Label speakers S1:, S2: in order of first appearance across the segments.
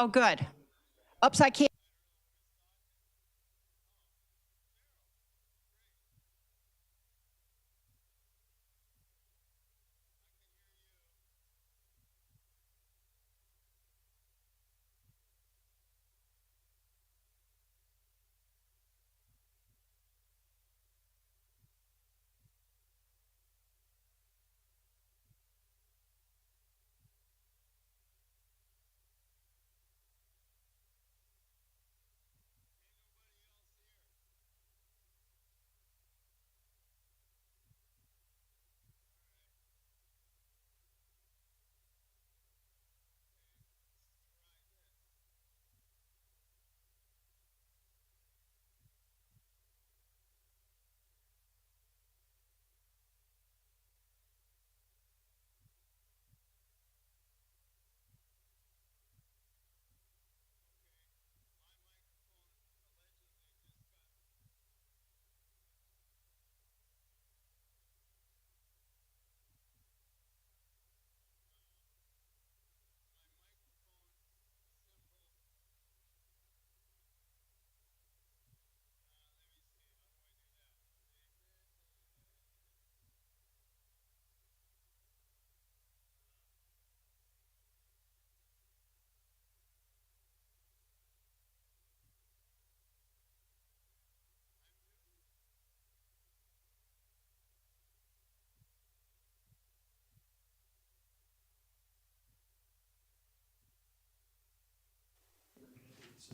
S1: Oh, good. Oops, I can't.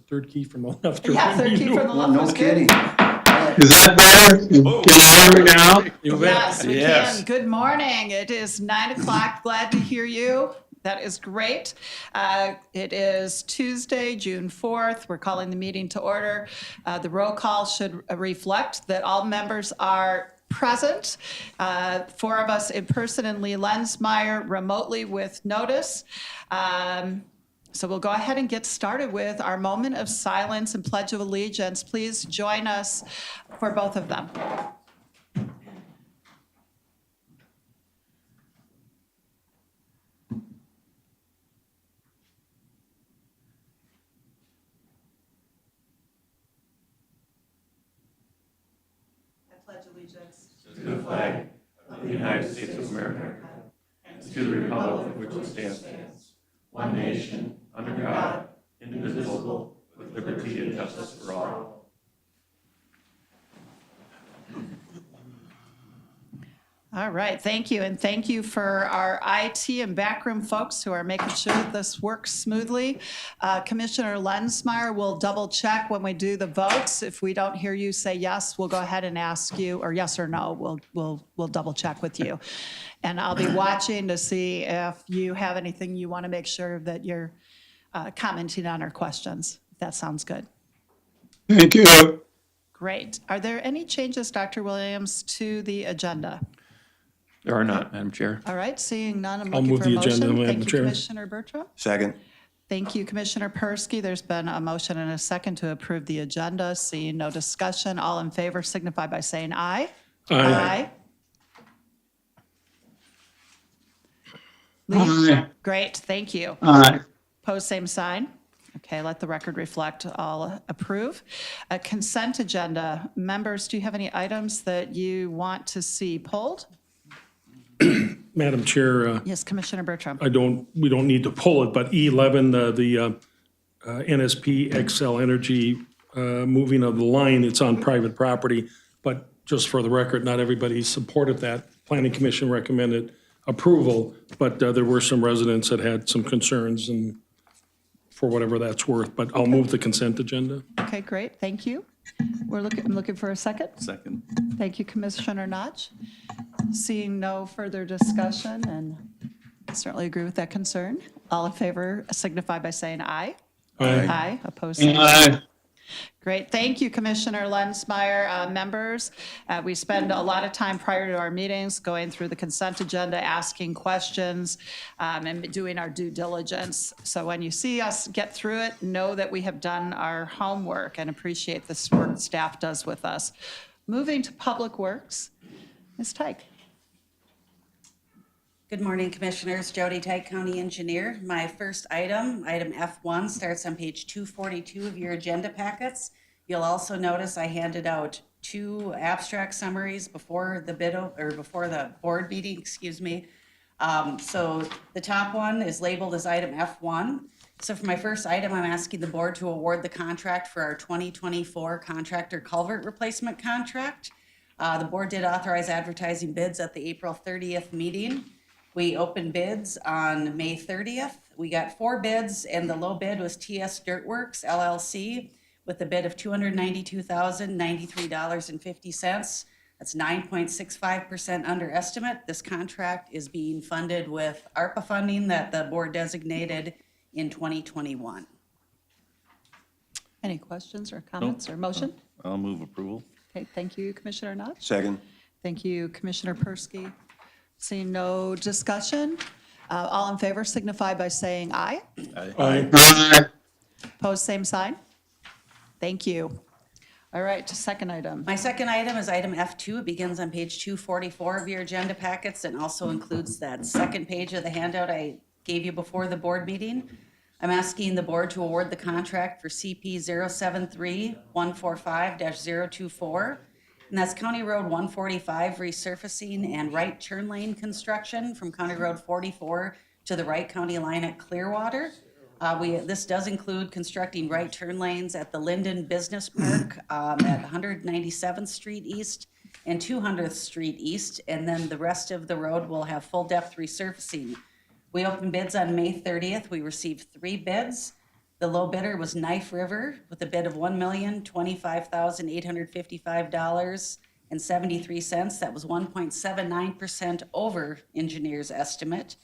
S2: Third key from the left.
S1: Yeah, third key from the left.
S3: No
S1: was
S3: kidding.
S1: good.
S4: Is that better? Can you hear me now?
S2: You bet.
S1: Yes, we can. Good morning. It is 9 o'clock. Glad to hear you. That is great. It is Tuesday, June 4th. We're calling the meeting to order. The roll call should reflect that all members are present. 4 of us in person and Lee Lensmeyer remotely with notice. So we'll go ahead and get started with our moment of silence and Pledge of Allegiance. Please join us for both of them. I pledge allegiance
S5: to the flag of the United States of America and to the republic for which it stands, one nation, under God, indivisible, with liberty and justice for all.
S1: All right, thank you. And thank you for our IT and backroom folks who are making sure that this works smoothly. Commissioner Lensmeyer will double check when we do the votes. If we don't hear you say yes, we'll go ahead and ask you, or yes or no, we'll double check with you. And I'll be watching to see if you have anything you want to make sure that you're commenting on our questions. If that sounds good.
S4: Thank you.
S1: Great. Are there any changes, Dr. Williams, to the agenda?
S5: There are not, Madam Chair.
S1: All right, seeing none, I'm
S2: I'll
S1: looking
S2: move
S1: for a
S2: the agenda,
S1: motion.
S2: Madam
S1: Thank you,
S2: Chair.
S1: Commissioner Bertram.
S3: Second.
S1: Thank you, Commissioner Persky. There's been a motion and a second to approve the agenda. Seeing no discussion, all in favor signify by saying aye.
S2: Aye.
S1: Lee?
S4: Aye.
S1: Great, thank you.
S4: Aye.
S1: Pose same sign. Okay, let the record reflect all approve. A consent agenda. Members, do you have any items that you want to see pulled?
S2: Madam Chair,
S1: Yes, Commissioner Bertram.
S2: we don't need to pull it, but E11, the NSP XL Energy moving of the line, it's on private property. But just for the record, not everybody supported that. Planning Commission recommended approval, but there were some residents that had some concerns, and for whatever that's worth. But I'll move the consent agenda.
S1: Okay, great, thank you. I'm looking for a second.
S5: Second.
S1: Thank you, Commissioner Notch. Seeing no further discussion, and I certainly agree with that concern. All in favor signify by saying aye.
S2: Aye.
S1: Aye, opposed, say no.
S4: Aye.
S1: Great, thank you, Commissioner Lensmeyer. Members, we spend a lot of time prior to our meetings going through the consent agenda, asking questions, and doing our due diligence. So when you see us get through it, know that we have done our homework and appreciate the work staff does with us. Moving to Public Works, Ms. Tyke.
S3: Good morning, Commissioners. Jody Tyke, County Engineer. My first item F1, starts on page 242 of your agenda packets. You'll also notice I handed out 2 abstract summaries before the before the board meeting, excuse me. So the top one is labeled as item F1. So for my first item, I'm asking the board to award the contract for our 2024 contractor culvert replacement contract. The board did authorize advertising bids at the April 30th meeting. We opened bids on May 30th. We got 4 bids, and the low bid was TS Dirtworks LLC with a bid of $292,093.50. That's 9.65% under estimate. This contract is being funded with ARPA funding that the board designated in 2021.
S1: Any questions or comments or motion?
S6: I'll move approval.
S1: Okay, thank you, Commissioner Notch.
S6: Second.
S1: Thank you, Commissioner Persky. Seeing no discussion, all in favor signify by saying aye.
S2: Aye.
S4: Aye.
S1: Opposed, same sign. Thank you. All right, second item.
S3: My second item is item F2. It begins on page 244 of your agenda packets and also includes that second page of the handout I gave you before the board meeting. I'm asking the board to award the contract for CP 073-145-024. And that's County Road 145 resurfacing and right turn lane construction from County Road 44 to the Wright County line at Clearwater. This does include constructing right turn lanes at the Linden Business Park at 197th Street East and 200th Street East. And then the rest of the road will have full depth resurfacing. We opened bids on May 30th. We received 3 bids. The low bidder was Knife River with a bid of $1,025,855.73. That was 1.79% over engineer's estimate.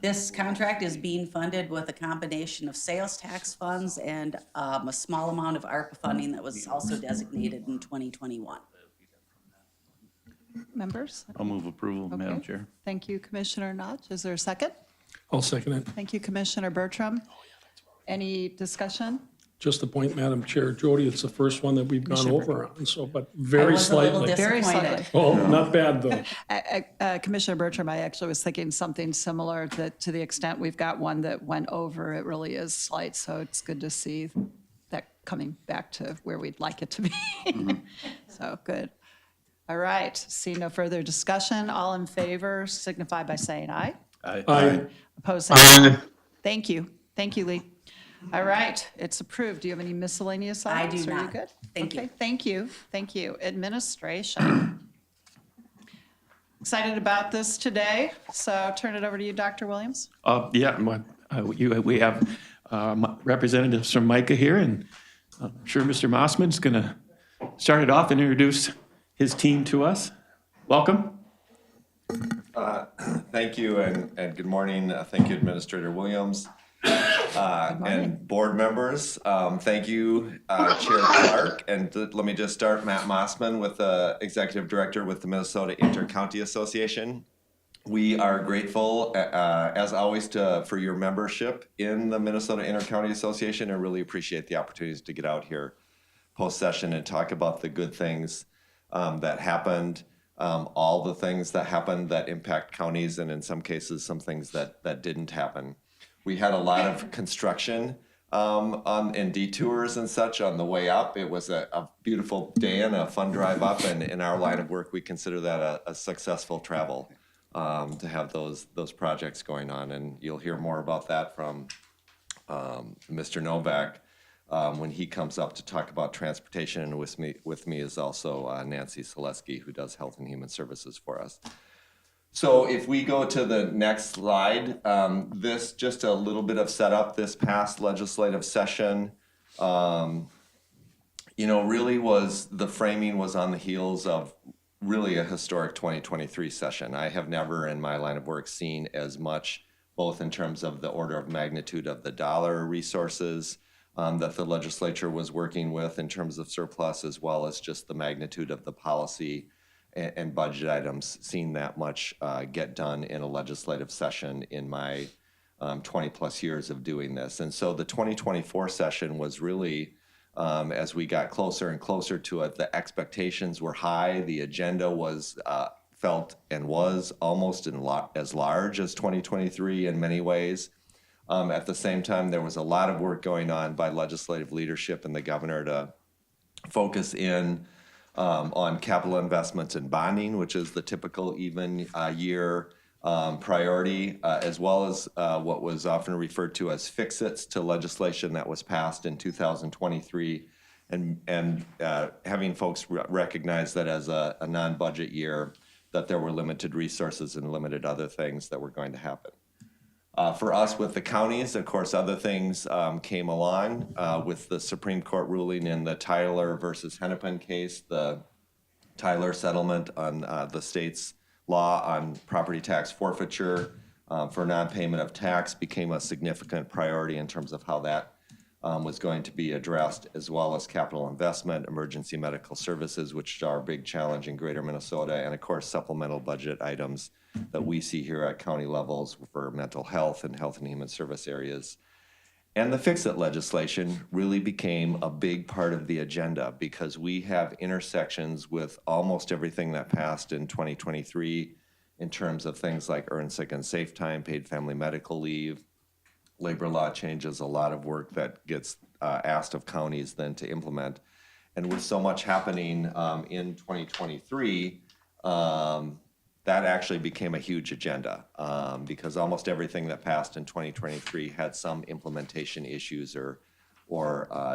S3: This contract is being funded with a combination of sales tax funds and a small amount of ARPA funding that was also designated in 2021.
S1: Members?
S6: I'll move approval, Madam
S1: Okay.
S6: Chair.
S1: Thank you, Commissioner Notch. Is there a second?
S2: I'll second it.
S1: Thank you, Commissioner Bertram. Any discussion?
S2: Just a point, Madam Chair, Jody, it's the first one that we've gone
S1: Commissioner
S2: over on, so, but
S3: I
S2: very
S3: was a little
S2: slightly.
S1: Very
S3: disappointed.
S1: slightly.
S2: Oh, not bad, though.
S1: Commissioner Bertram, I actually was thinking something similar, that to the extent we've got one that went over, it really is slight, so it's good to see that coming back to where we'd like it to be. So, good. All right, see no further discussion. All in favor signify by saying aye.
S2: Aye.
S1: Opposed, say no.
S4: Aye.
S1: Thank you. Thank you, Lee. All right, it's approved. Do you have any miscellaneous
S3: I
S1: items?
S3: do
S1: Are you
S3: not.
S1: good?
S3: Thank you.
S1: Okay, thank you. Thank you. Administration. Excited about this today, so turn it over to you, Dr. Williams.
S5: We have representatives from MICA here, and I'm sure Mr. Mossman's going to start it off and introduce his team to us. Welcome.
S7: Thank you and good morning. Thank you, Administrator Williams, and board members. Thank you, Chair Clark. And let me just start, Matt Mossman, with Executive Director with the Minnesota Intercounty Association. We are grateful, as always, for your membership in the Minnesota Intercounty Association, and really appreciate the opportunities to get out here post-session and talk about the good things that happened. All the things that happened that impact counties, and in some cases, some things that didn't happen. We had a lot of construction and detours and such on the way up. It was a beautiful day and a fun drive up, and in our line of work, we consider that a successful travel to have those projects going on. And you'll hear more about that from Mr. Novak when he comes up to talk about transportation. And with me is also Nancy Selesky, who does Health and Human Services for us. So if we go to the next slide, this just a little bit of setup. This past legislative session, really the framing was on the heels of really a historic 2023 session. I have never in my line of work seen as much, both in terms of the order of magnitude of the dollar resources that the legislature was working with in terms of surplus, as well as just the magnitude of the policy and budget items, seen that much get done in a legislative session in my 20 plus years of doing this. And so the 2024 session was really, as we got closer and closer to it, the expectations were high, the agenda was felt and was almost as large as 2023 in many ways. At the same time, there was a lot of work going on by legislative leadership and the governor to focus in on capital investments and bonding, which is the typical even year priority, as well as what was often referred to as fix-its to legislation that was passed in 2023, and having folks recognize that as a non-budget year, that there were limited resources and limited other things that were going to happen. For us with the counties, of course, other things came along with the Supreme Court ruling in the Tyler versus Hennepin case, the Tyler settlement on the state's law on property tax forfeiture for non-payment of tax became a significant priority in terms of how that was going to be addressed, as well as capital investment, emergency medical services, which are a big challenge in greater Minnesota, and of course supplemental budget items that we see here at county levels for mental health and health and human service areas. And the fix-it legislation really became a big part of the agenda because we have intersections with almost everything that passed in 2023 in terms of things like earned sick and safe time, paid family medical leave, labor law changes, a lot of work that gets asked of counties then to implement. And with so much happening in 2023, that actually became a huge agenda because almost everything that passed in 2023 had some implementation issues or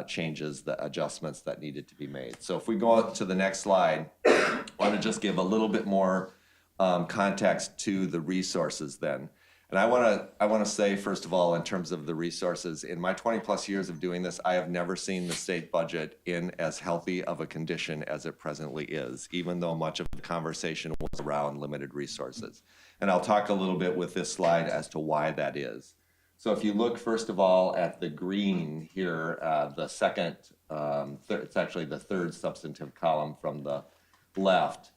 S7: changes, the adjustments that needed to be made. So if we go on to the next slide, I want to just give a little bit more context to the resources then. And I want to say, first of all, in terms of the resources, in my 20 plus years of doing this, I have never seen the state budget in as healthy of a condition as it presently is, even though much of the conversation was around limited resources. And I'll talk a little bit with this slide as to why that is. So if you look, first of all, at the green here, the second, it's actually the third substantive column from the left.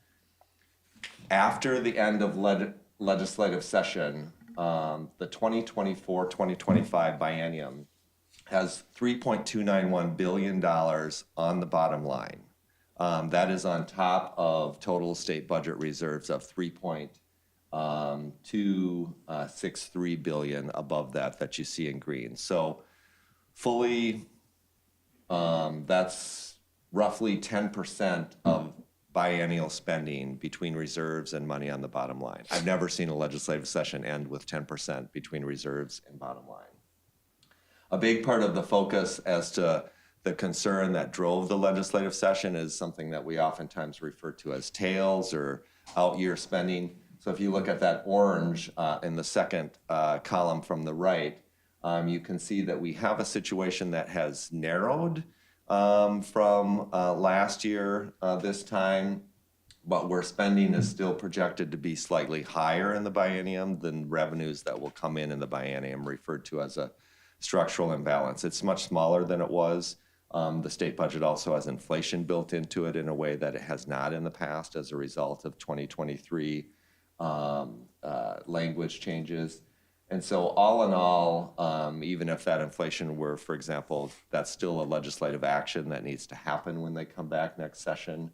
S7: After the end of legislative session, the 2024-2025 biennium has $3.291 billion on the bottom line. That is on top of total state budget reserves of $3.263 billion above that you see in green. So fully, that's roughly 10% of biennial spending between reserves and money on the bottom line. I've never seen a legislative session end with 10% between reserves and bottom line. A big part of the focus as to the concern that drove the legislative session is something that we oftentimes refer to as tails or out-year spending. So if you look at that orange in the second column from the right, you can see that we have a situation that has narrowed from last year this time, but where spending is still projected to be slightly higher in the biennium than revenues that will come in the biennium, referred to as a structural imbalance. It's much smaller than it was. The state budget also has inflation built into it in a way that it has not in the past as a result of 2023 language changes. And so all in all, even if that inflation were, for example, that's still a legislative action that needs to happen when they come back next session.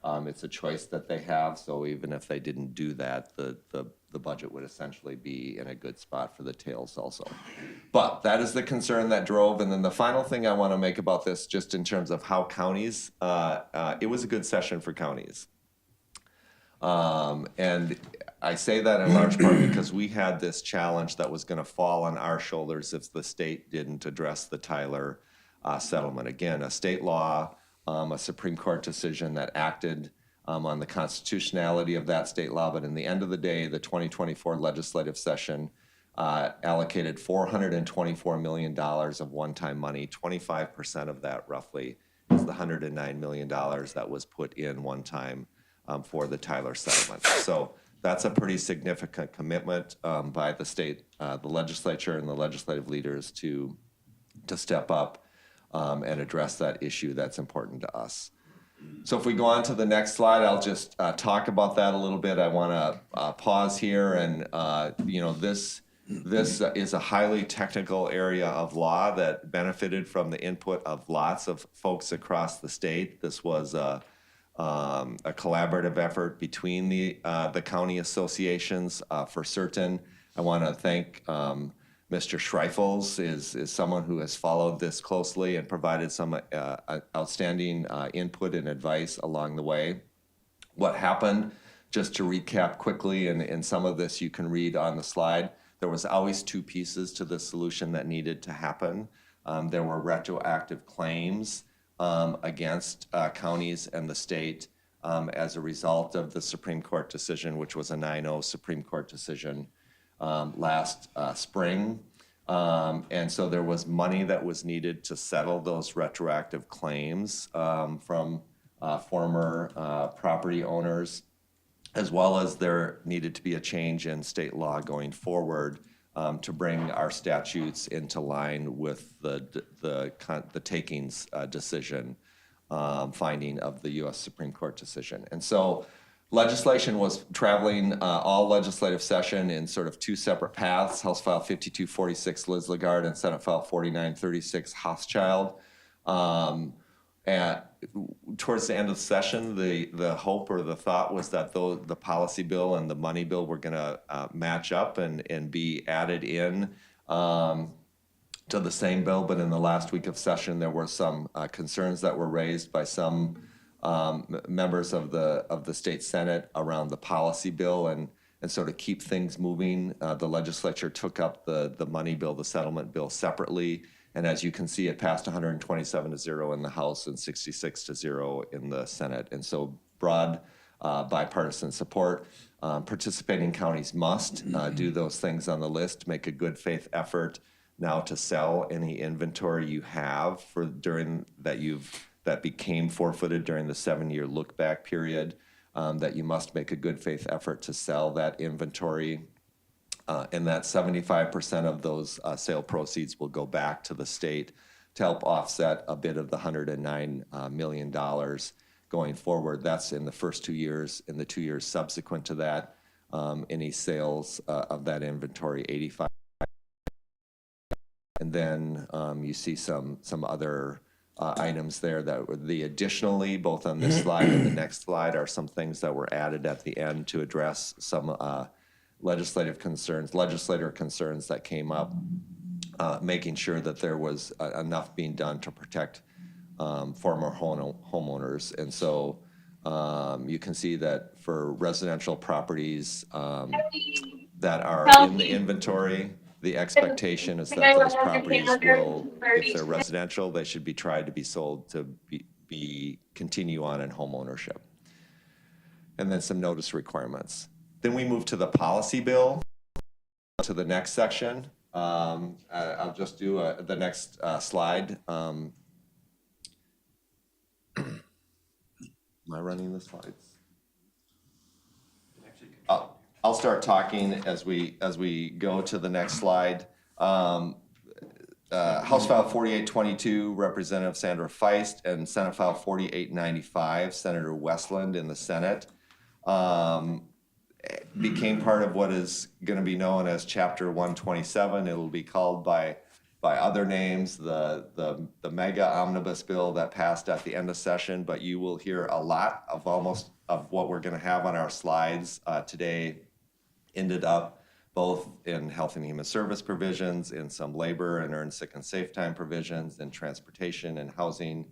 S7: It's a choice that they have. So even if they didn't do that, the budget would essentially be in a good spot for the tails also. But that is the concern that drove. And then the final thing I want to make about this, just in terms of how counties, it was a good session for counties. And I say that in large part because we had this challenge that was going to fall on our shoulders if the state didn't address the Tyler settlement. Again, a state law, a Supreme Court decision that acted on the constitutionality of that state law. But in the end of the day, the 2024 legislative session allocated $424 million of one-time money. 25% of that, roughly, is the $109 million that was put in one time for the Tyler settlement. So that's a pretty significant commitment by the state, the legislature, and the legislative leaders to step up and address that issue that's important to us. So if we go on to the next slide, I'll just talk about that a little bit. I want to pause here, and this is a highly technical area of law that benefited from the input of lots of folks across the state. This was a a collaborative effort between the county associations for certain. I want to thank Mr. Schreifels is someone who has followed this closely and provided some outstanding input and advice along the way. What happened, just to recap quickly, and some of this you can read on the slide, there was always two pieces to the solution that needed to happen. There were retroactive claims against counties and the state as a result of the Supreme Court decision, which was a 9-0 Supreme Court decision last spring. And so there was money that was needed to settle those retroactive claims from former property owners, as well as there needed to be a change in state law going forward to bring our statutes into line with the takings decision finding of the U.S. Supreme Court decision. And so legislation was traveling all legislative session in sort of two separate paths: House File 5246 Liz Lagarde and Senate File 4936 Hochschild. And towards the end of the session, the hope or the thought was that the policy bill and the money bill were going to match up and be added in to the same bill. But in the last week of session, there were some concerns that were raised by some members of the state Senate around the policy bill, and so to keep things moving, the legislature took up the money bill, the settlement bill, separately. And as you can see, it passed 127-0 in the House and 66-0 in the Senate. And so broad bipartisan support. Participating counties must do those things on the list, make a good faith effort now to sell any inventory you have for that became forfeited during the 7-year look back period, that you must make a good faith effort to sell that inventory. And that 75% of those sale proceeds will go back to the state to help offset a bit of the $109 million going forward. That's in the first 2 years. In the 2 years subsequent to that, any sales of that inventory, 85. And then you see some other items there that were the additionally, both on this slide and the next slide, are some things that were added at the end to address some legislator concerns that came up, making sure that there was enough being done to protect former homeowners. And so you can see that for residential properties that are in the inventory, the expectation is that those properties will, if they're residential, they should be tried to be sold to continue on in home ownership. And then some notice requirements. Then we move to the policy bill, to the next section. I'll just do the next slide. Am I running the slides? I'll start talking as we go to the next slide. House File 4822, Representative Sandra Feist, and Senate File 4895, Senator Westland in the Senate, became part of what is going to be known as Chapter 127. It will be called by other names, the mega omnibus bill that passed at the end of session, but you will hear a lot of what we're going to have on our slides today ended up both in health and human service provisions, in some labor and earned sick and safe time provisions, in transportation and housing,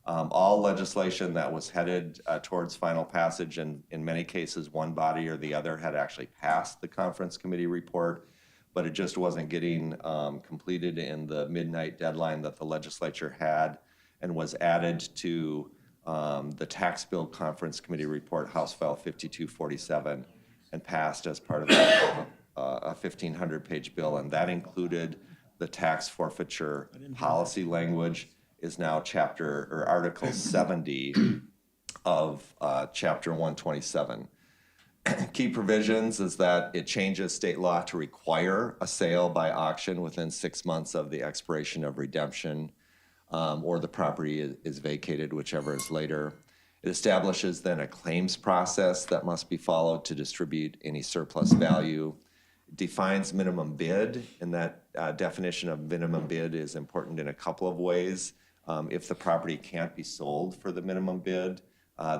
S7: all legislation that was headed towards final passage, and in many cases one body or the other had actually passed the conference committee report, but it just wasn't getting completed in the midnight deadline that the legislature had, and was added to the tax bill conference committee report, House File 5247, and passed as part of a 1,500-page bill, and that included the tax forfeiture policy language. Is now Article 70 of Chapter 127. Key provisions is that it changes state law to require a sale by auction within 6 months of the expiration of redemption, or the property is vacated, whichever is later. It establishes then a claims process that must be followed to distribute any surplus value. It defines minimum bid, and that definition of minimum bid is important in a couple of ways. If the property can't be sold for the minimum bid,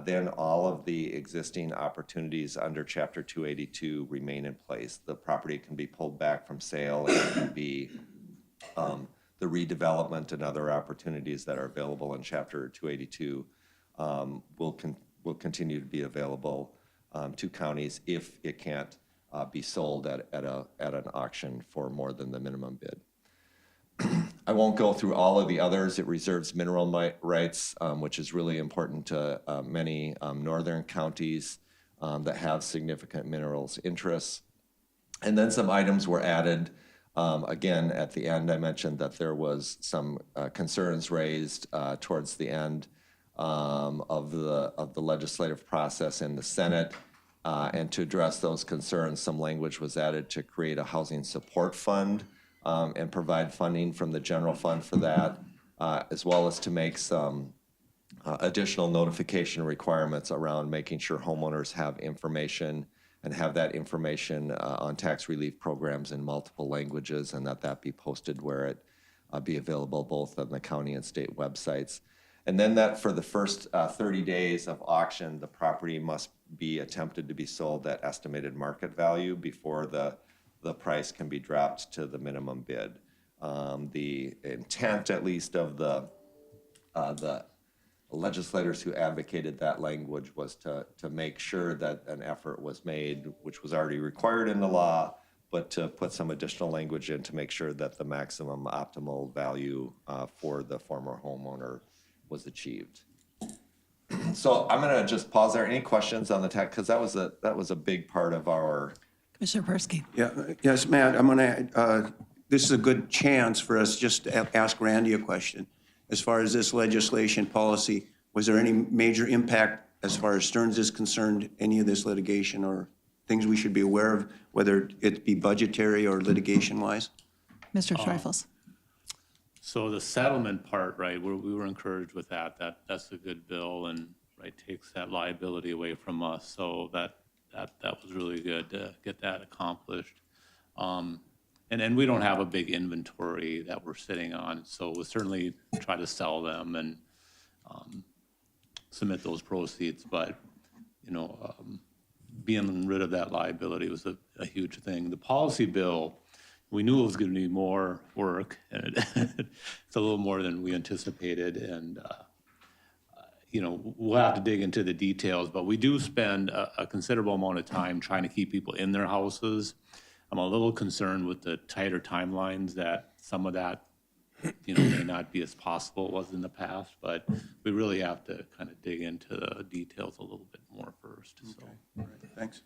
S7: then all of the existing opportunities under Chapter 282 remain in place. The property can be pulled back from sale, and it can be the redevelopment and other opportunities that are available in Chapter 282 will continue to be available to counties if it can't be sold at an auction for more than the minimum bid. I won't go through all of the others. It reserves mineral rights, which is really important to many northern counties that have significant minerals interests. And then some items were added. Again, at the end, I mentioned that there was some concerns raised towards the end of the legislative process in the Senate. And to address those concerns, some language was added to create a housing support fund and provide funding from the general fund for that, as well as to make some additional notification requirements around making sure homeowners have information and have that information on tax relief programs in multiple languages, and that be posted where it be available both on the county and state websites. And then that for the first 30 days of auction, the property must be attempted to be sold at estimated market value before the price can be dropped to the minimum bid. The intent, at least, of the legislators who advocated that language was to make sure that an effort was made, which was already required in the law, but to put some additional language in to make sure that the maximum optimal value for the former homeowner was achieved. So I'm going to just pause there. Any questions on the text? Because that was a big part of our.
S1: Commissioner Persky.
S8: Yeah, yes, Matt, I'm going to, this is a good chance for us just to ask Randy a question. As far as this legislation policy, was there any major impact as far as Stearns is concerned, any of this litigation or things we should be aware of, whether it be budgetary or litigation-wise?
S1: Mr. Schreifels.
S6: So the settlement part, right, we were encouraged with that. That's a good bill and, right, takes that liability away from us. So that was really good to get that accomplished. And we don't have a big inventory that we're sitting on, so we'll certainly try to sell them and submit those proceeds. But, you know, being rid of that liability was a huge thing. The policy bill, we knew it was going to be more work, and it's a little more than we anticipated. And, you know, we'll have to dig into the details, but we do spend a considerable amount of time trying to keep people in their houses. I'm a little concerned with the tighter timelines that some of that, you know, may not be as possible as was in the past, but we really have to kind of dig into the details a little bit more first. So.
S8: Okay. All right. Thanks.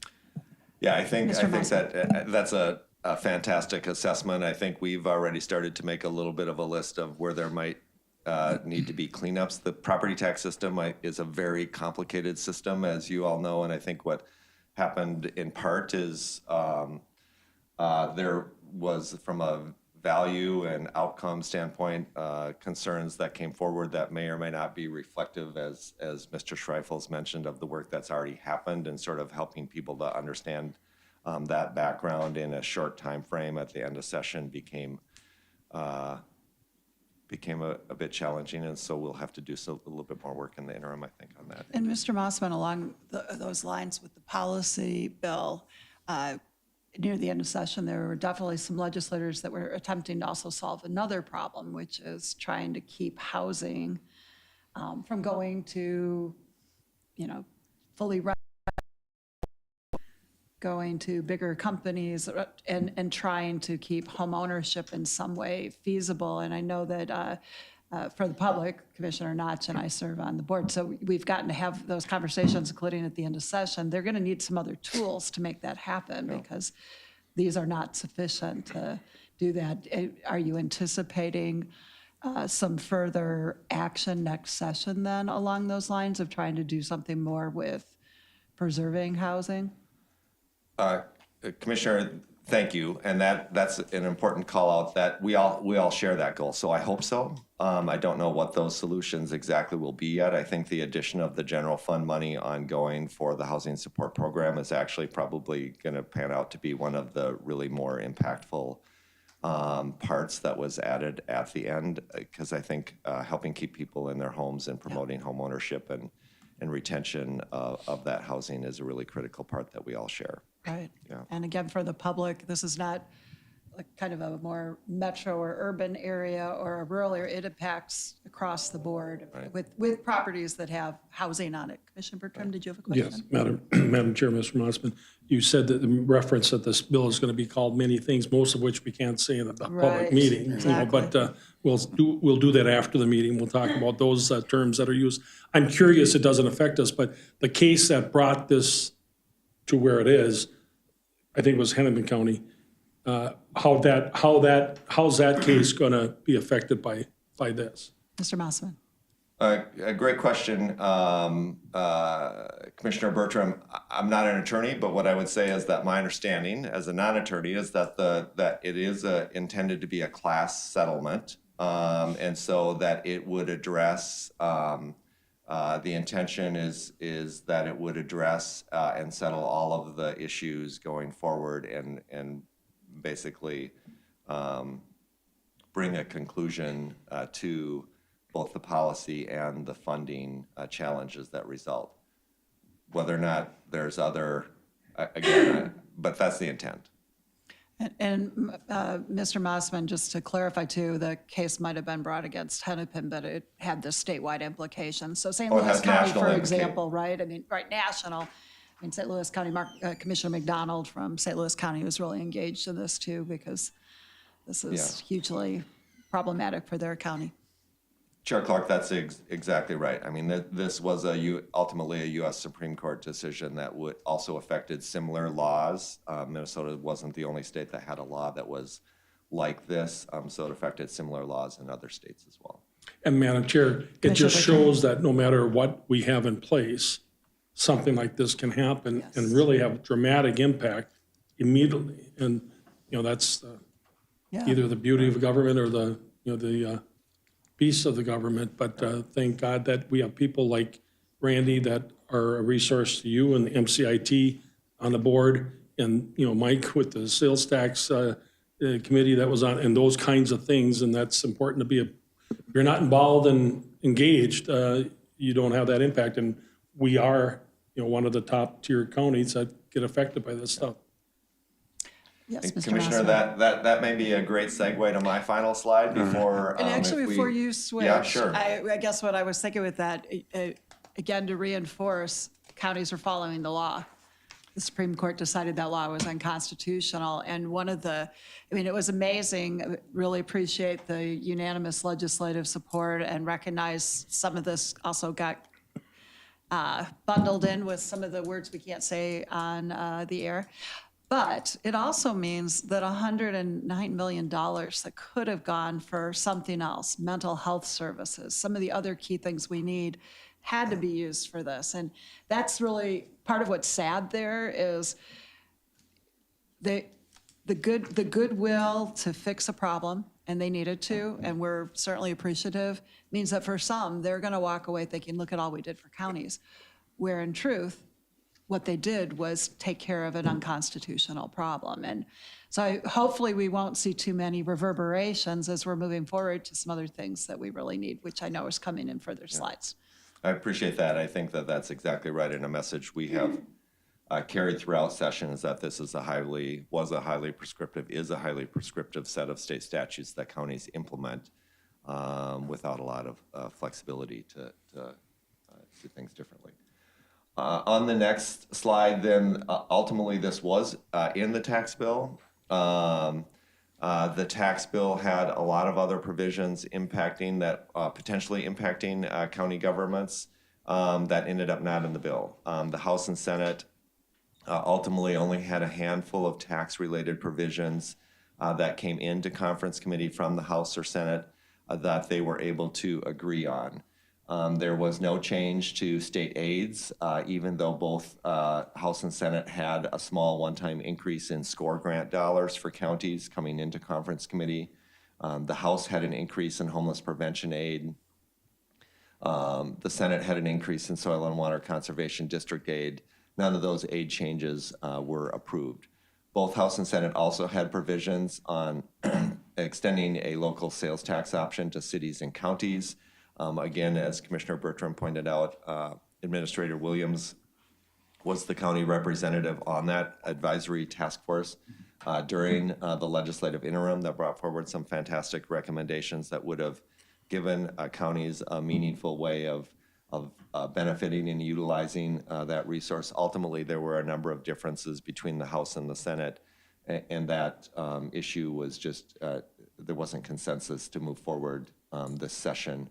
S7: Yeah, I think that's a fantastic assessment. I think we've already started to make a little bit of a list of where there might need to be cleanups. The property tax system is a very complicated system, as you all know, and I think what happened in part is there was, from a value and outcome standpoint, concerns that came forward that may or may not be reflective, as Mr. Schreifels mentioned, of the work that's already happened, and sort of helping people to understand that background in a short time frame at the end of session became a bit challenging, and so we'll have to do a little bit more work in the interim, I think, on that.
S1: And Mr. Mossman, along those lines with the policy bill, near the end of session, there were definitely some legislators that were attempting to also solve another problem, which is trying to keep housing from going to, you know, fully going to bigger companies and trying to keep home ownership in some way feasible. And I know that for the public, Commissioner Notch and I serve on the board, so we've gotten to have those conversations, including at the end of session. They're going to need some other tools to make that happen because these are not sufficient to do that. Are you anticipating some further action next session then along those lines of trying to do something more with preserving housing?
S7: Commissioner, thank you, and that's an important call out that we all share that goal. So I hope so. I don't know what those solutions exactly will be yet. I think the addition of the general fund money ongoing for the housing support program is actually probably going to pan out to be one of the really more impactful parts that was added at the end, because I think helping keep people in their homes and promoting home ownership and and retention of that housing is a really critical part that we all share.
S1: Right.
S7: Yeah.
S1: And again, for the public, this is not like kind of a more metro or urban area or a rural area. It impacts across the board with properties that have housing on it. Commissioner Bertram, did you have a question?
S2: Yes, Madam Chair, Mr. Mossman, you said that the reference that this bill is going to be called many things, most of which we can't say in a public
S1: Right,
S2: meeting.
S1: exactly.
S2: But we'll do that after the meeting. We'll talk about those terms that are used. I'm curious, it doesn't affect us, but the case that brought this to where it is, I think it was Hennepin County. How's that case going to be affected by this?
S1: Mr. Mossman.
S7: A great question, Commissioner Bertram. I'm not an attorney, but what I would say is that my understanding as a non-attorney is that that it is intended to be a class settlement, and so that it would address. The intention is that it would address and settle all of the issues going forward, and basically bring a conclusion to both the policy and the funding challenges that result. Whether or not there's other, but that's the intent.
S1: And Mr. Mossman, just to clarify too, the case might have been brought against Hennepin, but it had the statewide implications. So St.
S7: Oh, it
S1: Louis
S7: has
S1: County,
S7: national
S1: for
S7: implication.
S1: example, right? I mean, right, national. I mean, St. Louis County, Commissioner McDonald from St. Louis County was really engaged in this too, because this is hugely problematic for their county.
S7: Chair Clark, that's exactly right. I mean, this was ultimately a U.S. Supreme Court decision that would also affected similar laws. Minnesota wasn't the only state that had a law that was like this, so it affected similar laws in other states as well.
S2: And Madam Chair, it just shows that no matter what we have in place, something like this can happen and really have dramatic impact immediately. And, that's either the beauty of government or the beast of the government. But thank God that we have people like Randy that are a resource to you and the MCIT on the board, and, Mike with the sales tax committee that was on, and those kinds of things. And that's important to be if you're not involved and engaged, you don't have that impact. And we are, one of the top tier counties that get affected by this stuff.
S1: Yes, Mr.
S7: Commissioner,
S1: Mossman.
S7: that may be a great segue to my final slide before.
S1: And actually, before you switch,
S7: Yeah, sure.
S1: I guess what I was thinking with that, again, to reinforce, counties are following the law. The Supreme Court decided that law was unconstitutional. And it was amazing. Really appreciate the unanimous legislative support and recognize some of this also got bundled in with some of the words we can't say on the air. But it also means that $109 million that could have gone for something else, mental health services, some of the other key things we need, had to be used for this. And that's really part of what's sad there is the goodwill to fix a problem, and they needed to, and we're certainly appreciative, means that for some, they're going to walk away thinking, look at all we did for counties, where in truth, what they did was take care of an unconstitutional problem. And so hopefully we won't see too many reverberations as we're moving forward to some other things that we really need, which I know is coming in further slides.
S7: I appreciate that. I think that that's exactly right. And a message we have carried throughout sessions that this is a highly prescriptive set of state statutes that counties implement without a lot of flexibility to do things differently. On the next slide, then, ultimately, this was in the tax bill. The tax bill had a lot of other provisions potentially impacting county governments that ended up not in the bill. The House and Senate ultimately only had a handful of tax-related provisions that came into conference committee from the House or Senate that they were able to agree on. There was no change to state aids, even though both House and Senate had a small one-time increase in SCORE grant dollars for counties coming into conference committee. The House had an increase in homeless prevention aid. The Senate had an increase in soil and water conservation district aid. None of those aid changes were approved. Both House and Senate also had provisions on extending a local sales tax option to cities and counties. Again, as Commissioner Bertram pointed out, Administrator Williams was the county representative on that advisory task force during the legislative interim that brought forward some fantastic recommendations that would have given counties a meaningful way of benefiting and utilizing that resource. Ultimately, there were a number of differences between the House and the Senate, and that issue was just, there wasn't consensus to move forward this session.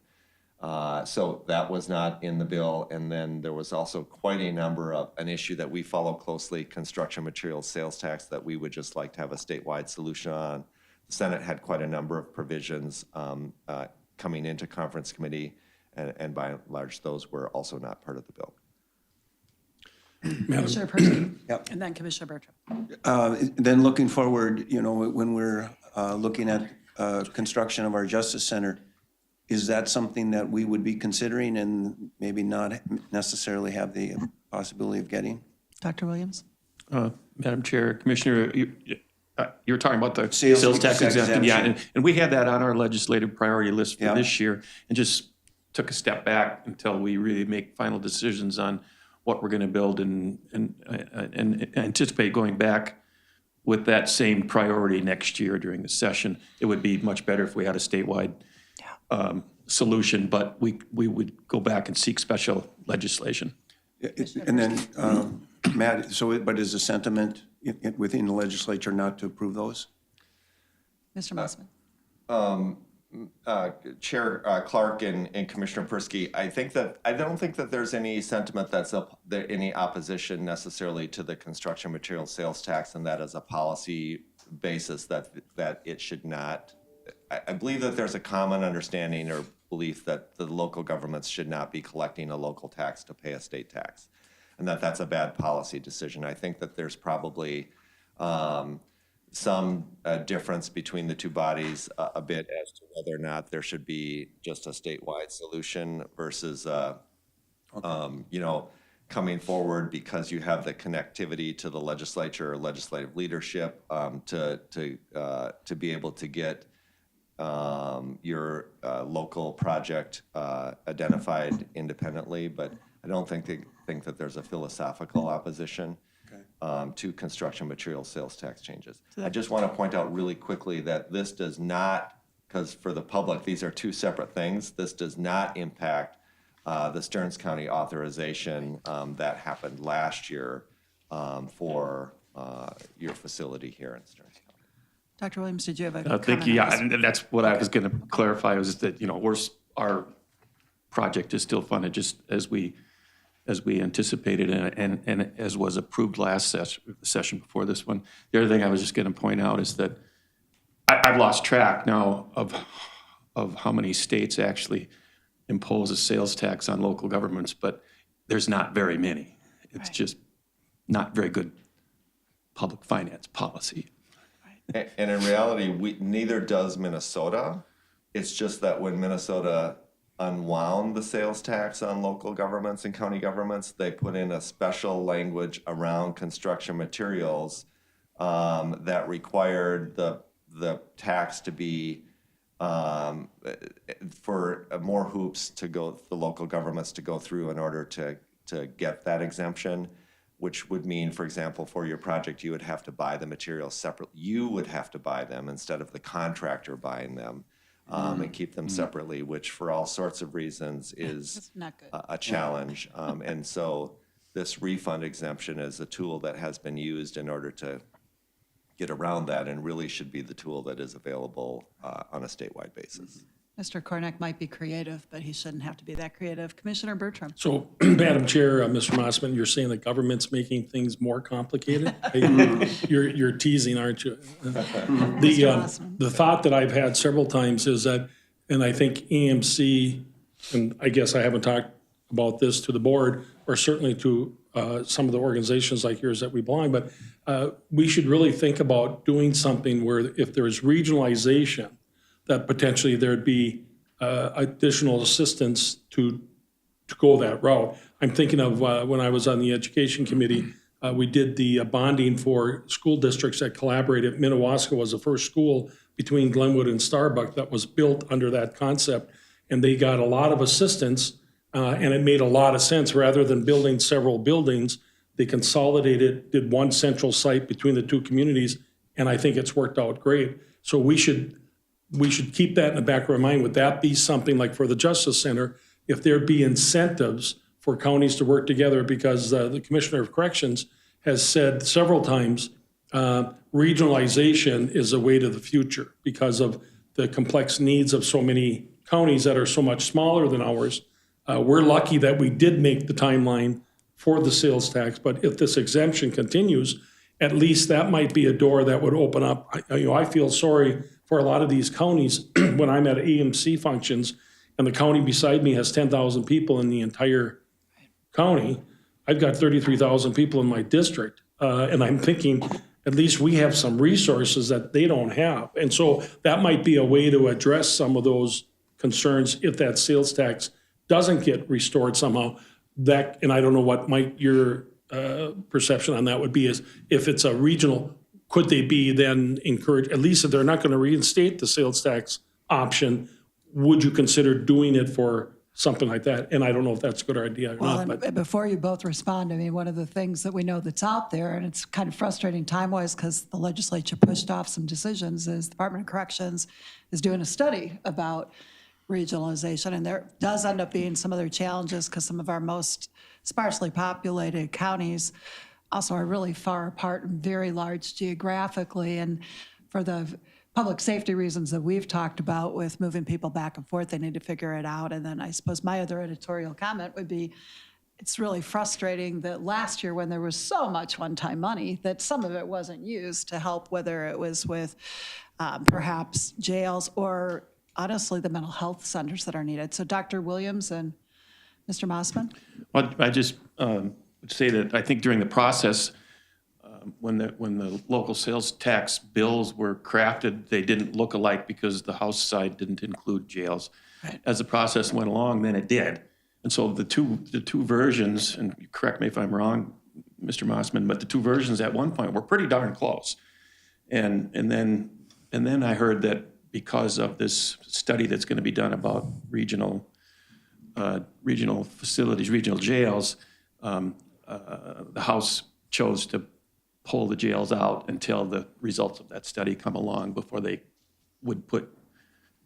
S7: So that was not in the bill. And then there was also quite a number of an issue that we follow closely, construction materials sales tax, that we would just like to have a statewide solution on. The Senate had quite a number of provisions coming into conference committee, and by and large, those were also not part of the bill.
S1: Commissioner Persky.
S8: Yep.
S1: And then Commissioner Bertram.
S8: Then looking forward, you know, when we're looking at construction of our Justice Center, is that something that we would be considering and maybe not necessarily have the possibility of getting?
S1: Dr. Williams?
S9: Madam Chair, Commissioner, you were talking about the
S8: Sales
S9: sales tax exemption. Yeah,
S8: exemption.
S9: and we had that on our legislative priority list for
S8: Yeah.
S9: this year and just took a step back until we really make final decisions on what we're going to build and anticipate going back with that same priority next year during the session. It would be much better if we had a statewide solution, but we would go back and seek special legislation.
S8: And then, Matt, so, but is the sentiment within the legislature not to approve those?
S1: Mr. Mossman?
S7: Chair Clark and Commissioner Persky, I don't think that there's any sentiment that's any opposition necessarily to the construction material sales tax, and that as a policy basis that it should not. I believe that there's a common understanding or belief that the local governments should not be collecting a local tax to pay a state tax, and that's a bad policy decision. I think that there's probably some difference between the two bodies a bit as to whether or not there should be just a statewide solution versus, you know, coming forward because you have the connectivity to the legislature or legislative leadership to be able to get your local project identified independently. But I don't think that there's a philosophical opposition to construction material sales tax changes. I just want to point out really quickly that this does not, because for the public, these are two separate things. This does not impact the Stearns County authorization that happened last year for your facility here in Stearns County.
S1: Dr. Williams, did you have a comment?
S9: Thank you.
S1: on
S9: Yeah,
S1: this?
S9: and that's what I was going to clarify was that, you know, our project is still funded just as we anticipated and as was approved last session before this one. The other thing I was just going to point out is that I've lost track now of how many states actually impose a sales tax on local governments, but there's not very many. It's just not very good public finance policy.
S7: And in reality, neither does Minnesota. It's just that when Minnesota unwound the sales tax on local governments and county governments, they put in a special language around construction materials that required the tax to be for more hoops to go, the local governments to go through in order to get that exemption, which would mean, for example, for your project, you would have to buy the materials separately. You would have to buy them instead of the contractor buying them. And keep them separately, which for all sorts of reasons is
S1: not good.
S7: a challenge. And so this refund exemption is a tool that has been used in order to get around that and really should be the tool that is available on a statewide basis.
S1: Mr. Cornick might be creative, but he shouldn't have to be that creative. Commissioner Bertram?
S2: So, Madam Chair, Mr. Mossman, you're saying the government's making things more complicated? You're teasing, aren't you? The thought that I've had several times is that, and I think EMC, and I guess I haven't talked about this to the board, or certainly to some of the organizations like yours that we belong, but we should really think about doing something where if there's regionalization, that potentially there'd be additional assistance to go that route. I'm thinking of when I was on the Education Committee, we did the bonding for school districts that collaborated. Minnewaska was the first school between Glenwood and Starbuck that was built under that concept, and they got a lot of assistance And it made a lot of sense. Rather than building several buildings, they consolidated, did one central site between the two communities, and I think it's worked out great. So we should keep that in the back of our mind. Would that be something like for the Justice Center, if there'd be incentives for counties to work together? Because the Commissioner of Corrections has said several times, regionalization is a way to the future because of the complex needs of so many counties that are so much smaller than ours. We're lucky that we did make the timeline for the sales tax, but if this exemption continues, at least that might be a door that would open up. I feel sorry for a lot of these counties when I'm at AMC functions and the county beside me has 10,000 people in the entire county. I've got 33,000 people in my district, and I'm thinking at least we have some resources that they don't have. And so that might be a way to address some of those concerns if that sales tax doesn't get restored somehow. That, and I don't know what your perception on that would be, is if it's a regional, could they be then encouraged, at least if they're not going to reinstate the sales tax option, would you consider doing it for something like that? And I don't know if that's a good idea or not.
S10: But before you both respond, I mean, one of the things that we know that's out there, and it's kind of frustrating time-wise because the legislature pushed off some decisions, is the Department of Corrections is doing a study about regionalization, and there does end up being some other challenges because some of our most sparsely populated counties also are really far apart and very large geographically. And for the public safety reasons that we've talked about with moving people back and forth, they need to figure it out. And then I suppose my other editorial comment would be, it's really frustrating that last year when there was so much one-time money, that some of it wasn't used to help, whether it was with perhaps jails or honestly the mental health centers that are needed. So Dr. Williams and Mr. Mossman?
S9: Well, I just would say that I think during the process, when the local sales tax bills were crafted, they didn't look alike because the House side didn't include jails. Right. As the process went along, then it did. And so the two versions, and correct me if I'm wrong, Mr. Mossman, but the two versions at one point were pretty darn close. And then I heard that because of this study that's going to be done about regional facilities, regional jails, the House chose to pull the jails out until the results of that study come along before they would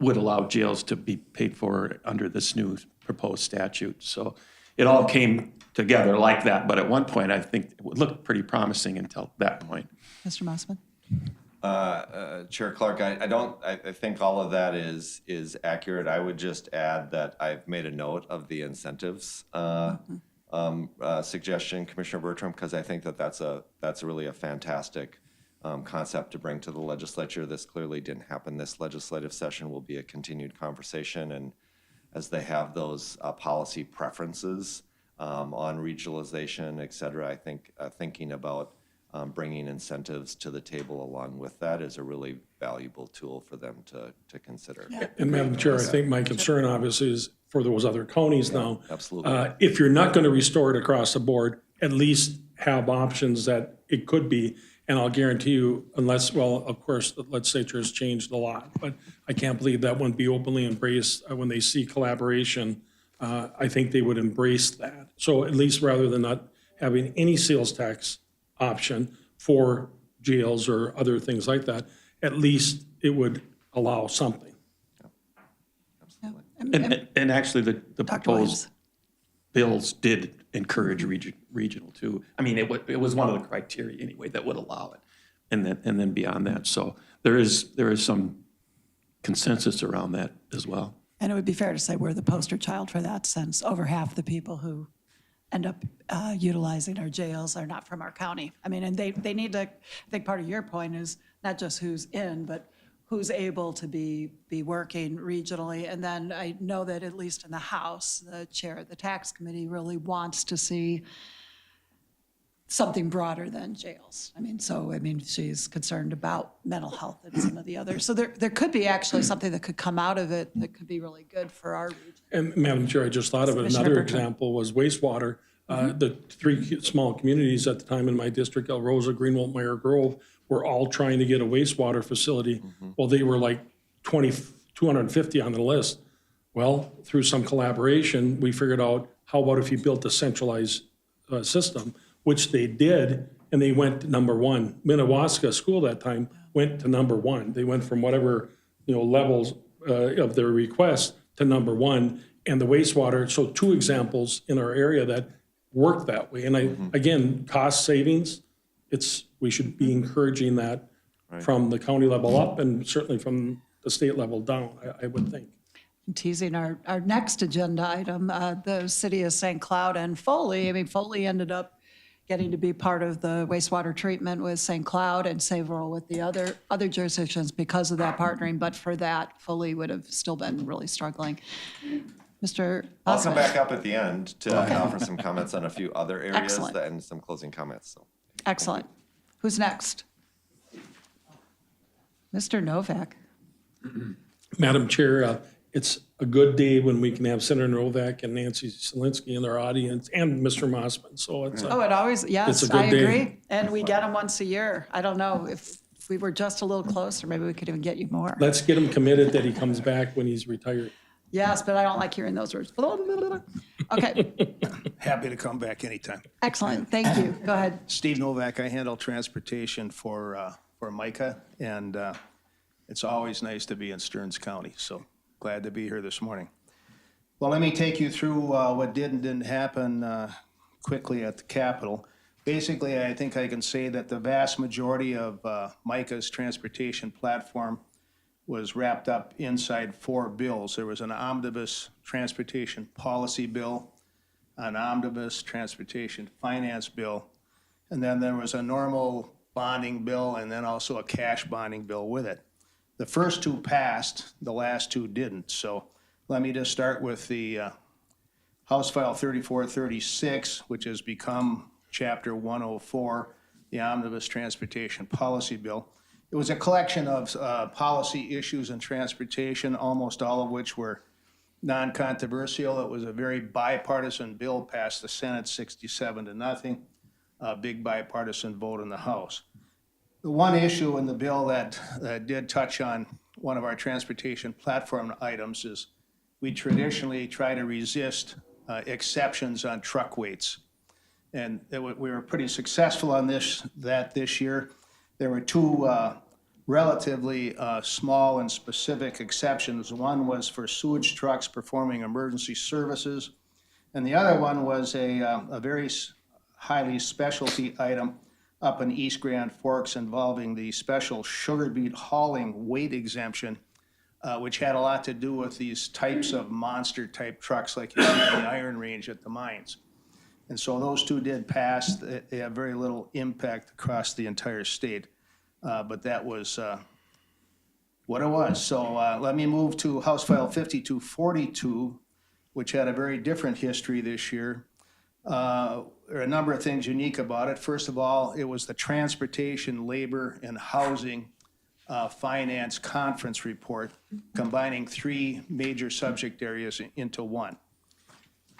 S9: allow jails to be paid for under this new proposed statute. So it all came together like that. But at one point, I think it looked pretty promising until that point.
S10: Mr. Mossman?
S7: Chair Clark, I think all of that is accurate. I would just add that I've made a note of the incentives suggestion, Commissioner Bertram, because I think that's really a fantastic concept to bring to the legislature. This clearly didn't happen this legislative session. Will be a continued conversation, and as they have those policy preferences on regionalization, et cetera, I think thinking about bringing incentives to the table along with that is a really valuable tool for them to consider.
S10: Yeah.
S2: And Madam Chair, I think my concern obviously is for those other counties now.
S7: Absolutely.
S2: If you're not going to restore it across the board, at least have options that it could be. And I'll guarantee you, unless, well, of course, the legislature has changed a lot, but I can't believe that wouldn't be openly embraced when they see collaboration. I think they would embrace that. So at least rather than not having any sales tax option for jails or other things like that, at least it would allow something.
S9: And actually, the proposed bills did encourage regional too. I mean, it was one of the criteria anyway that would allow it, and then beyond that. So there is some consensus around that as well.
S10: And it would be fair to say we're the poster child for that, since over half the people who end up utilizing our jails are not from our county. I mean, and they need to, I think part of your point is not just who's in, but who's able to be working regionally. And then I know that at least in the House, the chair of the tax committee really wants to see something broader than jails. I mean, she's concerned about mental health and some of the others. So there could be actually something that could come out of it that could be really good for our region.
S2: And Madam Chair, I just thought of it. Another example was wastewater. The three small communities at the time in my district, El Rosa, Greenwald, Meyer Grove, were all trying to get a wastewater facility. Well, they were like 250 on the list. Well, through some collaboration, we figured out, how about if you built a centralized system, which they did, and they went to number one. Minnewaska School that time went to number one. They went from whatever, levels of their request to number one. And the wastewater, so two examples in our area that work that way. And again, cost savings, we should be encouraging that from the county level up and certainly from the state level down, I would think.
S10: Teasing our next agenda item, the city of St. Cloud and Foley. I mean, Foley ended up getting to be part of the wastewater treatment with St. Cloud and several with the other jurisdictions because of that partnering. But for that, Foley would have still been really struggling. Mr.
S7: I'll
S10: Osmond.
S7: come back up at the end to offer some comments on a few other areas
S10: Excellent.
S7: and some closing comments. So.
S10: Excellent. Who's next? Mr. Novak.
S2: Madam Chair, it's a good day when we can have Senator Novak and Nancy Zielinski in our audience and Mr. Mossman. So it's
S10: Oh, it always, yes,
S2: It's a good
S10: I
S2: day.
S10: agree. And we get them once a year. I don't know if we were just a little closer, maybe we could even get you more.
S2: let's get him committed that he comes back when he's retired.
S10: Yes, but I don't like hearing those words. Okay,
S11: Happy to come back anytime.
S10: excellent. Thank you. Go ahead.
S11: Steve Novak, I handle transportation for Micah, and it's always nice to be in Stearns County, so glad to be here this morning. Well, let me take you through what did and didn't happen quickly at the Capitol. Basically, I think I can say that the vast majority of Micah's transportation platform was wrapped up inside 4 bills. There was an omnibus transportation policy bill, an omnibus transportation finance bill, and then there was a normal bonding bill and then also a cash bonding bill with it. The first 2 passed, the last 2 didn't. So let me just start with the House File 3436, which has become Chapter 104, the Omnibus Transportation Policy Bill. It was a collection of policy issues in transportation, almost all of which were non-controversial. It was a very bipartisan bill, passed the Senate 67-0, a big bipartisan vote in the House. The one issue in the bill that did touch on one of our transportation platform items is we traditionally try to resist exceptions on truck weights. And we were pretty successful on that this year. There were 2 relatively small and specific exceptions. One was for sewage trucks performing emergency services, and the other one was a very highly specialty item up in East Grand Forks involving the special sugar beet hauling weight exemption, which had a lot to do with these types of monster-type trucks like you see in the Iron Range at the mines. And so those 2 did pass. They have very little impact across the entire state, but that was what it was. So let me move to House File 5242, which had a very different history this year. There are a number of things unique about it. First of all, it was the Transportation, Labor, and Housing Finance Conference Report, combining 3 major subject areas into one.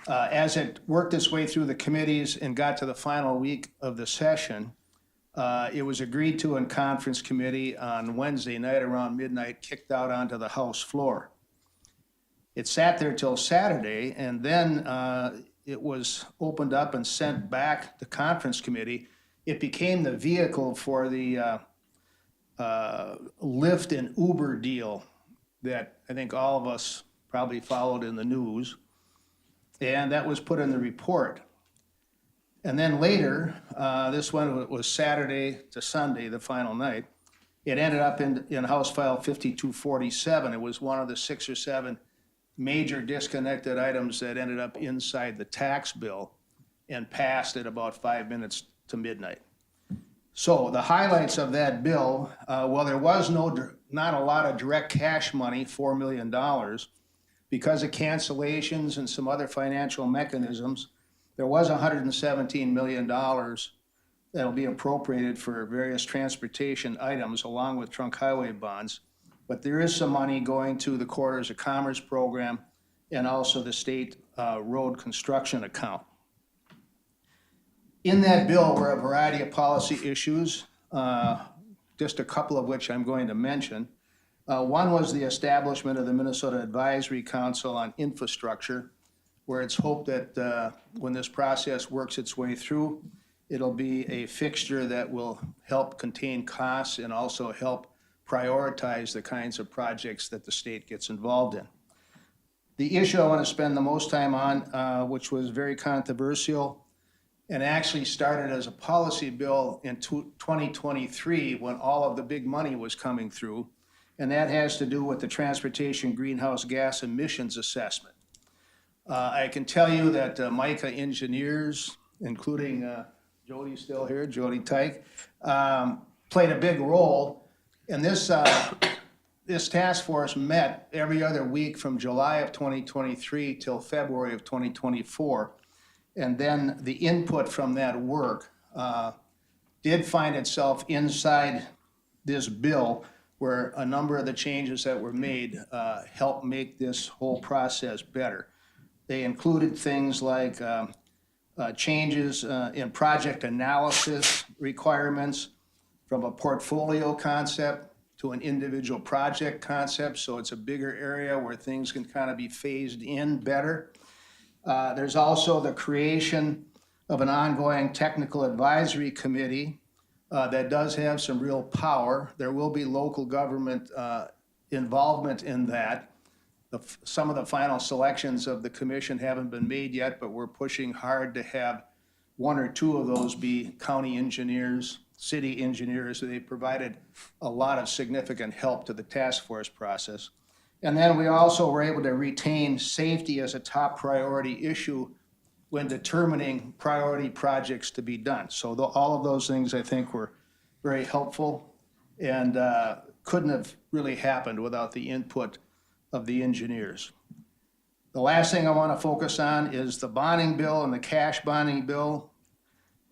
S11: As it worked its way through the committees and got to the final week of the session, it was agreed to in conference committee on Wednesday night around midnight, kicked out onto the House floor. It sat there till Saturday, and then it was opened up and sent back to conference committee. It became the vehicle for the Lyft and Uber deal that I think all of us probably followed in the news. And that was put in the report. And then later, this one was Saturday to Sunday, the final night. It ended up in House File 5247. It was one of the 6 or 7 major disconnected items that ended up inside the tax bill and passed at about 5 minutes to midnight. So the highlights of that bill, well, there was not a lot of direct cash money, $4 million, because of cancellations and some other financial mechanisms. There was $117 million that'll be appropriated for various transportation items along with trunk highway bonds. But there is some money going to the Corridors of Commerce program and also the state road construction account. In that bill were a variety of policy issues, just a couple of which I'm going to mention. One was the establishment of the Minnesota Advisory Council on Infrastructure, where it's hoped that when this process works its way through, it'll be a fixture that will help contain costs and also help prioritize the kinds of projects that the state gets involved in. The issue I want to spend the most time on, which was very controversial and actually started as a policy bill in 2023 when all of the big money was coming through, and that has to do with the transportation greenhouse gas emissions assessment. I can tell you that MICA engineers, including Jody's still here, Jody Teich, played a big role. And this task force met every other week from July of 2023 till February of 2024. And then the input from that work did find itself inside this bill, where a number of the changes that were made helped make this whole process better. They included things like changes in project analysis requirements from a portfolio concept to an individual project concept, so it's a bigger area where things can kind of be phased in better. There's also the creation of an ongoing technical advisory committee that does have some real power. There will be local government involvement in that. Some of the final selections of the commission haven't been made yet, but we're pushing hard to have one or two of those be county engineers, city engineers. They provided a lot of significant help to the task force process. And then we also were able to retain safety as a top priority issue when determining priority projects to be done. So all of those things I think were very helpful and couldn't have really happened without the input of the engineers. The last thing I want to focus on is the bonding bill and the cash bonding bill.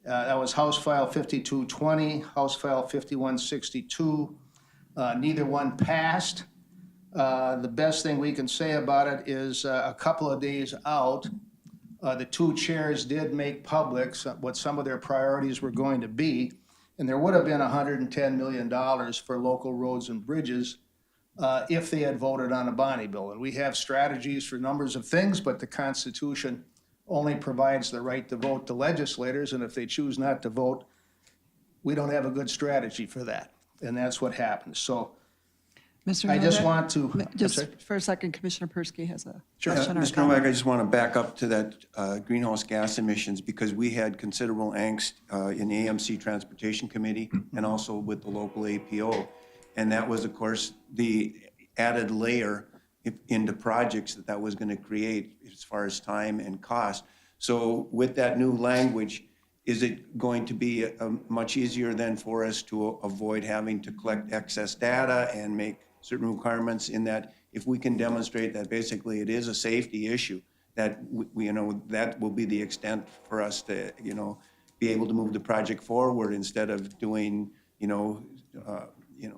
S11: That was House File 5220, House File 5162. Neither one passed. The best thing we can say about it is a couple of days out, the two chairs did make public what some of their priorities were going to be, and there would have been $110 million for local roads and bridges if they had voted on a bonding bill. And we have strategies for numbers of things, but the Constitution only provides the right to vote to legislators, and if they choose not to vote, we don't have a good strategy for that. And that's what happens. So
S10: Mr.
S11: I just
S10: Novak,
S11: want to, I'm
S10: Just
S11: sorry?
S10: for a second, Commissioner Persky has a
S8: Yeah,
S10: question or
S8: Mr.
S10: comment.
S8: Novak, I just want to back up to that greenhouse gas emissions, because we had considerable angst in the AMC Transportation Committee and also with the local APO. And that was, of course, the added layer into projects that was going to create as far as time and cost. So with that new language, is it going to be much easier then for us to avoid having to collect excess data and make certain requirements in that if we can demonstrate that basically it is a safety issue, that we that will be the extent for us to, be able to move the project forward instead of doing,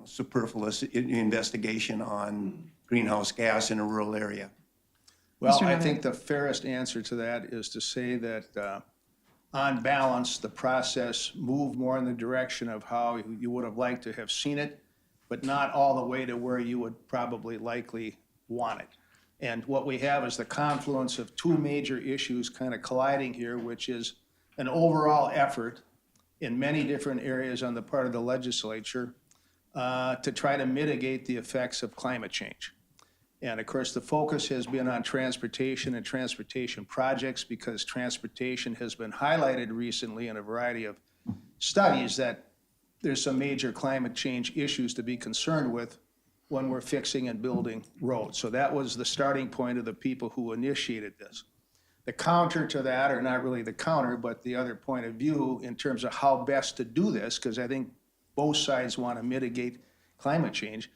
S8: superfluous investigation on greenhouse gas in a rural area?
S11: Well,
S10: Mr.
S11: I
S10: Novak.
S11: think the fairest answer to that is to say that on balance, the process moved more in the direction of how you would have liked to have seen it, but not all the way to where you would probably likely want it. And what we have is the confluence of two major issues kind of colliding here, which is an overall effort in many different areas on the part of the legislature to try to mitigate the effects of climate change. And of course, the focus has been on transportation and transportation projects, because transportation has been highlighted recently in a variety of studies that there's some major climate change issues to be concerned with when we're fixing and building roads. So that was the starting point of the people who initiated this. The counter to that, or not really the counter, but the other point of view in terms of how best to do this, because I think both sides want to mitigate climate change,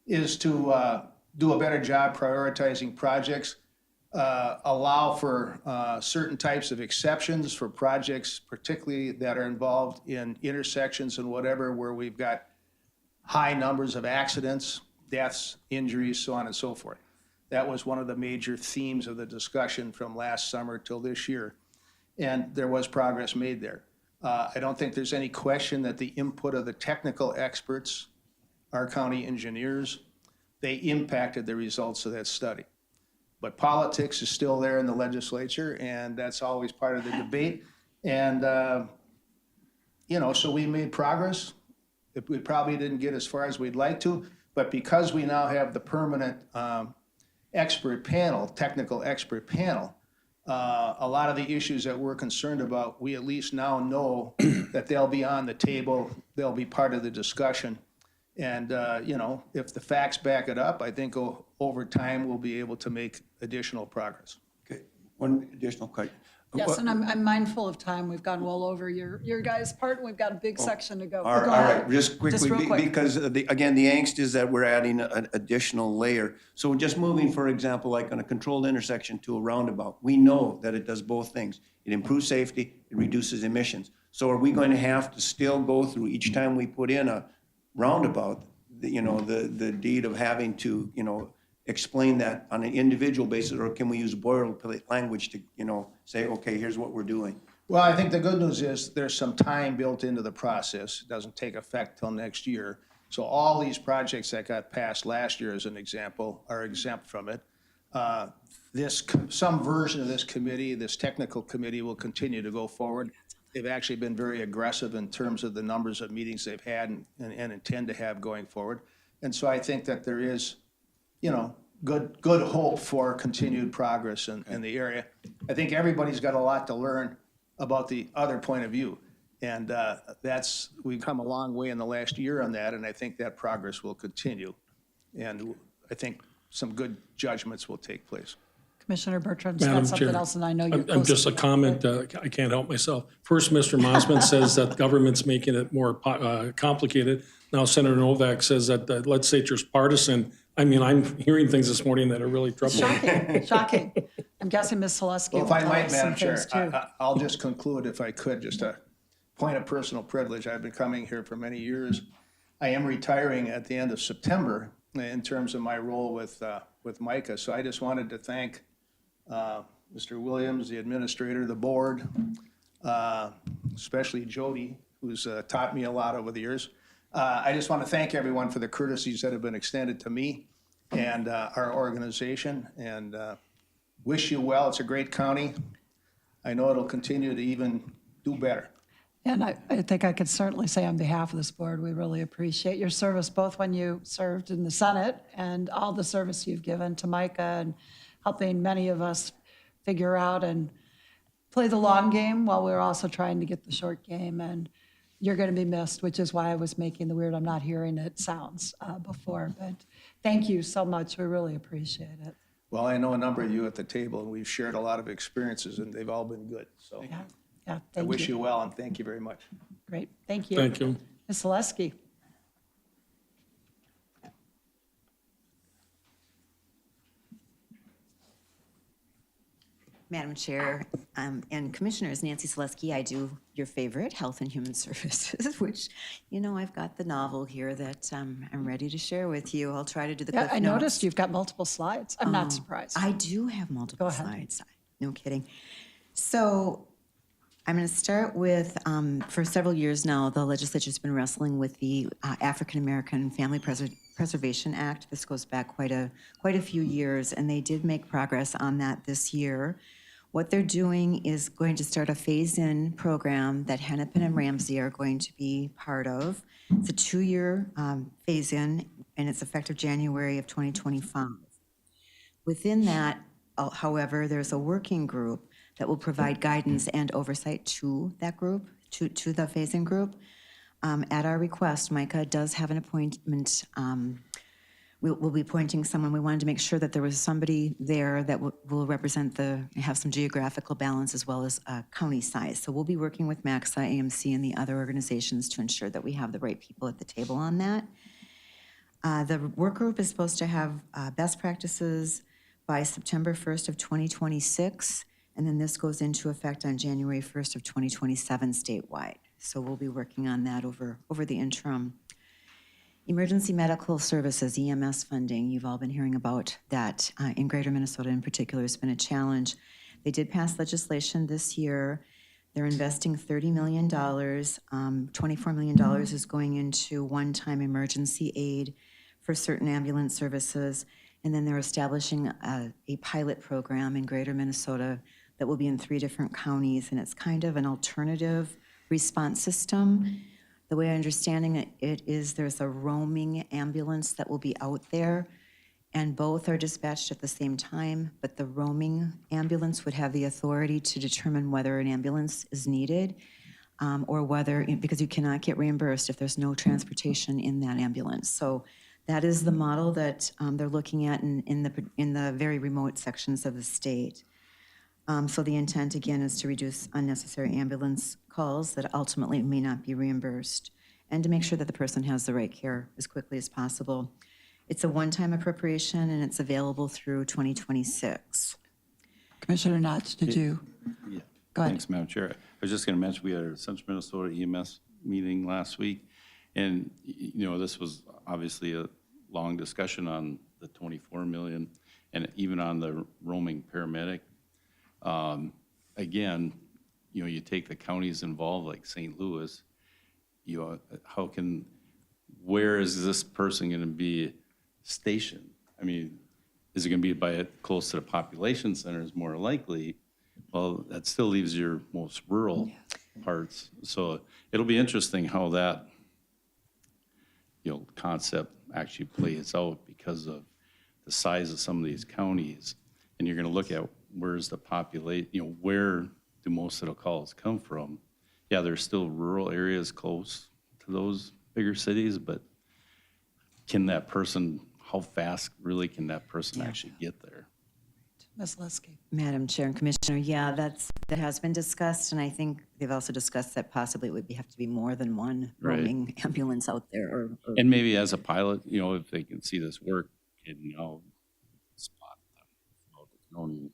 S11: is to do a better job prioritizing projects, allow for certain types of exceptions for projects, particularly that are involved in intersections and whatever, where we've got high numbers of accidents, deaths, injuries, so on and so forth. That was one of the major themes of the discussion from last summer till this year. And there was progress made there. I don't think there's any question that the input of the technical experts, our county engineers, they impacted the results of that study. But politics is still there in the legislature, and that's always part of the debate. And, so we made progress. We probably didn't get as far as we'd like to, but because we now have the permanent expert panel, technical expert panel, a lot of the issues that we're concerned about, we at least now know that they'll be on the table, they'll be part of the discussion. And, if the facts back it up, I think over time we'll be able to make additional progress.
S8: Okay, one additional question.
S10: Yes, and I'm mindful of time. We've gone well over your guys' part, and we've got a big section to go.
S8: All
S10: Go
S8: right,
S10: ahead.
S8: just quickly,
S10: real quick.
S8: because again, the angst is that we're adding an additional layer. So just moving, for example, like on a controlled intersection to a roundabout, we know that it does both things. It improves safety, it reduces emissions. So are we going to have to still go through each time we put in a roundabout, the deed of having to, explain that on an individual basis, or can we use boilerplate language to, say, okay, here's what we're doing?
S11: Well, I think the good news is there's some time built into the process. It doesn't take effect till next year. So all these projects that got passed last year, as an example, are exempt from it. Some version of this committee, this technical committee, will continue to go forward. They've actually been very aggressive in terms of the numbers of meetings they've had and intend to have going forward. And so I think that there is, good hope for continued progress in the area. I think everybody's got a lot to learn about the other point of view. And we've come a long way in the last year on that, and I think that progress will continue. And I think some good judgments will take place.
S10: Commissioner Bertrand's
S2: Madam
S10: got something
S2: Chair,
S10: else, and I know you're
S2: I'm
S10: close
S2: just
S10: to
S2: a
S10: that.
S2: comment, I can't help myself. First, Mr. Mossman says that government's making it more complicated. Now Senator Novak says that the legislature's partisan. I mean, I'm hearing things this morning that are really troubling.
S10: Shocking. I'm guessing Ms. Selesky
S11: Well,
S10: will
S11: if I
S10: tell
S11: might,
S10: us some
S11: Madam Chair,
S10: things too.
S11: I'll just conclude, if I could, just a point of personal privilege. I've been coming here for many years. I am retiring at the end of September in terms of my role with MICA. So I just wanted to thank Mr. Williams, the administrator, the board, especially Jody, who's taught me a lot over the years. I just want to thank everyone for the courtesies that have been extended to me and our organization, and wish you well. It's a great county. I know it'll continue to even do better.
S10: And I think I could certainly say on behalf of this board, we really appreciate your service, both when you served in the Senate and all the service you've given to MICA and helping many of us figure out and play the long game while we're also trying to get the short game. And you're going to be missed, which is why I was making the weird I'm not hearing it sounds before. But thank you so much. We really appreciate it.
S11: Well, I know a number of you at the table, and we've shared a lot of experiences, and they've all been good. So
S10: Yeah,
S11: I
S10: thank
S11: wish
S10: you.
S11: you well, and thank you very much.
S10: Great, thank you.
S2: Thank you.
S10: Ms. Selesky.
S12: Madam Chair and Commissioners, Nancy Selesky, I do your favorite, Health and Human Services, which, I've got the novel here that I'm ready to share with you. I'll try to do the
S10: Yeah,
S12: cliff
S10: I
S12: notes.
S10: noticed you've got multiple slides. I'm not surprised.
S12: I do have multiple
S10: Go ahead.
S12: slides. No kidding. So I'm going to start with, for several years now, the legislature's been wrestling with the African American Family Preservation Act. This goes back quite a few years, and they did make progress on that this year. What they're doing is going to start a phase-in program that Hennepin and Ramsey are going to be part of. It's a 2-year phase-in, and it's effective January of 2025. Within that, however, there's a working group that will provide guidance and oversight to that group, to the phase-in group. At our request, MICA does have an appointment. We'll be appointing someone. We wanted to make sure that there was somebody there that will represent have some geographical balance as well as county size. So we'll be working with MAXA, AMC, and the other organizations to ensure that we have the right people at the table on that. The work group is supposed to have best practices by September 1st of 2026, and then this goes into effect on January 1st of 2027 statewide. So we'll be working on that over the interim. Emergency medical services, EMS funding, you've all been hearing about that. In Greater Minnesota in particular, has been a challenge. They did pass legislation this year. They're investing $30 million. $24 million is going into one-time emergency aid for certain ambulance services. And then they're establishing a pilot program in Greater Minnesota that will be in 3 different counties, and it's kind of an alternative response system. The way I'm understanding it is there's a roaming ambulance that will be out there, and both are dispatched at the same time, but the roaming ambulance would have the authority to determine whether an ambulance is needed, or whether, because you cannot get reimbursed if there's no transportation in that ambulance. So that is the model that they're looking at in the very remote sections of the state. So the intent, again, is to reduce unnecessary ambulance calls that ultimately may not be reimbursed, and to make sure that the person has the right care as quickly as possible. It's a one-time appropriation, and it's available through 2026.
S10: Commissioner Notch, did you?
S6: Yeah.
S10: Go ahead.
S6: Thanks, Madam Chair. I was just going to mention, we had our Central Minnesota EMS meeting last week, and, this was obviously a long discussion on the 24 million, and even on the roaming paramedic. Again, you take the counties involved, like St. Louis, where is this person going to be stationed? I mean, is it going to be close to the population centers more likely? Well, that still leaves your most rural parts. So it'll be interesting how that, concept actually plays out because of the size of some of these counties. And you're going to look at where's the population, where do most of the calls come from? Yeah, there's still rural areas close to those bigger cities, but how fast really can that person actually get there?
S10: Ms. Liskey.
S12: Madam Chair and Commissioner, that has been discussed, and I think they've also discussed that possibly it would have to be more than one roaming ambulance out there.
S6: And maybe as a pilot, if they can see this work, can spot them throughout the county.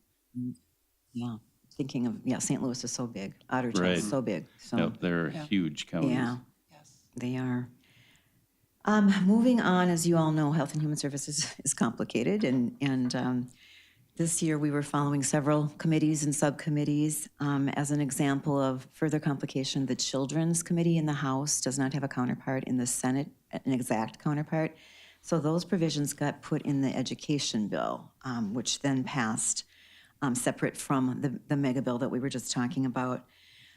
S12: Yeah, thinking of, St. Louis is so big, Ottertail is so big. So,
S6: Yep, they're huge counties.
S12: yeah, they are. Moving on, as you all know, Health and Human Services is complicated, and this year we were following several committees and subcommittees. As an example of further complication, the Children's Committee in the House does not have a counterpart in the Senate, an exact counterpart. So those provisions got put in the education bill, which then passed separate from the mega bill that we were just talking about.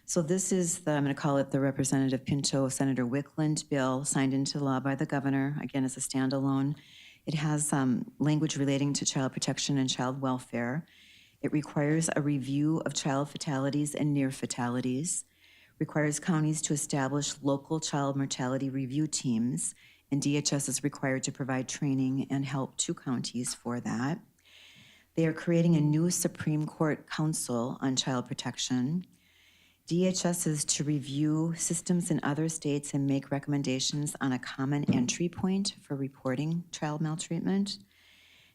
S12: So this is I'm going to call it the Representative Pinto, Senator Wickland bill, signed into law by the governor, again as a standalone. It has language relating to child protection and child welfare. It requires a review of child fatalities and near fatalities, requires counties to establish local child mortality review teams, and DHS is required to provide training and help to counties for that. They are creating a new Supreme Court Council on Child Protection. DHS is to review systems in other states and make recommendations on a common entry point for reporting child maltreatment.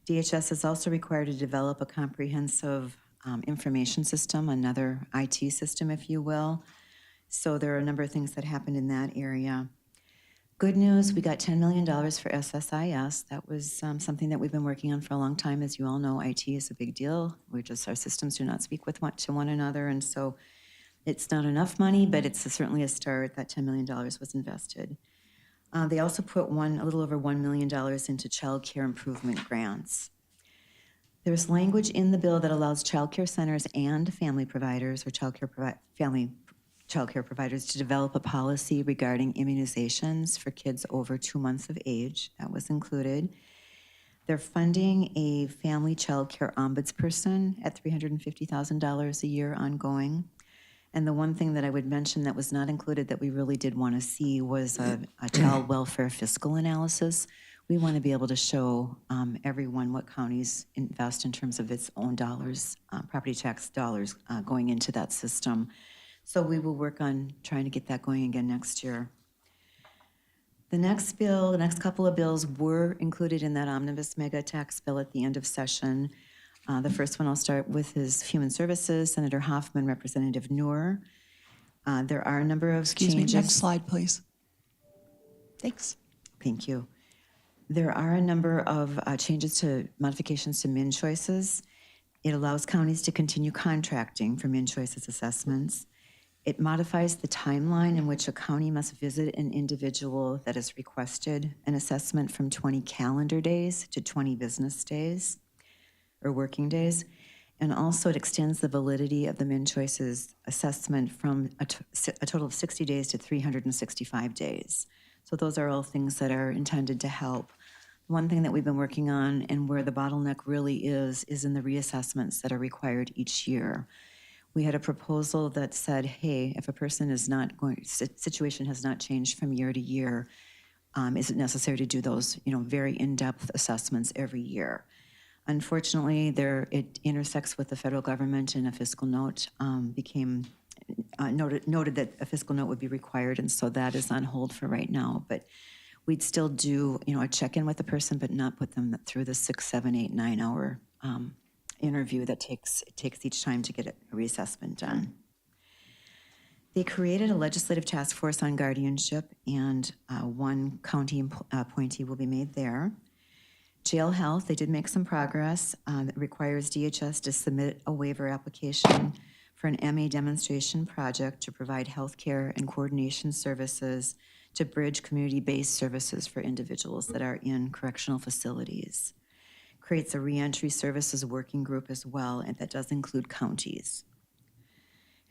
S12: DHS is also required to develop a comprehensive information system, another IT system, if you will. So there are a number of things that happened in that area. Good news, we got $10 million for SSIS. That was something that we've been working on for a long time. As you all know, IT is a big deal. Our systems do not speak to one another, and so it's not enough money, but it's certainly a start. That $10 million was invested. They also put a little over $1 million into child care improvement grants. There's language in the bill that allows child care centers and family providers or family child care providers to develop a policy regarding immunizations for kids over 2 months of age. That was included. They're funding a family child care ombudsperson at $350,000 a year ongoing. And the one thing that I would mention that was not included that we really did want to see was a child welfare fiscal analysis. We want to be able to show everyone what counties invest in terms of its own dollars, property tax dollars going into that system. So we will work on trying to get that going again next year. The next couple of bills were included in that omnibus mega tax bill at the end of session. The first one I'll start with is Human Services, Senator Hoffman, Representative Noor. There are a number of changes.
S10: Next slide, please.
S12: Thanks. Thank you. There are a number of modifications to min choices. It allows counties to continue contracting for min choices assessments. It modifies the timeline in which a county must visit an individual that has requested an assessment from 20 calendar days to 20 business days or working days. And also it extends the validity of the MnChoice's assessment from a total of 60 days to 365 days. So those are all things that are intended to help. One thing that we've been working on and where the bottleneck really is in the reassessments that are required each year. We had a proposal that said, hey, if a person is not going, situation has not changed from year to year, is it necessary to do those, very in-depth assessments every year? Unfortunately, it intersects with the federal government, and a fiscal note became noted that a fiscal note would be required, and so that is on hold for right now. But we'd still do, a check-in with the person, but not put them through the 6, 7, 8, 9 hour interview that takes each time to get a reassessment done. They created a legislative task force on guardianship, and one county appointee will be made there. Jail health, they did make some progress. It requires DHS to submit a waiver application for an MA demonstration project to provide health care and coordination services to bridge community-based services for individuals that are in correctional facilities. Creates a reentry services working group as well, and that does include counties.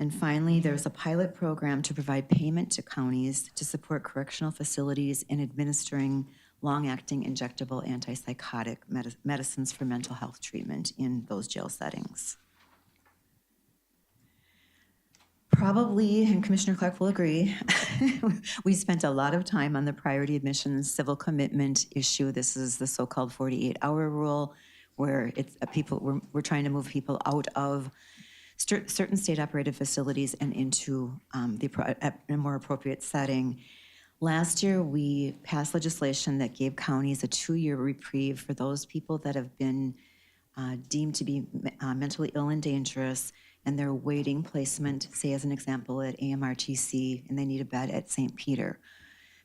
S12: And finally, there's a pilot program to provide payment to counties to support correctional facilities in administering long-acting injectable antipsychotic medicines for mental health treatment in those jail settings. Probably, and Commissioner Clark will agree, we spent a lot of time on the priority admissions civil commitment issue. This is the so-called 48-hour rule, where it's we're trying to move people out of certain state-operated facilities and into a more appropriate setting. Last year, we passed legislation that gave counties a 2-year reprieve for those people that have been deemed to be mentally ill and dangerous, and they're awaiting placement, say as an example, at AMRTC, and they need a bed at St. Peter.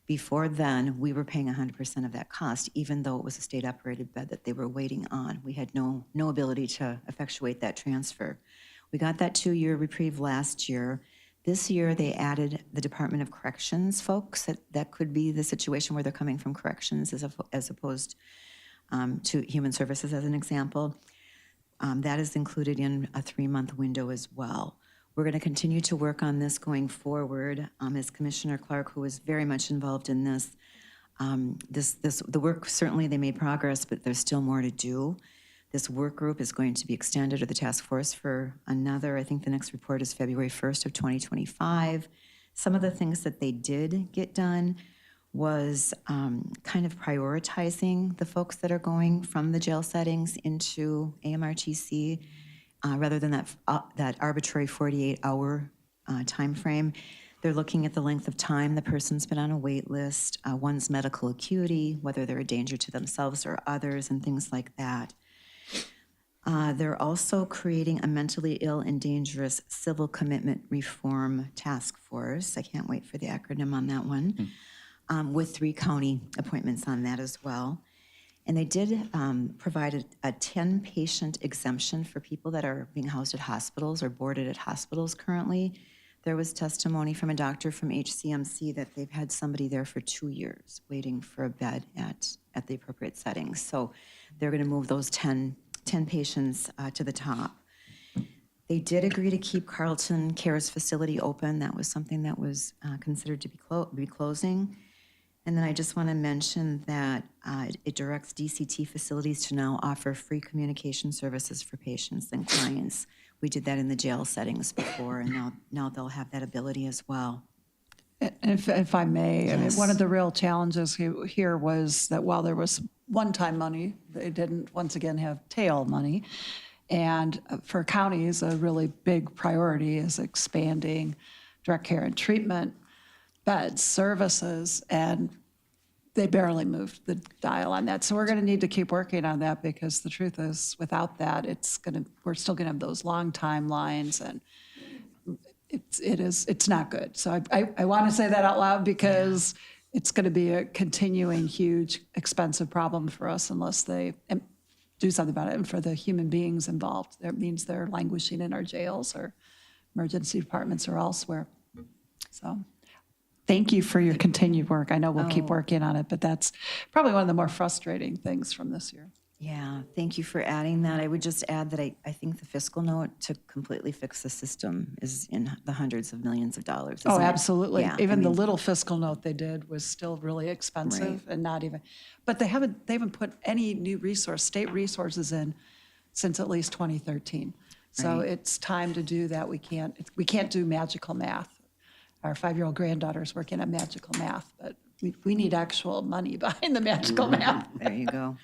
S12: Before then, we were paying 100% of that cost, even though it was a state-operated bed that they were waiting on. We had no ability to effectuate that transfer. We got that 2-year reprieve last year. This year, they added the Department of Corrections folks. That could be the situation where they're coming from corrections as opposed to human services, as an example. That is included in a 3-month window as well. We're going to continue to work on this going forward. As Commissioner Clark, who was very much involved in this, the work, certainly they made progress, but there's still more to do. This work group is going to be extended to the task force for another, I think the next report is February 1st of 2025. Some of the things that they did get done was kind of prioritizing the folks that are going from the jail settings into AMRTC rather than that arbitrary 48-hour time frame. They're looking at the length of time the person's been on a wait list, one's medical acuity, whether they're a danger to themselves or others, and things like that. They're also creating a mentally ill and dangerous civil commitment reform task force. I can't wait for the acronym on that one, with 3 county appointments on that as well. And they did provide a 10-patient exemption for people that are being housed at hospitals or boarded at hospitals currently. There was testimony from a doctor from HCMC that they've had somebody there for 2 years waiting for a bed at the appropriate settings. So they're going to move those 10 patients to the top. They did agree to keep Carlton Cares facility open. That was something that was considered to be closing. And then I just want to mention that it directs DCT facilities to now offer free communication services for patients and clients. We did that in the jail settings before, and now they'll have that ability as well.
S10: If I may,
S12: Yes.
S10: I mean, one of the real challenges here was that while there was one-time money, they didn't, once again, have tail money. And for counties, a really big priority is expanding direct care and treatment beds, services, and they barely moved the dial on that. So we're going to need to keep working on that, because the truth is, without that, we're still going to have those long timelines, and it's not good. So I want to say that out loud, because it's going to be a continuing, huge, expensive problem for us unless they do something about it. And for the human beings involved, that means they're languishing in our jails or emergency departments or elsewhere. So thank you for your continued work. I know we'll keep working on it, but that's probably one of the more frustrating things from this year.
S12: Yeah, thank you for adding that. I would just add that I think the fiscal note to completely fix the system is in the hundreds of millions of dollars.
S10: Oh,
S12: isn't it?
S10: absolutely.
S12: Yeah,
S10: Even
S12: I
S10: the
S12: mean,
S10: little fiscal note they did was still really expensive and not even, but they haven't put any new state resources in since at least 2013. So it's time to do that. We can't do magical math. Our 5-year-old granddaughter's working on magical math, but we need actual money behind the magical math.
S12: There you go.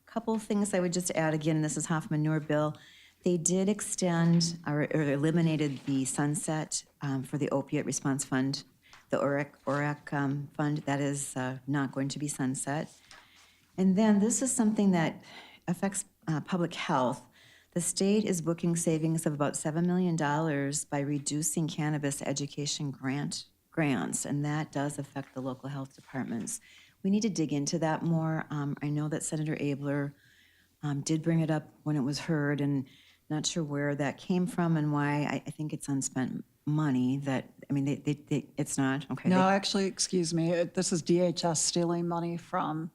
S12: Couple of things I would just add, again, this is Hoffman Noor bill. They did extend or eliminated the sunset for the opiate response fund, the ORAC fund. That is not going to be sunset. And then this is something that affects public health. The state is booking savings of about $7 million by reducing cannabis education grants, and that does affect the local health departments. We need to dig into that more. I know that Senator Abler did bring it up when it was heard, and not sure where that came from and why. I think it's unspent money that, I mean, it's not, okay.
S10: No, actually, excuse me, this is DHS stealing money from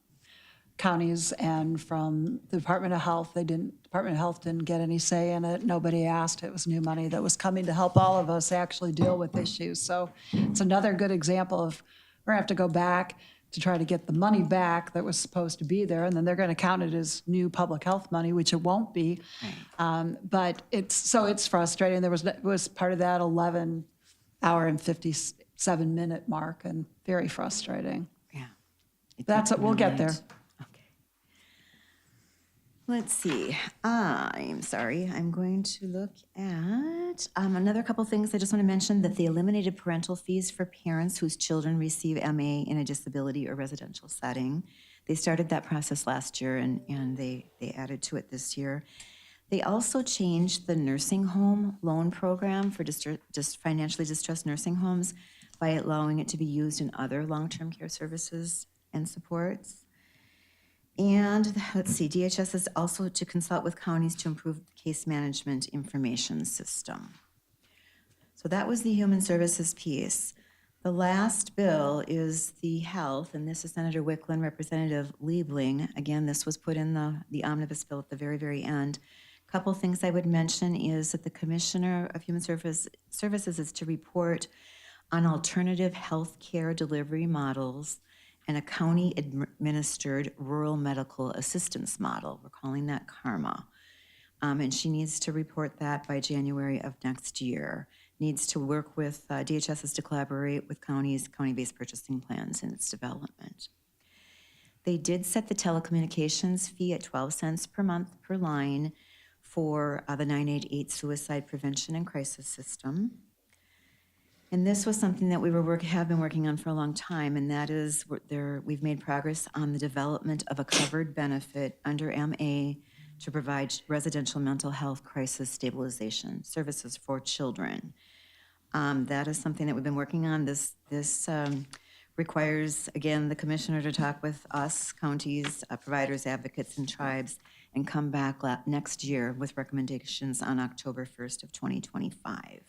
S10: counties and from the Department of Health. Department of Health didn't get any say in it. Nobody asked. It was new money that was coming to help all of us actually deal with issues. So it's another good example of, we're gonna have to go back to try to get the money back that was supposed to be there, and then they're gonna count it as new public health money, which it won't be. But it's frustrating. It was part of that 11-hour and 57-minute mark, and very frustrating.
S12: Yeah.
S10: That's it. We'll get there.
S12: Okay. Let's see. I'm sorry. I'm going to look at another couple things. I just want to mention that they eliminated parental fees for parents whose children receive MA in a disability or residential setting. They started that process last year, and they added to it this year. They also changed the nursing home loan program for just financially distressed nursing homes by allowing it to be used in other long-term care services and supports. And let's see, DHS is also to consult with counties to improve the case management information system. So that was the human services piece. The last bill is the health, and this is Senator Wicklund, Representative Liebling. Again, this was put in the omnibus bill at the very, very end. A couple things I would mention is that the Commissioner of Human Services is to report on alternative health care delivery models and a county-administered rural medical assistance model. We're calling that CARMA. And she needs to report that by January of next year. Needs to work with, DHS is to collaborate with counties, county-based purchasing plans in its development. They did set the telecommunications fee at 12 cents per month per line for the 988 suicide prevention and crisis system. And this was something that we have been working on for a long time, and that is we've made progress on the development of a covered benefit under MA to provide residential mental health crisis stabilization services for children. That is something that we've been working on. This requires, again, the commissioner to talk with us, counties, providers, advocates, and tribes, and come back next year with recommendations on October 1st of 2025.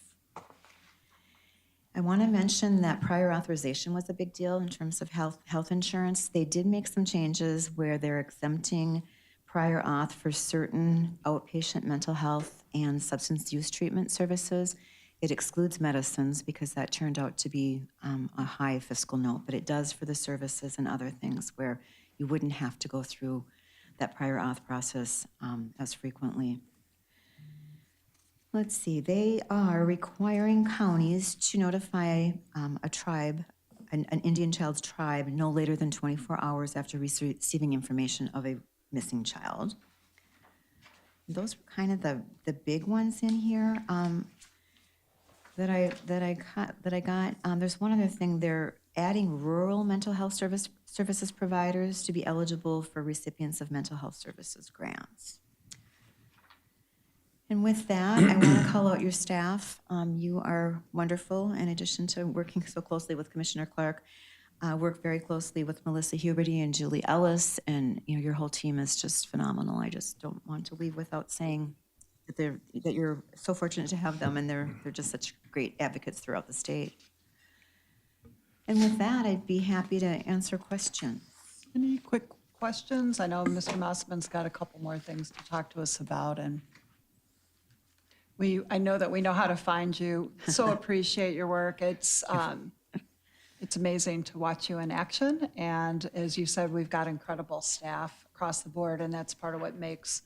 S12: I want to mention that prior authorization was a big deal in terms of health insurance. They did make some changes where they're exempting prior auth for certain outpatient mental health and substance use treatment services. It excludes medicines because that turned out to be a high fiscal note, but it does for the services and other things where you wouldn't have to go through that prior auth process as frequently. Let's see, they are requiring counties to notify a tribe, an Indian child's tribe, no later than 24 hours after receiving information of a missing child. Those were kind of the big ones in here that I got. There's one other thing. They're adding rural mental health services providers to be eligible for recipients of mental health services grants. And with that, I want to call out your staff. You are wonderful. In addition to working so closely with Commissioner Clark, work very closely with Melissa Huberty and Julie Ellis, and your whole team is just phenomenal. I just don't want to leave without saying that you're so fortunate to have them, and they're just such great advocates throughout the state. And with that, I'd be happy to answer questions.
S10: Any quick questions? I know Mr. Mossman's got a couple more things to talk to us about, and I know that we know how to find you. So appreciate your work. It's amazing to watch you in action. And as you said, we've got incredible staff across the board, and that's part of what makes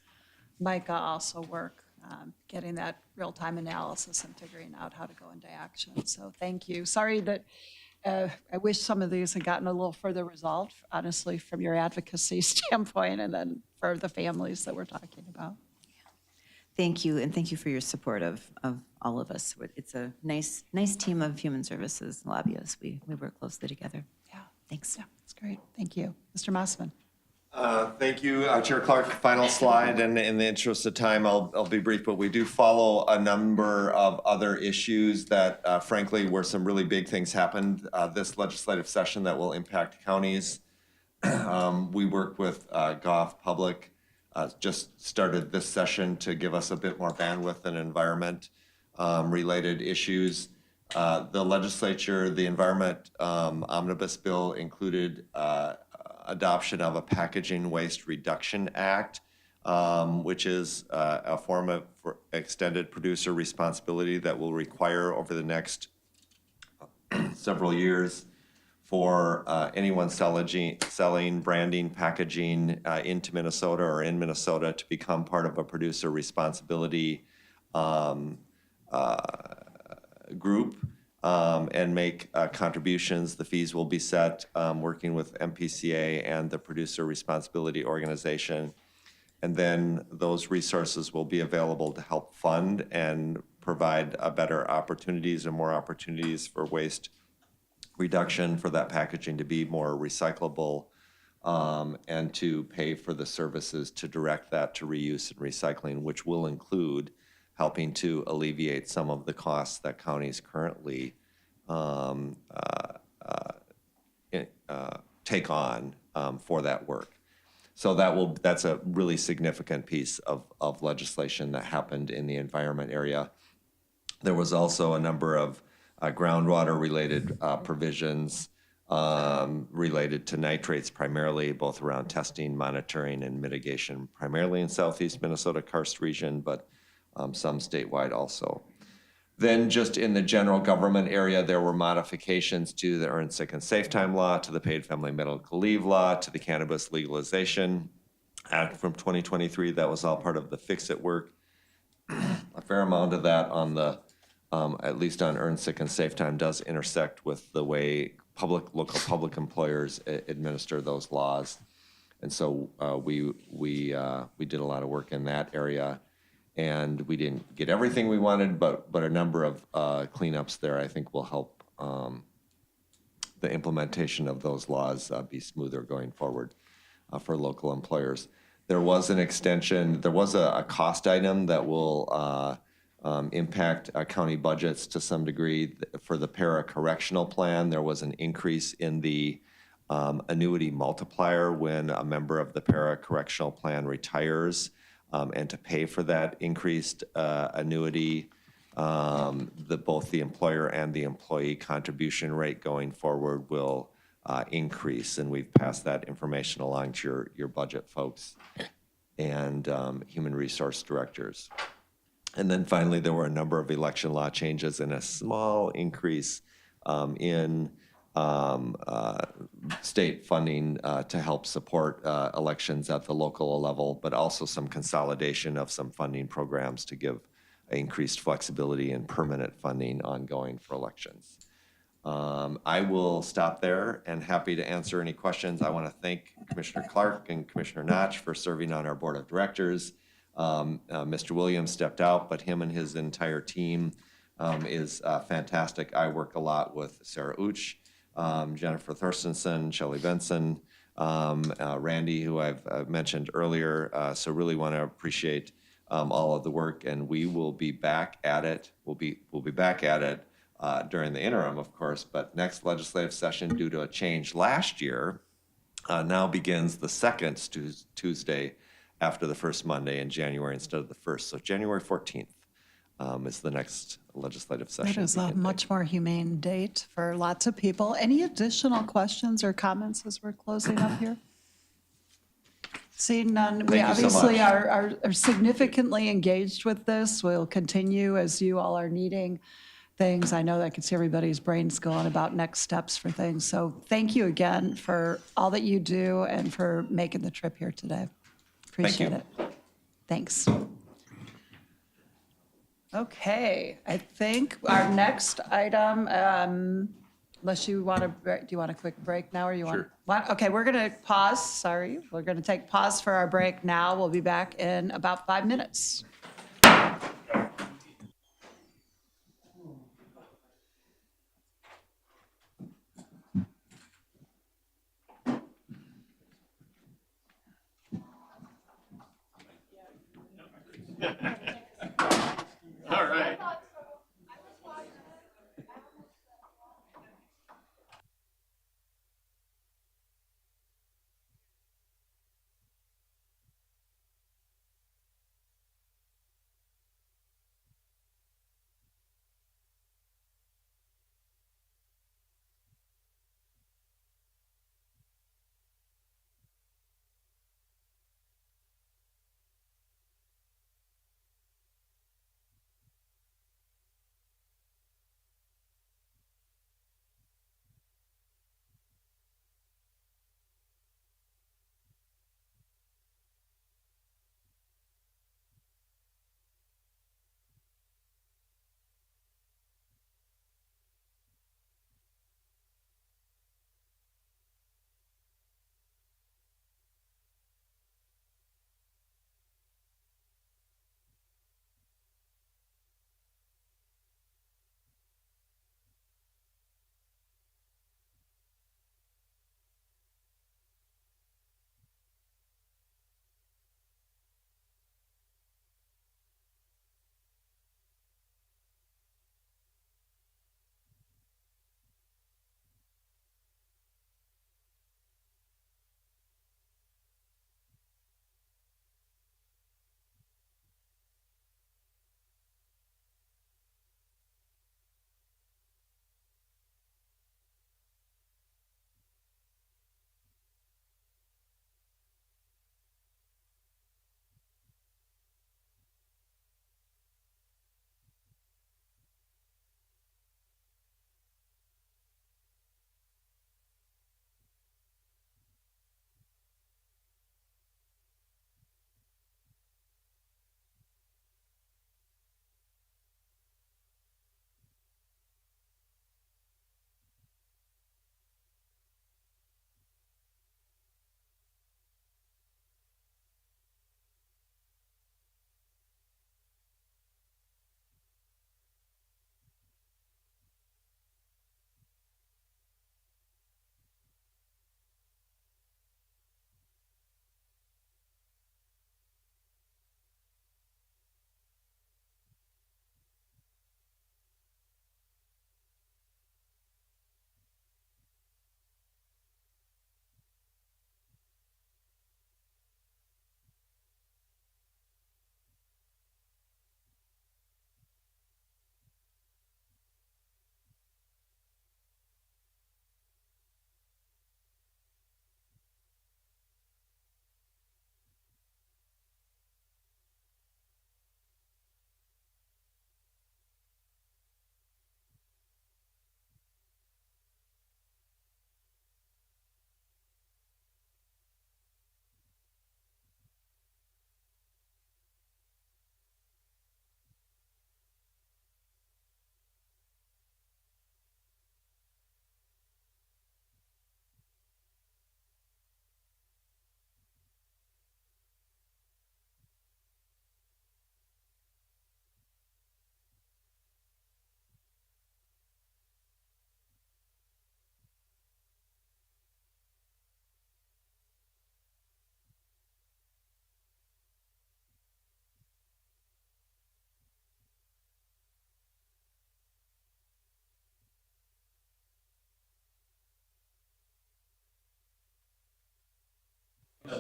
S10: Micah also work, getting that real-time analysis and figuring out how to go into action. So thank you. Sorry that I wish some of these had gotten a little further resolved, honestly, from your advocacy standpoint, and then for the families that we're talking about.
S12: Thank you, and thank you for your support of all of us. It's a nice team of human services lobbyists. We work closely together.
S10: Yeah,
S12: Thanks.
S10: yeah, that's great. Thank you. Mr. Mossman.
S7: Thank you, Chair Clark. Final slide, and in the interest of time, I'll be brief, but we do follow a number of other issues that frankly where some really big things happened this legislative session that will impact counties. We work with Goff Public, just started this session to give us a bit more bandwidth and environment related issues. The legislature, the environment omnibus bill included adoption of a Packaging Waste Reduction Act, which is a form of extended producer responsibility that will require over the next several years for anyone selling, branding, packaging into Minnesota or in Minnesota to become part of a producer responsibility group and make contributions. The fees will be set working with MPCA and the Producer Responsibility Organization. And then those resources will be available to help fund and provide better opportunities or more opportunities for waste reduction, for that packaging to be more recyclable, and to pay for the services to direct that to reuse and recycling, which will include helping to alleviate some of the costs that counties currently take on for that work. So that's a really significant piece of legislation that happened in the environment area. There was also a number of groundwater-related provisions related to nitrates primarily, both around testing, monitoring, and mitigation, primarily in southeast Minnesota karst region, but some statewide also. Then just in the general government area, there were modifications to the Earned Sick and Safe Time Law, to the Paid Family Medical Leave Law, to the Cannabis Legalization Act from 2023. That was all part of the fix-it work. A fair amount of that on the, at least on Earned Sick and Safe Time, does intersect with the way local public employers administer those laws. And so we did a lot of work in that area. And we didn't get everything we wanted, but a number of cleanups there I think will help the implementation of those laws be smoother going forward for local employers. There was an extension, there was a cost item that will impact county budgets to some degree. For the para-correctional plan, there was an increase in the annuity multiplier when a member of the para-correctional plan retires. And to pay for that increased annuity, both the employer and the employee contribution rate going forward will increase. And we've passed that information along to your budget folks and human resource directors. And then finally, there were a number of election law changes and a small increase in state funding to help support elections at the local level, but also some consolidation of some funding programs to give increased flexibility and permanent funding ongoing for elections. I will stop there and happy to answer any questions. I want to thank Commissioner Clark and Commissioner Notch for serving on our board of directors. Mr. Williams stepped out, but him and his entire team is fantastic. I work a lot with Sarah Uch, Jennifer Thorstensen, Shelley Benson, Randy, who I've mentioned earlier. So really want to appreciate all of the work, and we will be back at it. We'll be back at it during the interim, of course. But next legislative session, due to a change last year, now begins the second Tuesday after the first Monday in January instead of the first. So January 14th is the next legislative session.
S10: That is
S7: we
S10: a
S7: can take.
S10: much more humane date for lots of people. Any additional questions or comments as we're closing up here? Seeing none, we
S7: Thank you so
S10: obviously
S7: much.
S10: are significantly engaged with this. We'll continue as you all are needing things. I know that I can see everybody's brains going about next steps for things. So thank you again for all that you do and for making the trip here today. Appreciate it. Thanks. Okay, I think our next item, unless you want to, do you want a quick break now or you want?
S6: Sure.
S10: Okay, we're going to pause, sorry. We're going to take pause for our break now. We'll be back in about 5 minutes.
S5: All right.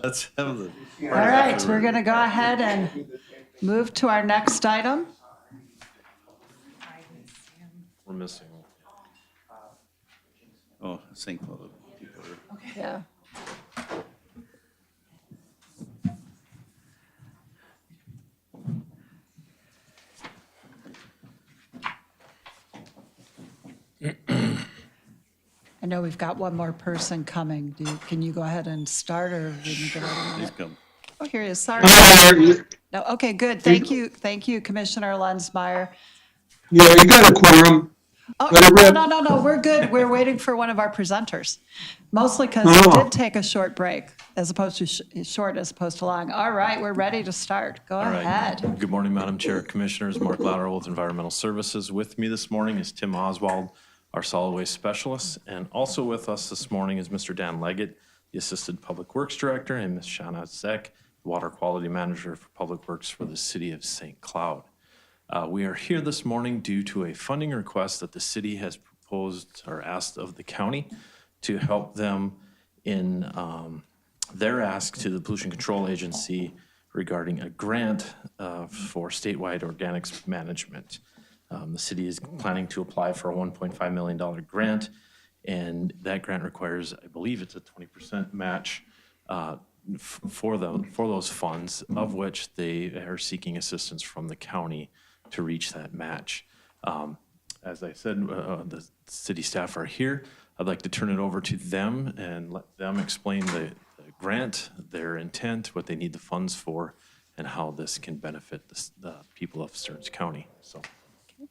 S5: Let's have the.
S1: All right, we're going to go ahead and move to our next item.
S5: We're missing.
S6: Oh, St. Cloud. People are-
S1: Yeah. I know we've got one more person coming. Can you go ahead and start, or we can get out
S6: Please
S1: of
S6: come.
S1: Oh, here he is. Sorry.
S4: Yeah,
S1: No, okay, good. Thank you, Commissioner Lensmeyer.
S4: you got a quorum.
S1: Oh,
S4: Let it rip.
S1: no, we're good. We're waiting for one of our presenters. Mostly because
S4: Oh.
S1: we did take a short break, as opposed to short as opposed to long. All right, we're ready to start. Go
S5: All right.
S1: ahead.
S5: Good morning, Madam Chair, Commissioners. Mark Louderell with Environmental Services. With me this morning is Tim Oswald, our solid waste specialist. And also with us this morning is Mr. Dan Leggett, the Assistant Public Works Director, and Ms. Shana Zek, the Water Quality Manager for Public Works for the City of St. Cloud. We are here this morning due to a funding request that the city has proposed or asked of the county to help them in their ask to the Pollution Control Agency regarding a grant for statewide organics management. The city is planning to apply for a $1.5 million grant, and that grant requires, I believe it's a 20% match for those funds, of which they are seeking assistance from the county to reach that match. As I said, the city staff are here. I'd like to turn it over to them and let them explain the grant, their intent, what they need the funds for, and how this can benefit the people of Stearns County. So,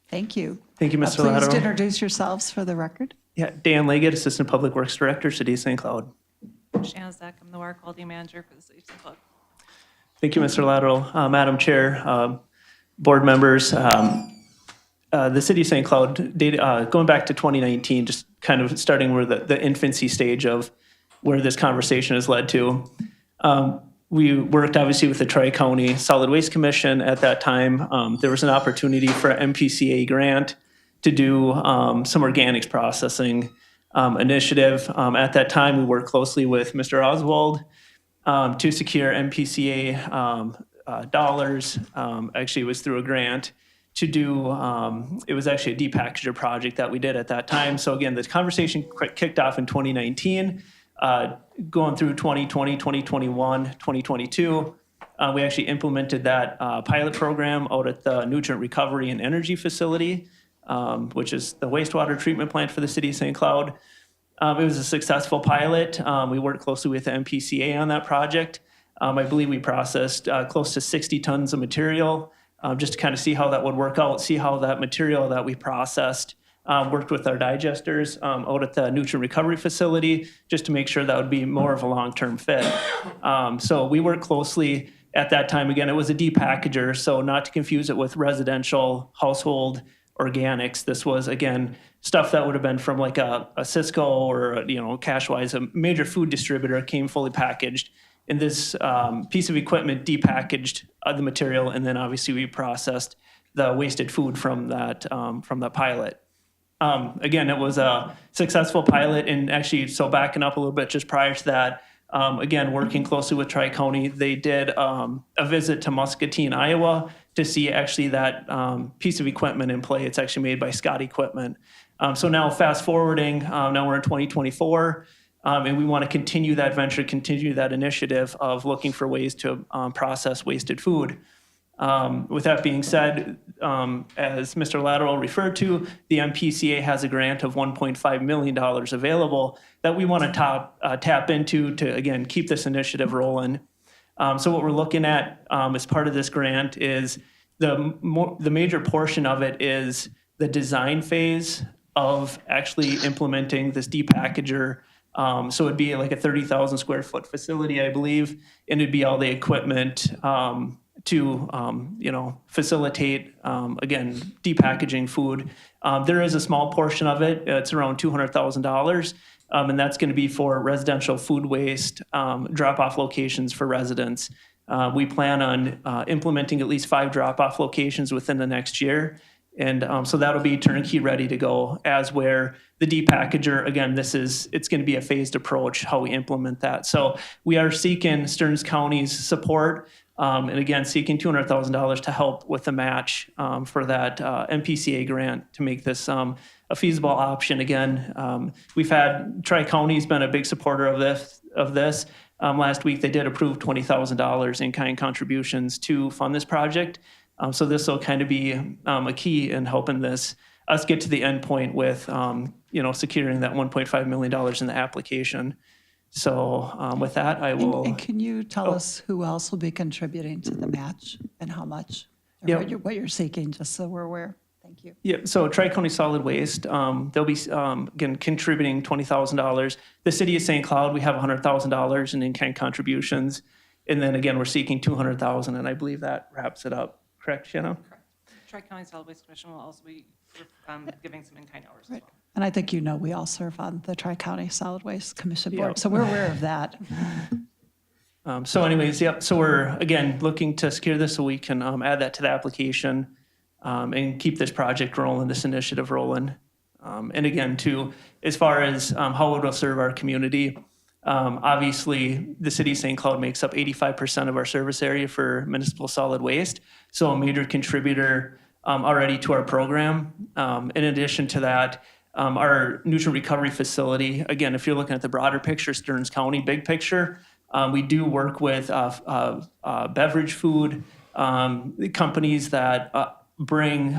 S1: Thank you.
S13: Thank you, Mr.
S1: Please
S13: Louderell.
S1: introduce yourselves for the record.
S13: Yeah, Dan Leggett, Assistant Public Works Director, City of St. Cloud.
S14: Shana Zek, I'm the Water Quality Manager for the City of St. Cloud.
S13: Thank you, Mr. Louderell. Madam Chair, board members, the City of St. Cloud, going back to 2019, just kind of starting with the infancy stage of where this conversation has led to. We worked obviously with the Tri-County Solid Waste Commission at that time. There was an opportunity for an MPCA grant to do some organics processing initiative. At that time, we worked closely with Mr. Oswald to secure MPCA dollars. Actually, it was through a grant to do, it was actually a depackager project that we did at that time. So again, this conversation kicked off in 2019, going through 2020, 2021, 2022. We actually implemented that pilot program out at the Nutrient Recovery and Energy Facility, which is the wastewater treatment plant for the City of St. Cloud. It was a successful pilot. We worked closely with the MPCA on that project. I believe we processed close to 60 tons of material, just to kind of see how that would work out, see how that material that we processed worked with our digesters out at the Nutrient Recovery Facility, just to make sure that would be more of a long-term fit. So we worked closely at that time. Again, it was a depackager, so not to confuse it with residential household organics. This was, again, stuff that would have been from like a Cisco or, Cashwise, a major food distributor, came fully packaged. And this piece of equipment depackaged the material, and then obviously we processed the wasted food from that pilot. Again, it was a successful pilot, and actually, so backing up a little bit just prior to that, again, working closely with Tri-County, they did a visit to Muscatine, Iowa, to see actually that piece of equipment in play. It's actually made by Scott Equipment. So now fast forwarding, now we're in 2024, and we want to continue that venture, continue that initiative of looking for ways to process wasted food. With that being said, as Mr. Louderell referred to, the MPCA has a grant of $1.5 million available that we want to tap into to, again, keep this initiative rolling. So what we're looking at as part of this grant is the major portion of it is the design phase of actually implementing this depackager. So it'd be like a 30,000 square foot facility, I believe, and it'd be all the equipment to facilitate, again, depackaging food. There is a small portion of it. It's around $200,000, and that's going to be for residential food waste drop-off locations for residents. We plan on implementing at least 5 drop-off locations within the next year. And so that'll be turnkey ready to go, as where the depackager, again, it's going to be a phased approach how we implement that. So we are seeking Stearns County's support, and again, seeking $200,000 to help with the match for that MPCA grant to make this a feasible option. Again, we've had Tri-County's been a big supporter of this. Last week, they did approve $20,000 in-kind contributions to fund this project. So this will kind of be a key in helping us get to the end point with, securing that $1.5 million in the application. So with that, I will.
S10: And can you tell us who else will be contributing to the match and how much? Or
S13: Yeah.
S10: what you're seeking, just so we're aware. Thank you.
S13: Yeah, so Tri-County Solid Waste, they'll be, again, contributing $20,000. The city of St. Cloud, we have $100,000 in in-kind contributions. And then again, we're seeking $200,000, and I believe that wraps it up. Correct, Shannon?
S14: Correct. Tri-County Solid Waste Commission will also be giving some in-kind hours as
S10: Right.
S14: well.
S10: And I think we all serve on the Tri-County Solid Waste Commission
S13: Yeah.
S10: Board, so we're aware of that.
S13: So anyways, yep, so we're, again, looking to secure this so we can add that to the application and keep this project rolling, this initiative rolling. And again, too, as far as how it will serve our community, obviously, the city of St. Cloud makes up 85% of our service area for municipal solid waste, so a major contributor already to our program. In addition to that, our nutrient recovery facility, again, if you're looking at the broader picture, Stearns County, big picture, we do work with beverage food companies that bring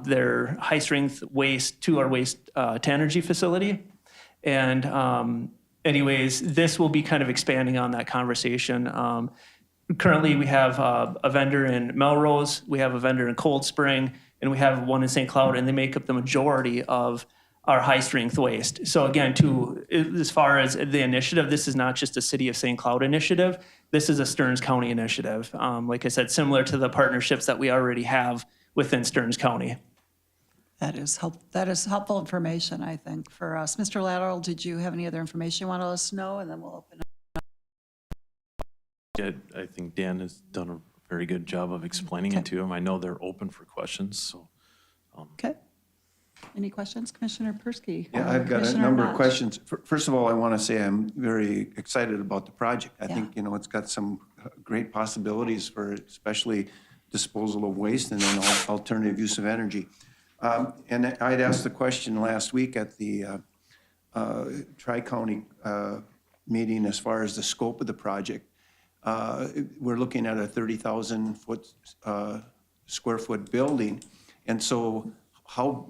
S13: their high-strength waste to our waste-to-energy facility. And anyways, this will be kind of expanding on that conversation. Currently, we have a vendor in Melrose, we have a vendor in Cold Spring, and we have one in St. Cloud, and they make up the majority of our high-strength waste. So again, as far as the initiative, this is not just a City of St. Cloud initiative. This is a Stearns County initiative. Like I said, similar to the partnerships that we already have within Stearns County.
S10: That is helpful information, I think, for us. Mr. Lateral, did you have any other information you want to let us know? And then we'll open up.
S15: Yeah, I think Dan has done a very good job of explaining it to him. I know they're open for questions, so.
S10: Okay. Any questions, Commissioner Persky?
S8: Yeah, I've got a
S10: Commissioner
S8: number of
S10: Mott?
S8: questions. First of all, I want to say I'm very excited about the project. I
S10: Yeah.
S8: think, it's got some great possibilities for especially disposal of waste and then alternative use of energy. And I'd asked the question last week at the Tri-County meeting as far as the scope of the project. We're looking at a 30,000 square foot building. And so how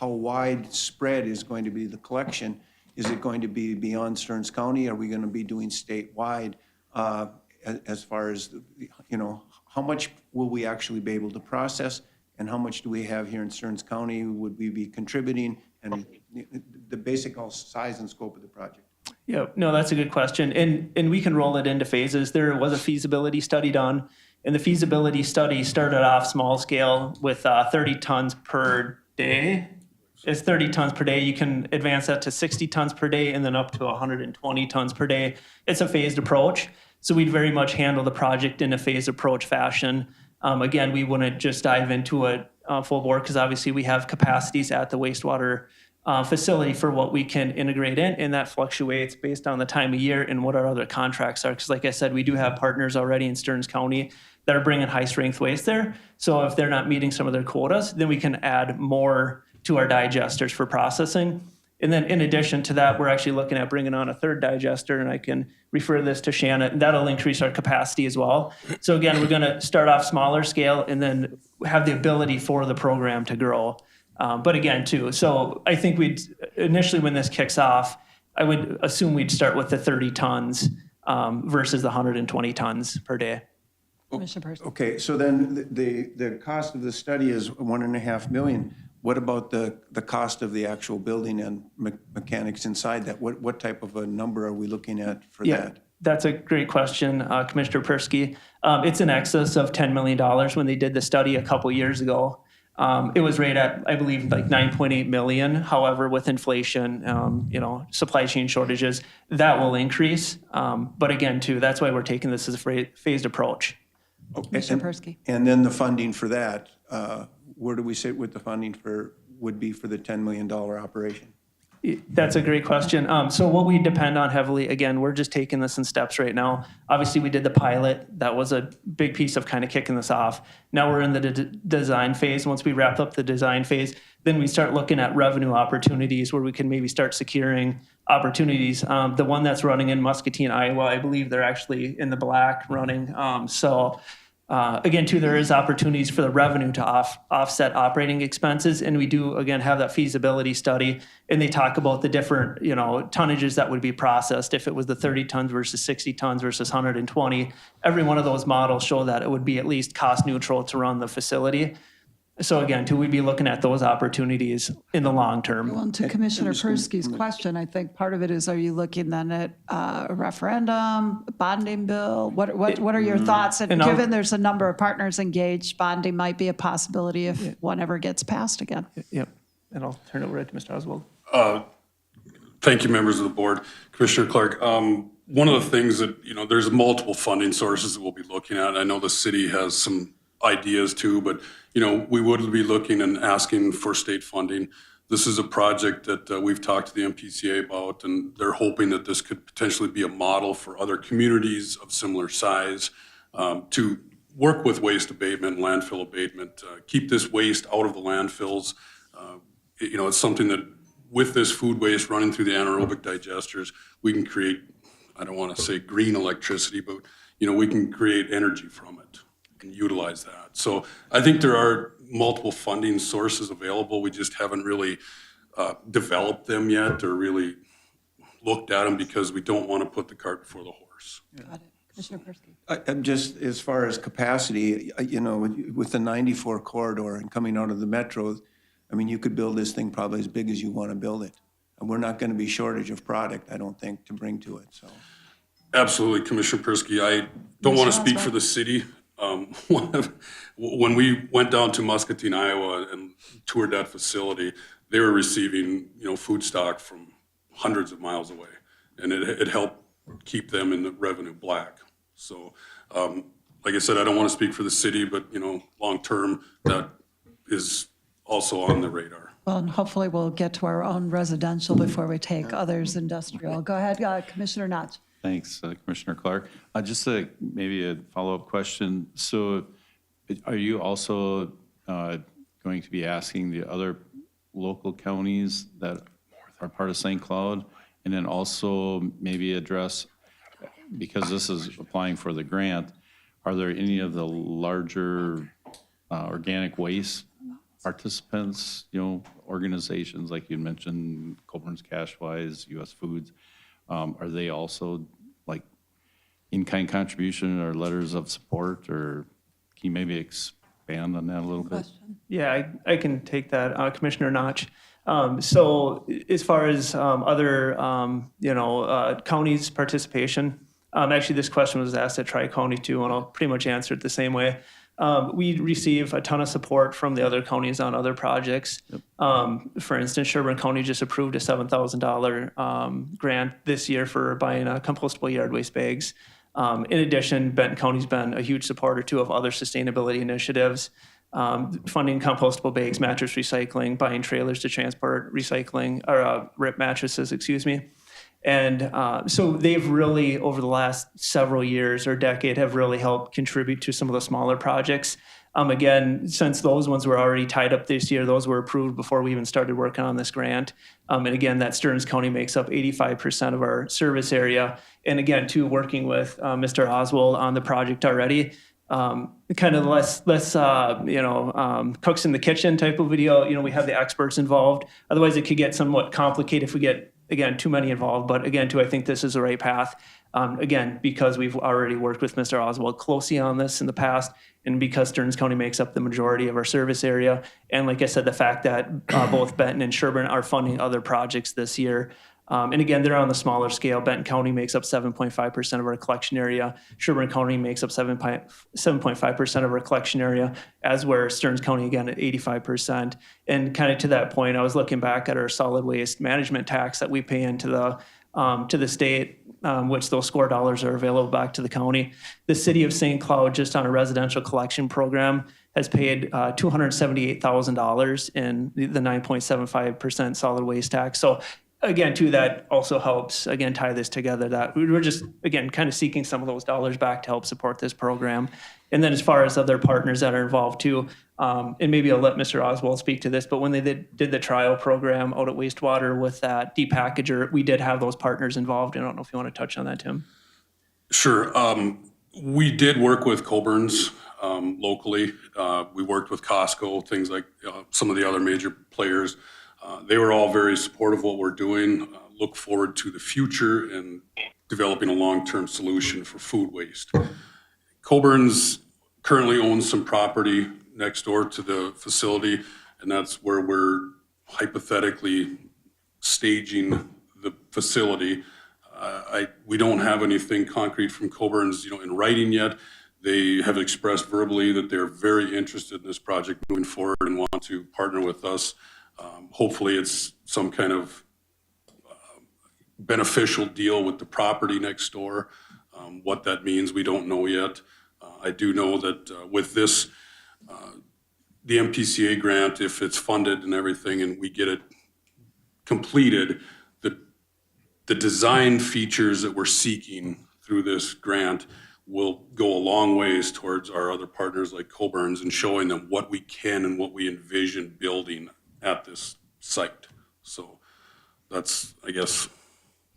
S8: widespread is going to be the collection? Is it going to be beyond Stearns County? Are we going to be doing statewide? As far as, how much will we actually be able to process? And how much do we have here in Stearns County? Would we be contributing? And the basic size and scope of the project?
S13: Yeah, no, that's a good question. And we can roll it into phases. There was a feasibility study done, and the feasibility study started off small scale with 30 tons per day. It's 30 tons per day. You can advance that to 60 tons per day and then up to 120 tons per day. It's a phased approach. So we'd very much handle the project in a phased approach fashion. Again, we wouldn't just dive into it full bore because obviously we have capacities at the wastewater facility for what we can integrate in, and that fluctuates based on the time of year and what our other contracts are. Because like I said, we do have partners already in Stearns County that are bringing high-strength waste there. So if they're not meeting some of their quotas, then we can add more to our digesters for processing. And then in addition to that, we're actually looking at bringing on a third digester, and I can refer this to Shannon. That'll increase our capacity as well. So again, we're going to start off smaller scale and then have the ability for the program to grow. But again, too, so I think initially when this kicks off, I would assume we'd start with the 30 tons versus the 120 tons per day.
S10: Commissioner Persky.
S8: Okay, so then the cost of the study is $1.5 million. What about the cost of the actual building and mechanics inside that? What type of a number are we looking at for that?
S13: That's a great question, Commissioner Persky. It's in excess of $10 million. When they did the study a couple years ago, it was rated at, I believe, like 9.8 million. However, with inflation, supply chain shortages, that will increase. But again, too, that's why we're taking this as a phased approach.
S8: Okay.
S10: Commissioner Persky.
S8: And then the funding for that, where do we sit with the funding would be for the $10 million operation?
S13: That's a great question. So what we depend on heavily, again, we're just taking this in steps right now. Obviously, we did the pilot. That was a big piece of kind of kicking this off. Now we're in the design phase. Once we wrap up the design phase, then we start looking at revenue opportunities where we can maybe start securing opportunities. The one that's running in Muscatine, Iowa, I believe they're actually in the black running. Again, too, there is opportunities for the revenue to offset operating expenses. And we do, again, have that feasibility study. And they talk about the different, tonnages that would be processed. If it was the 30 tons versus 60 tons versus 120, every one of those models show that it would be at least cost neutral to run the facility. So again, too, we'd be looking at those opportunities in the long term.
S10: Well, and to Commissioner Persky's question, I think part of it is, are you looking then at a referendum, a bonding bill? What are your thoughts? And given there's a number of partners engaged, bonding might be a possibility if one ever gets passed again.
S13: Yep. And I'll turn it over to Mr. Oswald.
S16: Thank you, members of the board. Commissioner Clark, one of the things that, there's multiple funding sources that we'll be looking at. I know the city has some ideas too, but we would be looking and asking for state funding. This is a project that we've talked to the MPCA about, and they're hoping that this could potentially be a model for other communities of similar size to work with waste abatement, landfill abatement, keep this waste out of the landfills. It's something that with this food waste running through the anaerobic digesters, we can create, I don't want to say green electricity, but we can create energy from it and utilize that. So I think there are multiple funding sources available. We just haven't really developed them yet or really looked at them because we don't want to put the cart before the horse.
S10: Got it. Commissioner Persky.
S8: I'm just, as far as capacity, with the 94 corridor and coming out of the metro, you could build this thing probably as big as you want to build it. And we're not going to be shortage of product, I don't think, to bring to it. So,
S16: absolutely, Commissioner Persky. I don't want to speak for the city. When we went down to Muscatine, Iowa and toured that facility, they were receiving, food stock from hundreds of miles away, and it helped keep them in the revenue black. So, like I said, I don't want to speak for the city, but, long term, that is also on the radar.
S10: Well, and hopefully we'll get to our own residential before we take others industrial. Go ahead, Commissioner Notch.
S6: Thanks, Commissioner Clark. Just maybe a follow-up question. So are you also going to be asking the other local counties that are part of St. Cloud, and then also maybe address, because this is applying for the grant, are there any of the larger organic waste participants, organizations like you mentioned, Coburn's Cashwise, U.S. Foods, are they also like in-kind contribution or letters of support, or can you maybe expand on that a little bit?
S13: Yeah, I can take that, Commissioner Notch. So as far as other, counties' participation, actually this question was asked at Tri-County too, and I'll pretty much answer it the same way. We receive a ton of support from the other counties on other projects. Yep. For instance, Sherburne County just approved a $7,000 grant this year for buying compostable yard waste bags. In addition, Benton County's been a huge supporter too of other sustainability initiatives, funding compostable bags, mattress recycling, buying trailers to transport recycling, or RIP mattresses, And so they've really, over the last several years or decade, have really helped contribute to some of the smaller projects. Again, since those ones were already tied up this year, those were approved before we even started working on this grant. And again, that Stearns County makes up 85% of our service area. And again, too, working with Mr. Oswald on the project already, kind of less cooks in the kitchen type of video. We have the experts involved. Otherwise, it could get somewhat complicated if we get, again, too many involved. But again, too, I think this is the right path. Again, because we've already worked with Mr. Oswald closely on this in the past, and because Stearns County makes up the majority of our service area. And like I said, the fact that both Benton and Sherburne are funding other projects this year. And again, they're on the smaller scale. Benton County makes up 7.5% of our collection area. Sherburne County makes up 7.5% of our collection area, as where Stearns County, again, at 85%. And kind of to that point, I was looking back at our solid waste management tax that we pay into the state, which those score dollars are available back to the county. The city of St. Cloud, just on a residential collection program, has paid $278,000 in the 9.75% solid waste tax. So again, too, that also helps, again, tie this together, that we're just, again, kind of seeking some of those dollars back to help support this program. And then as far as other partners that are involved too, and maybe I'll let Mr. Oswald speak to this, but when they did the trial program out at wastewater with that depackager, we did have those partners involved. I don't know if you want to touch on that, Tim.
S16: Sure. We did work with Coburn's locally. We worked with Costco, things like some of the other major players. They were all very supportive of what we're doing, look forward to the future and developing a long-term solution for food waste. Coburn's currently owns some property next door to the facility, and that's where we're hypothetically staging the facility. We don't have anything concrete from Coburn's, in writing yet. They have expressed verbally that they're very interested in this project moving forward and want to partner with us. Hopefully it's some kind of beneficial deal with the property next door. What that means, we don't know yet. I do know that with this, the MPCA grant, if it's funded and everything and we get it completed, the design features that we're seeking through this grant will go a long ways towards our other partners like Coburn's and showing them what we can and what we envision building at this site. So that's, I guess,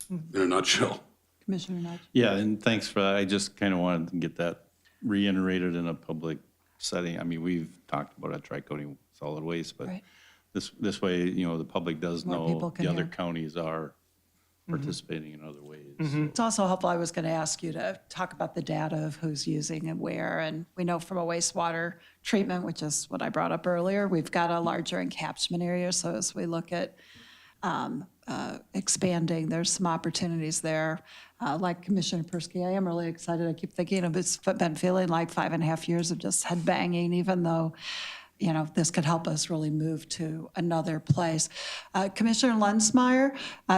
S16: in a nutshell.
S10: Commissioner Knight.
S6: Yeah, and thanks for that. I just kind of wanted to get that reiterated in a public setting. I mean, we've talked about a tri-county solid waste, but
S10: Right.
S6: this way, the public does
S10: More people
S6: know
S10: can
S6: the other
S10: hear.
S6: counties are participating in other ways.
S10: It's also helpful, I was going to ask you to talk about the data of who's using and where. And we know from a wastewater treatment, which is what I brought up earlier, we've got a larger encapsulation area. So as we look at expanding, there's some opportunities there. Like Commissioner Persky, I am really excited. I keep thinking of it's been feeling like 5.5 years of just head banging, even though this could help us really move to another place. Commissioner Lensmeyer,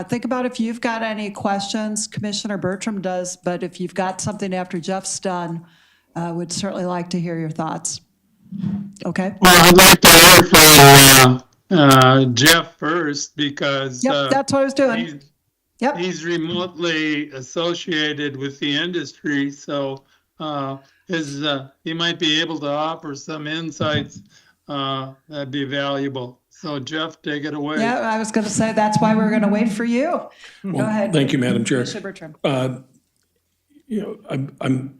S10: think about if you've got any questions. Commissioner Bertram does, but if you've got something after Jeff's done, would certainly like to hear your thoughts. Okay?
S4: Well, I'd like to hear from Jeff first because
S10: Yep, that's what I was doing. Yep.
S4: he's remotely associated with the industry, so he might be able to offer some insights that'd be valuable. So Jeff, take it away.
S10: Yeah, I was going to say that's why we're going to wait for you. Go ahead.
S2: Thank you, Madam Chair.
S10: Commissioner Bertram.
S2: I'm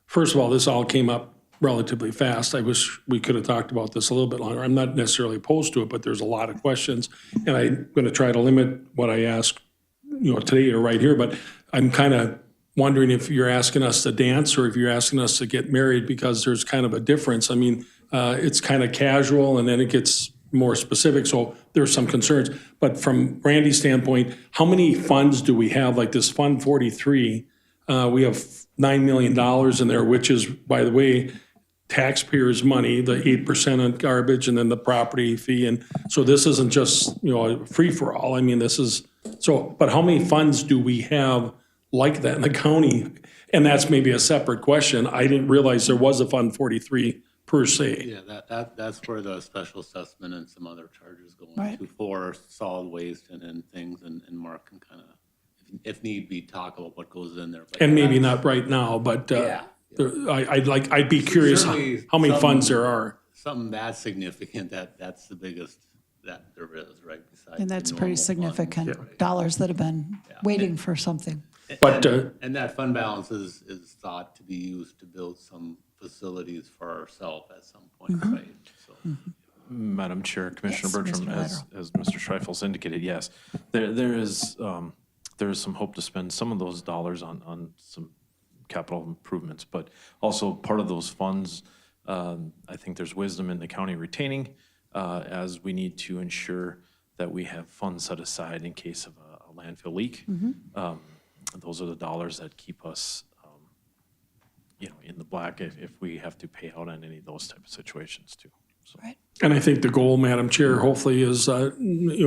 S2: first of all, this all came up relatively fast. I wish we could have talked about this a little bit longer. I'm not necessarily opposed to it, but there's a lot of questions, and I'm going to try to limit what I ask, today or right here. But I'm kind of wondering if you're asking us to dance or if you're asking us to get married, because there's kind of a difference. I mean, it's kind of casual, and then it gets more specific. So there's some concerns. But from Randy's standpoint, how many funds do we have? Like this Fund 43, we have $9 million in there, which is, by the way, taxpayers' money, the 8% on garbage and then the property fee. And so this isn't just, a free-for-all. I mean, this is, but how many funds do we have like that in the county? And that's maybe a separate question. I didn't realize there was a Fund 43 per se.
S6: Yeah, that's where the special assessment and some other charges go
S10: Right.
S6: into for solid waste and things, and Mark can kind of, if need be, talk about what goes in there. But
S2: And maybe not right now, but I'd be curious
S6: Certainly
S2: how many
S6: some-
S2: funds there are.
S6: Something that significant, that's the biggest that there is, right? Besides
S10: And
S6: the
S10: that's pretty
S6: normal
S10: significant
S6: funds.
S10: dollars that have been waiting for something.
S2: But,
S6: And that fund balance is thought to be used to build some facilities for ourselves at some point, right? So.
S15: Madam Chair, Commissioner
S10: Yes,
S15: Bertram,
S10: Mr.
S15: as Mr. Schreifels indicated, yes, there is some hope to spend some of those dollars on some capital improvements, but also part of those funds, I think there's wisdom in the county retaining as we need to ensure that we have funds set aside in case of a landfill leak. Those are the dollars that keep us in the black if we have to pay out on any of those type of situations too. So.
S10: Right.
S2: And I think the goal, Madam Chair, hopefully is,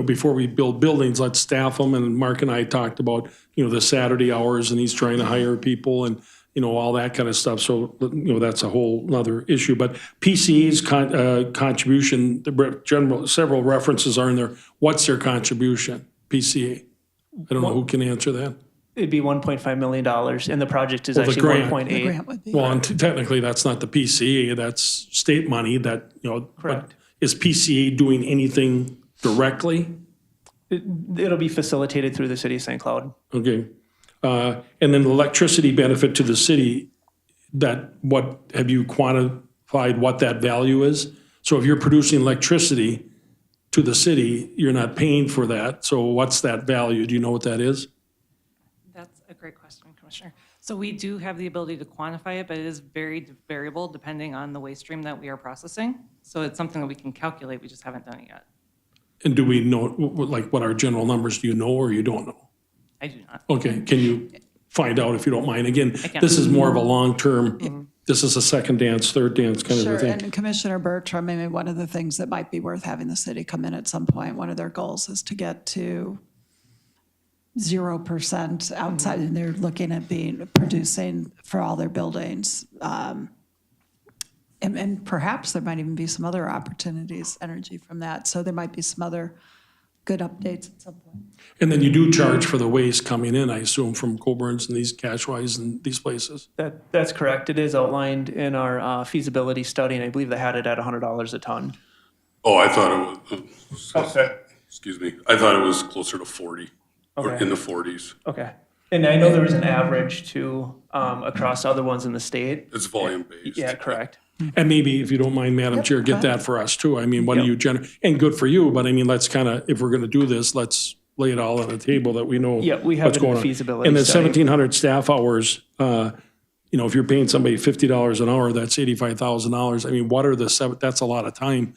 S2: before we build buildings, let's staff them. And Mark and I talked about, the Saturday hours, and he's trying to hire people. And, all that kind of stuff. So, that's a whole nother issue. But PCE's contribution, several references are in there. What's their contribution, PCE? I don't know who can answer that.
S13: It'd be $1.5 million, and the project is
S2: Well, the
S13: actually
S2: grant.
S13: 1.8.
S10: The grant would be.
S2: Well, and technically, that's not the PCE, that's state money that,
S13: Correct.
S2: but is PCE doing anything directly?
S13: It'll be facilitated through the city of St. Cloud.
S2: Okay. And then the electricity benefit to the city, have you quantified what that value is? So if you're producing electricity to the city, you're not paying for that. So what's that value? Do you know what that is?
S14: That's a great question, Commissioner. So we do have the ability to quantify it, but it is very variable depending on the waste stream that we are processing. So it's something that we can calculate, we just haven't done it yet.
S2: And do we know, what our general numbers, do you know or you don't know?
S14: I do not.
S2: Okay, can you find out if you don't mind? Again,
S14: I can.
S2: this is more of a long-term, this is a second dance, third dance kind of
S10: Sure,
S2: a thing.
S10: and Commissioner Bertram, maybe one of the things that might be worth having the city come in at some point, one of their goals is to get to 0% outside, and they're looking at producing for all their buildings. And perhaps there might even be some other opportunities, energy from that. So there might be some other good updates at some point.
S2: And then you do charge for the waste coming in, I assume, from Coburn's and these Cashwise and these places?
S13: That's correct. It is outlined in our feasibility study, and I believe they had it at $100 a ton.
S16: Oh, I thought it was,
S13: Okay.
S16: excuse me, I thought it was closer to 40, or
S13: Okay.
S16: in the 40s.
S13: Okay. And I know there was an average too across other ones in the state.
S16: It's volume-based.
S13: Yeah, correct.
S2: And maybe, if you don't mind, Madam Chair, get that for us too. I mean, what do you and good for you, but I mean, let's kind of, if we're going to do this, let's lay it all on the table that we know
S13: Yeah, we have
S2: what's
S13: it in
S2: going
S13: the
S2: on.
S13: feasibility
S2: And then
S13: study.
S2: 1,700 staff hours, if you're paying somebody $50 an hour, that's $85,000. I mean, that's a lot of time.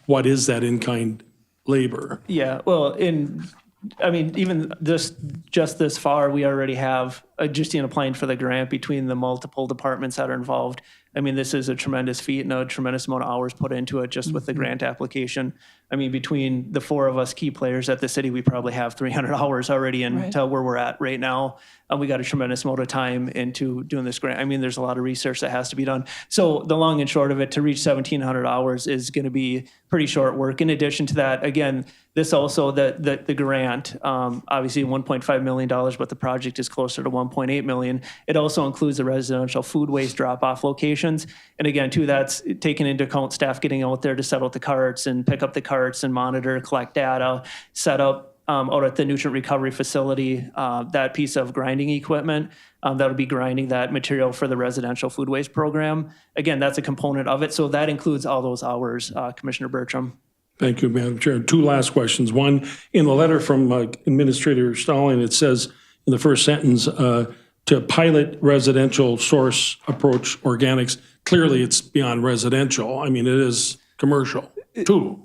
S2: What is that in-kind labor?
S13: Yeah, well, even just this far, we already have, just in applying for the grant between the multiple departments that are involved. I mean, this is a tremendous feat and a tremendous amount of hours put into it just with the grant application. I mean, between the four of us key players at the city, we probably have 300 hours already into where we're at right now. We got a tremendous amount of time into doing this grant. I mean, there's a lot of research that has to be done. So the long and short of it, to reach 1,700 hours is going to be pretty short work. In addition to that, again, this also, the grant, obviously $1.5 million, but the project is closer to $1.8 million. It also includes the residential food waste drop-off locations. And again, too, that's taking into account staff getting out there to set out the carts and pick up the carts and monitor, collect data, set up out at the nutrient recovery facility, that piece of grinding equipment that'll be grinding that material for the residential food waste program. Again, that's a component of it. So that includes all those hours, Commissioner Bertram.
S2: Thank you, Madam Chair. Two last questions. One, in the letter from Administrator Stalling, it says in the first sentence, to pilot residential source approach organics. Clearly, it's beyond residential. I mean, it is commercial too.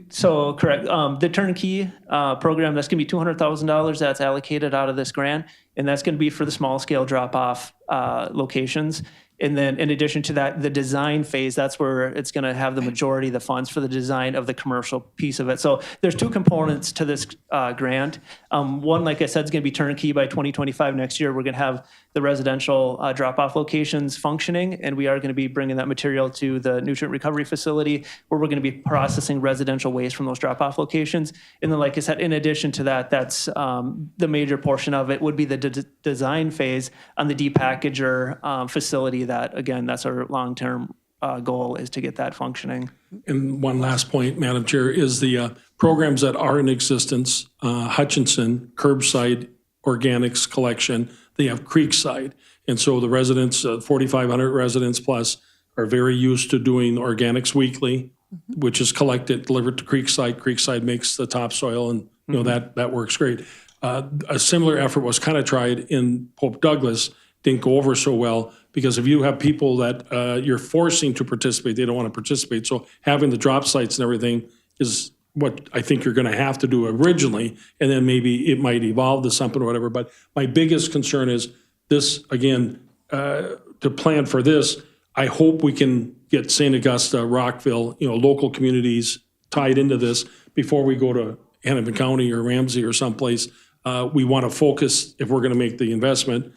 S13: So correct. The turnkey program, that's going to be $200,000 that's allocated out of this grant, and that's going to be for the small scale drop off locations. And then in addition to that, the design phase, that's where it's going to have the majority of the funds for the design of the commercial piece of it. So there's two components to this grant. One, like I said, is going to be turnkey by 2025. Next year, we're going to have the residential drop-off locations functioning, and we are going to be bringing that material to the nutrient recovery facility where we're going to be processing residential waste from those drop-off locations. And then, like I said, in addition to that, that's the major portion of it would be the design phase on the depackager facility. That, again, that's our long-term goal, is to get that functioning.
S2: And one last point, Madam Chair, is the programs that are in existence, Hutchinson, curbside organics collection, they have Creekside. And so the residents, 4,500 residents plus, are very used to doing organics weekly, which is collected, delivered to Creekside. Creekside makes the topsoil, and that works great. A similar effort was kind of tried in Pope Douglas, didn't go over so well, because if you have people that you're forcing to participate, they don't want to participate. So having the drop sites and everything is what I think you're going to have to do originally, and then maybe it might evolve to something or whatever. But my biggest concern is this, again, to plan for this, I hope we can get St. Augusta, Rockville, local communities tied into this before we go to Hennepin County or Ramsey or someplace. We want to focus, if we're going to make the investment,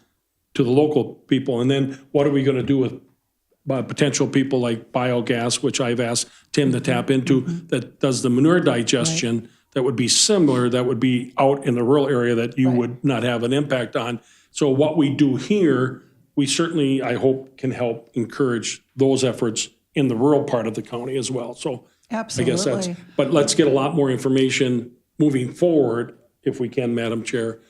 S2: to the local people. And then what are we going to do with potential people like biogas, which I've asked Tim to tap into, that does the manure digestion, that would be similar, that would be out in the rural area that you would not have an impact on. So what we do here, we certainly, I hope, can help encourage those efforts in the rural part of the county as well. So I guess that's, but let's get a lot more information moving forward if we can, Madam Chair.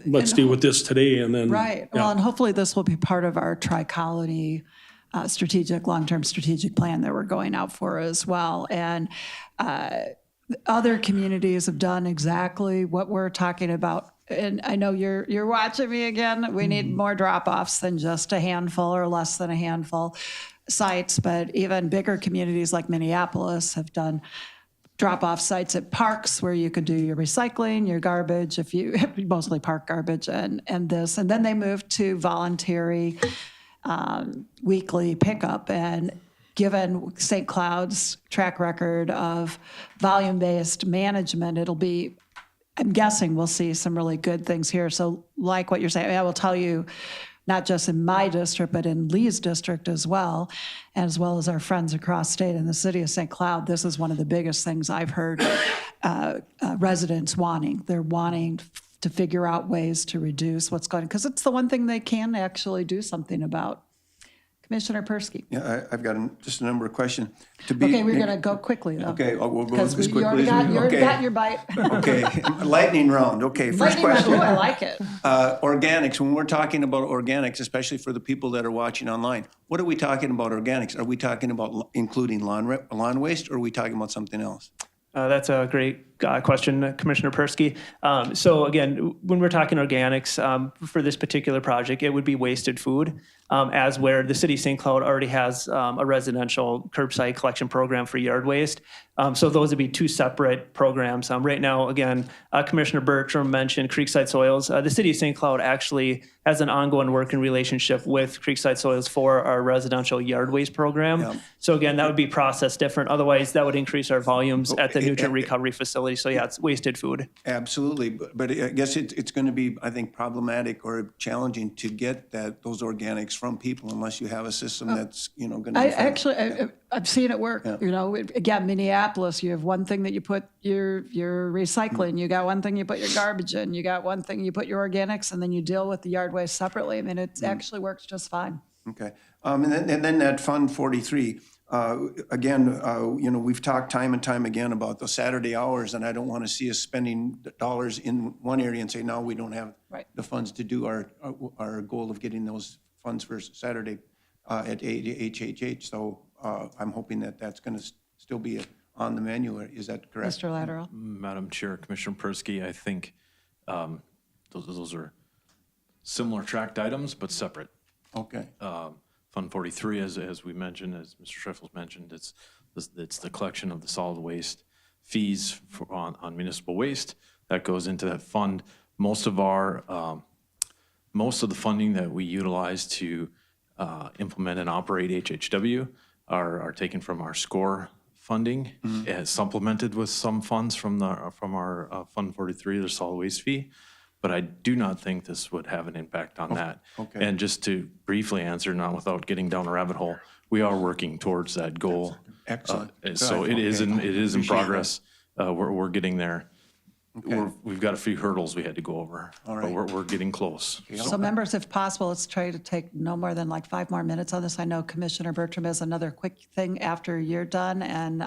S2: Let's deal with this today and then.
S10: Right. Well, and hopefully this will be part of our tri-colony strategic, long-term strategic plan that we're going out for as well. And other communities have done exactly what we're talking about. And I know you're watching me again. We need more drop-offs than just a handful or less than a handful sites, but even bigger communities like Minneapolis have done drop-off sites at parks where you could do your recycling, your garbage, if you mostly park garbage and this. And then they moved to voluntary weekly pickup. And given St. Cloud's track record of volume-based management, it'll be, I'm guessing we'll see some really good things here. So like what you're saying, I will tell you, not just in my district, but in Lee's district as well as our friends across state in the city of St. Cloud, this is one of the biggest things I've heard residents wanting. They're wanting to figure out ways to reduce what's going on, because it's the one thing they can actually do something about. Commissioner Persky.
S8: Yeah, I've got just a number of questions.
S10: Okay, we're going to go quickly, though.
S8: Okay, we'll go as
S10: Because
S8: quickly
S10: you already
S8: as we
S10: got, got your bite.
S8: Okay, lightning round. Okay, first question.
S10: Oh, I like it.
S8: Organics, when we're talking about organics, especially for the people that are watching online, what are we talking about organics? Are we talking about including lawn waste, or are we talking about something else?
S13: That's a great question, Commissioner Persky. So again, when we're talking organics, for this particular project, it would be wasted food, as where the city of St. Cloud already has a residential curbside collection program for yard waste. So those would be two separate programs. Right now, again, Commissioner Bertram mentioned Creekside Soils. The city of St. Cloud actually has an ongoing working relationship with Creekside Soils for our residential yard waste program.
S8: Yeah.
S13: So again, that would be processed different. Otherwise, that would increase our volumes at the nutrient recovery facility. So yeah, it's wasted food.
S8: Absolutely, but I guess it's going to be, I think, problematic or challenging to get those organics from people unless you have a system that's, going to.
S10: I've seen it work. Yeah. Again, Minneapolis, you have one thing that you put your recycling, you got one thing you put your garbage in, you got one thing you put your organics, and then you deal with the yard waste separately. I mean, it actually works just fine.
S8: Okay, and then that Fund 43. Again, we've talked time and time again about the Saturday hours, and I don't want to see us spending dollars in one area and say, no, we don't have the funds to do our goal of getting those funds for Saturday at HHH. So I'm hoping that that's going to still be on the menu. Is that correct?
S10: Mr. Lateral.
S15: Madam Chair, Commissioner Persky, I think those are similar tracked items, but separate.
S8: Okay.
S15: Fund 43, as we mentioned, as Mr. Schriffels mentioned, it's the collection of the solid waste fees on municipal waste that goes into that fund. Most of the funding that we utilize to implement and operate HHW are taken from our SCORE funding, as supplemented with some funds from our Fund 43, the solid waste fee. But I do not think this would have an impact on that.
S8: Okay.
S15: And just to briefly answer, not without getting down a rabbit hole, we are working towards that goal.
S8: Excellent.
S15: So it is in progress. We're getting there.
S8: Okay.
S15: We've got a few hurdles we had to go over,
S8: All right.
S15: but we're getting close.
S10: So members, if possible, let's try to take no more than like 5 more minutes on this. I know Commissioner Bertram has another quick thing after you're done, and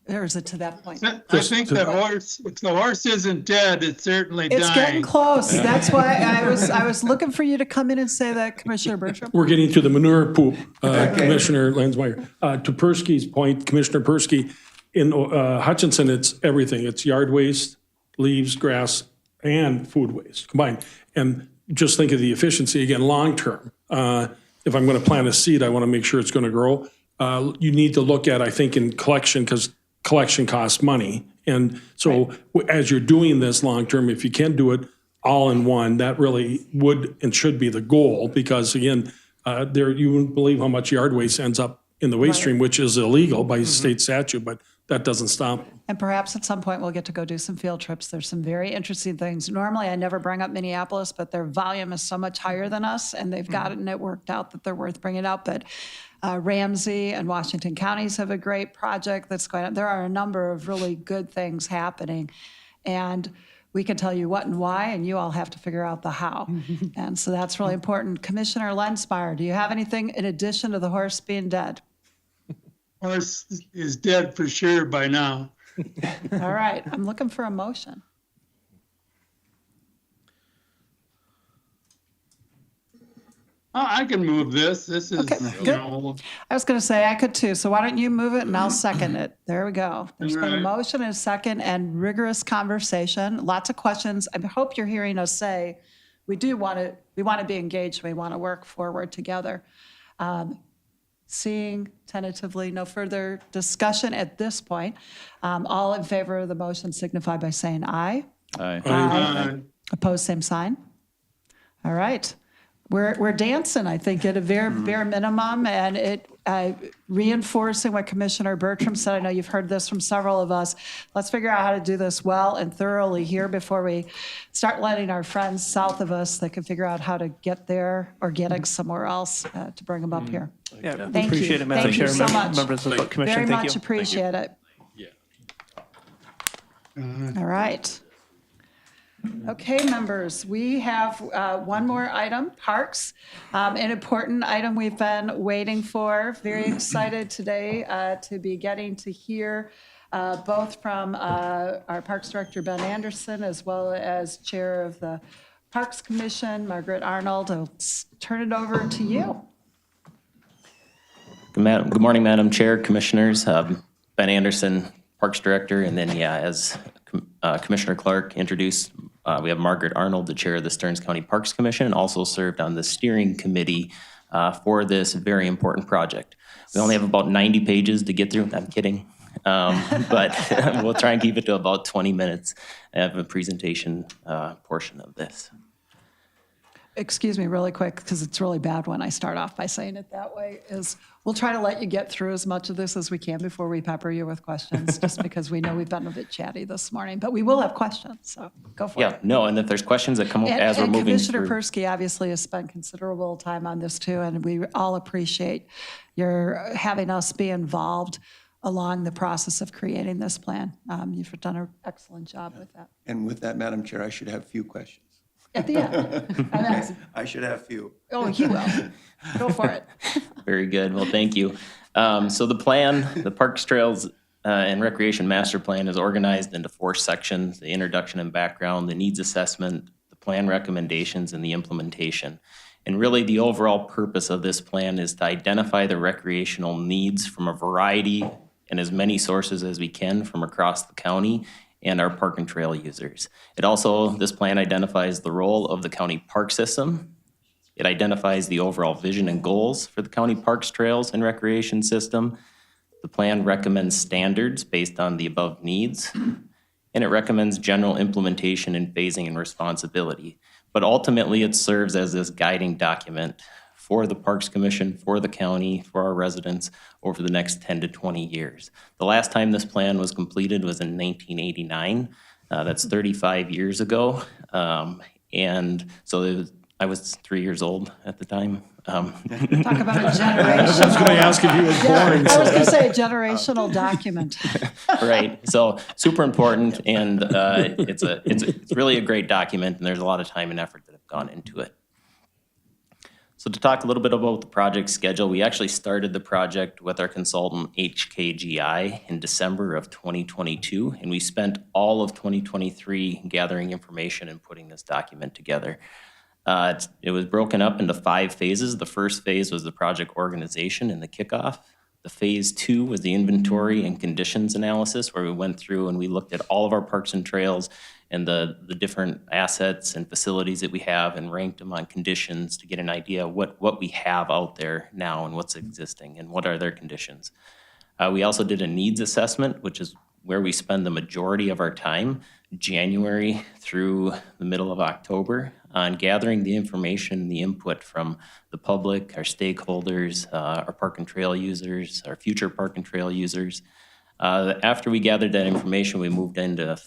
S10: or is it to that point?
S4: I think the horse, if the horse isn't dead, it's certainly dying.
S10: It's getting close. That's why I was looking for you to come in and say that, Commissioner Bertram.
S2: We're getting to the manure poop, Commissioner Lensmeyer. To Persky's point, Commissioner Persky, in Hutchinson, it's everything. It's yard waste, leaves, grass, and food waste combined. And just think of the efficiency, again, long-term. If I'm going to plant a seed, I want to make sure it's going to grow. You need to look at, I think, in collection, because collection costs money. And so as you're doing this long-term, if you can do it all in one, that really would and should be the goal, because again, you wouldn't believe how much yard waste ends up in the waste stream, which is illegal by state statute, but that doesn't stop them.
S10: And perhaps at some point, we'll get to go do some field trips. There's some very interesting things. Normally, I never bring up Minneapolis, but their volume is so much higher than us, and they've gotten it worked out that they're worth bringing up. But Ramsey and Washington counties have a great project that's going on. There are a number of really good things happening. And we can tell you what and why, and you all have to figure out the how. And so that's really important. Commissioner Lensmeyer, do you have anything in addition to the horse being dead?
S4: Horse is dead for sure by now.
S10: All right, I'm looking for a motion.
S4: I can move this. This is,
S10: Okay,
S4: you
S10: good.
S4: know,
S10: I was going to say I could too, so why don't you move it and I'll second it. There we go. There's been a
S4: Right.
S10: motion and a second and rigorous conversation, lots of questions. I hope you're hearing us say we want to be engaged, we want to work forward together. Seeing tentatively no further discussion at this point, all in favor of the motion signify by saying aye.
S4: Aye.
S10: Opposed, same sign. All right. We're dancing, I think, at a bare minimum, and it reinforcing what Commissioner Bertram said. I know you've heard this from several of us. Let's figure out how to do this well and thoroughly here before we start letting our friends south of us that can figure out how to get there organics somewhere else to bring them up here.
S13: Yeah, we
S10: Thank you.
S13: appreciate it, Madam
S10: Thank you
S13: Chair,
S10: so much.
S13: members of the commission.
S10: Very
S13: Thank
S10: much
S13: you.
S10: appreciate it. All right. Okay, members, we have one more item, parks, an important item we've been waiting for. Very excited today to be getting to hear both from our Parks Director, Ben Anderson, as well as Chair of the Parks Commission, Margaret Arnold. I'll turn it over to you.
S17: Good morning, Madam Chair, Commissioners. Ben Anderson, Parks Director, and then, as Commissioner Clark introduced, we have Margaret Arnold, the Chair of the Stearns County Parks Commission, and also served on the steering committee for this very important project. We only have about 90 pages to get through. I'm kidding. But we'll try and keep it to about 20 minutes. I have a presentation portion of this.
S10: Excuse me really quick, because it's really bad when I start off by saying it that way, is we'll try to let you get through as much of this as we can before we pepper you with questions, just because we know we've been a bit chatty this morning, but we will have questions, so go for it.
S17: Yeah, no, and if there's questions that come up as we're moving
S10: Commissioner
S17: through.
S10: Persky obviously has spent considerable time on this too, and we all appreciate your having us be involved along the process of creating this plan. You've done an excellent job with that.
S8: And with that, Madam Chair, I should have few questions.
S10: At the end.
S8: I should have few.
S10: Oh, he will. Go for it.
S17: Very good. Well, thank you. So the plan, the Parks, Trails, and Recreation Master Plan is organized into 4 sections: the introduction and background, the needs assessment, the plan recommendations, and the implementation. And really, the overall purpose of this plan is to identify the recreational needs from a variety and as many sources as we can from across the county and our park and trail users. This plan identifies the role of the county park system. It identifies the overall vision and goals for the county parks, trails, and recreation system. The plan recommends standards based on the above needs, and it recommends general implementation and phasing and responsibility. But ultimately, it serves as this guiding document for the Parks Commission, for the county, for our residents over the next 10 to 20 years. The last time this plan was completed was in 1989. That's 35 years ago. And so I was 3 years old at the time.
S10: Talk about a generation.
S2: I was going to ask if he was born.
S10: I was going to say a generational document.
S17: Right. So super important, and it's really a great document, and there's a lot of time and effort that have gone into it. So to talk a little bit about the project schedule, we actually started the project with our consultant HKGI in December of 2022, and we spent all of 2023 gathering information and putting this document together. It was broken up into 5 phases. The first phase was the project organization and the kickoff. The phase 2 was the inventory and conditions analysis, where we went through and we looked at all of our parks and trails and the different assets and facilities that we have and ranked them on conditions to get an idea of what we have out there now and what's existing and what are their conditions. We also did a needs assessment, which is where we spend the majority of our time, January through the middle of October, on gathering the information, the input from the public, our stakeholders, our park and trail users, our future park and trail users, After we gathered that information, we moved into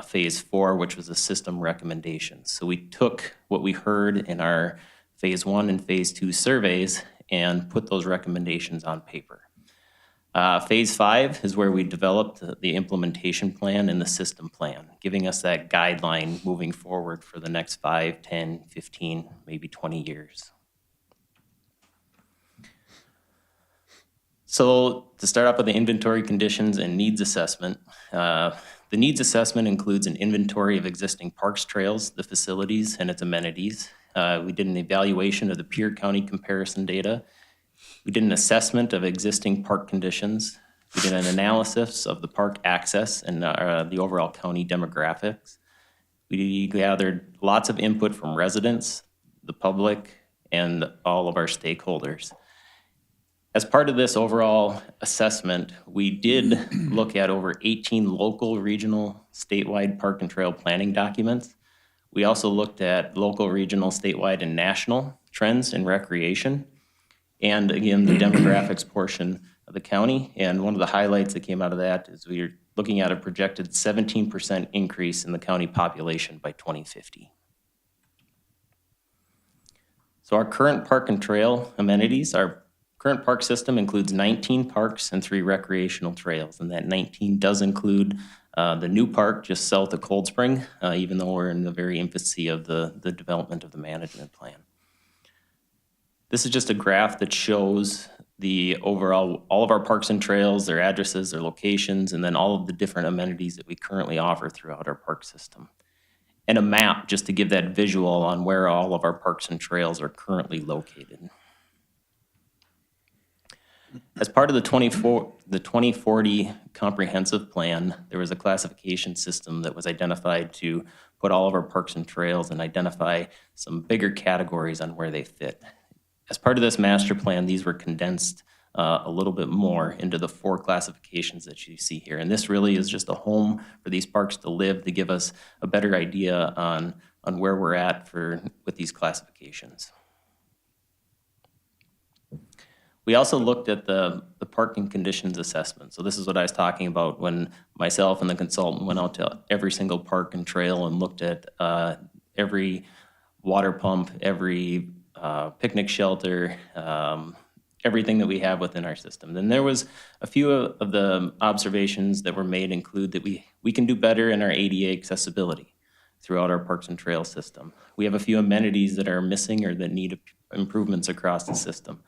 S17: phase 4, which was the system recommendations. So we took what we heard in our phase 1 and phase 2 surveys and put those recommendations on paper. Phase 5 is where we developed the implementation plan and the system plan, giving us that guideline moving forward for the next 5, 10, 15, maybe 20 years. So to start off with the inventory conditions and needs assessment, the needs assessment includes an inventory of existing parks, trails, the facilities, and its amenities. We did an evaluation of the peer county comparison data. We did an assessment of existing park conditions. We did an analysis of the park access and the overall county demographics. We gathered lots of input from residents, the public, and all of our stakeholders. As part of this overall assessment, we did look at over 18 local, regional, statewide park and trail planning documents. We also looked at local, regional, statewide, and national trends in recreation, and again, the demographics portion of the county. And one of the highlights that came out of that is we are looking at a projected 17% increase in the county population by 2050. So our current park and trail amenities, our current park system includes 19 parks and 3 recreational trails, and that 19 does include the new park just south of Cold Spring, even though we're in the very infancy of the development of the management plan. This is just a graph that shows the overall, all of our parks and trails, their addresses, their locations, and then all of the different amenities that we currently offer throughout our park system. And a map just to give that visual on where all of our parks and trails are currently located. As part of the 2040 comprehensive plan, there was a classification system that was identified to put all of our parks and trails and identify some bigger categories on where they fit. As part of this master plan, these were condensed a little bit more into the 4 classifications that you see here. And this really is just a home for these parks to live, to give us a better idea on where we're at with these classifications. We also looked at the parking conditions assessment. So this is what I was talking about when myself and the consultant went out to every single park and trail and looked at every water pump, every picnic shelter, everything that we have within our system. Then there was a few of the observations that were made include that we can do better in our ADA accessibility throughout our parks and trail system. We have a few amenities that are missing or that need improvements across the system.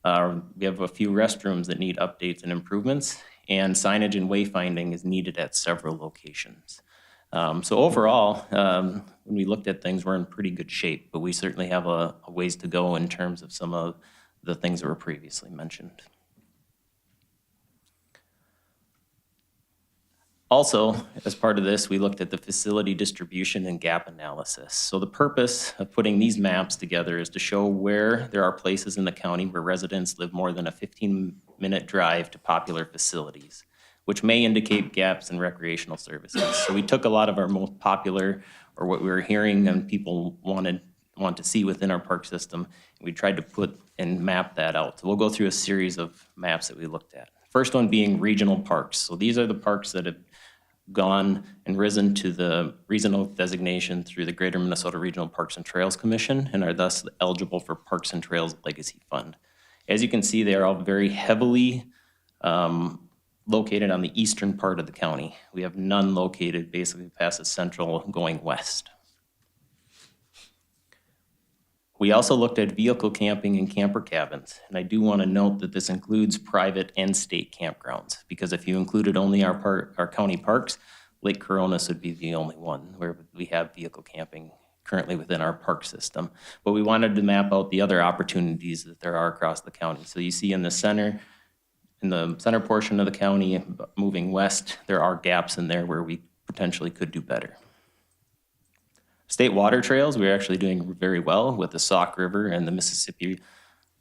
S17: We have a few restrooms that need updates and improvements, and signage and wayfinding is needed at several locations. So overall, when we looked at things, we're in pretty good shape, but we certainly have a ways to go in terms of some of the things that were previously mentioned. Also, as part of this, we looked at the facility distribution and gap analysis. So the purpose of putting these maps together is to show where there are places in the county where residents live more than a 15-minute drive to popular facilities, which may indicate gaps in recreational services. So we took a lot of our most popular, or what we were hearing and people want to see within our park system, and we tried to put and map that out. So we'll go through a series of maps that we looked at. First one being regional parks. So these are the parks that have gone and risen to the regional designation through the Greater Minnesota Regional Parks and Trails Commission and are thus eligible for Parks and Trails Legacy Fund. As you can see, they are all very heavily located on the eastern part of the county. We have none located basically past the central going west. We also looked at vehicle camping and camper cabins, and I do want to note that this includes private and state campgrounds, because if you included only our county parks, Lake Coronas would be the only one where we have vehicle camping currently within our park system. But we wanted to map out the other opportunities that there are across the county. So you see in the center portion of the county, moving west, there are gaps in there where we potentially could do better. State water trails, we're actually doing very well with the Sauk River and the Mississippi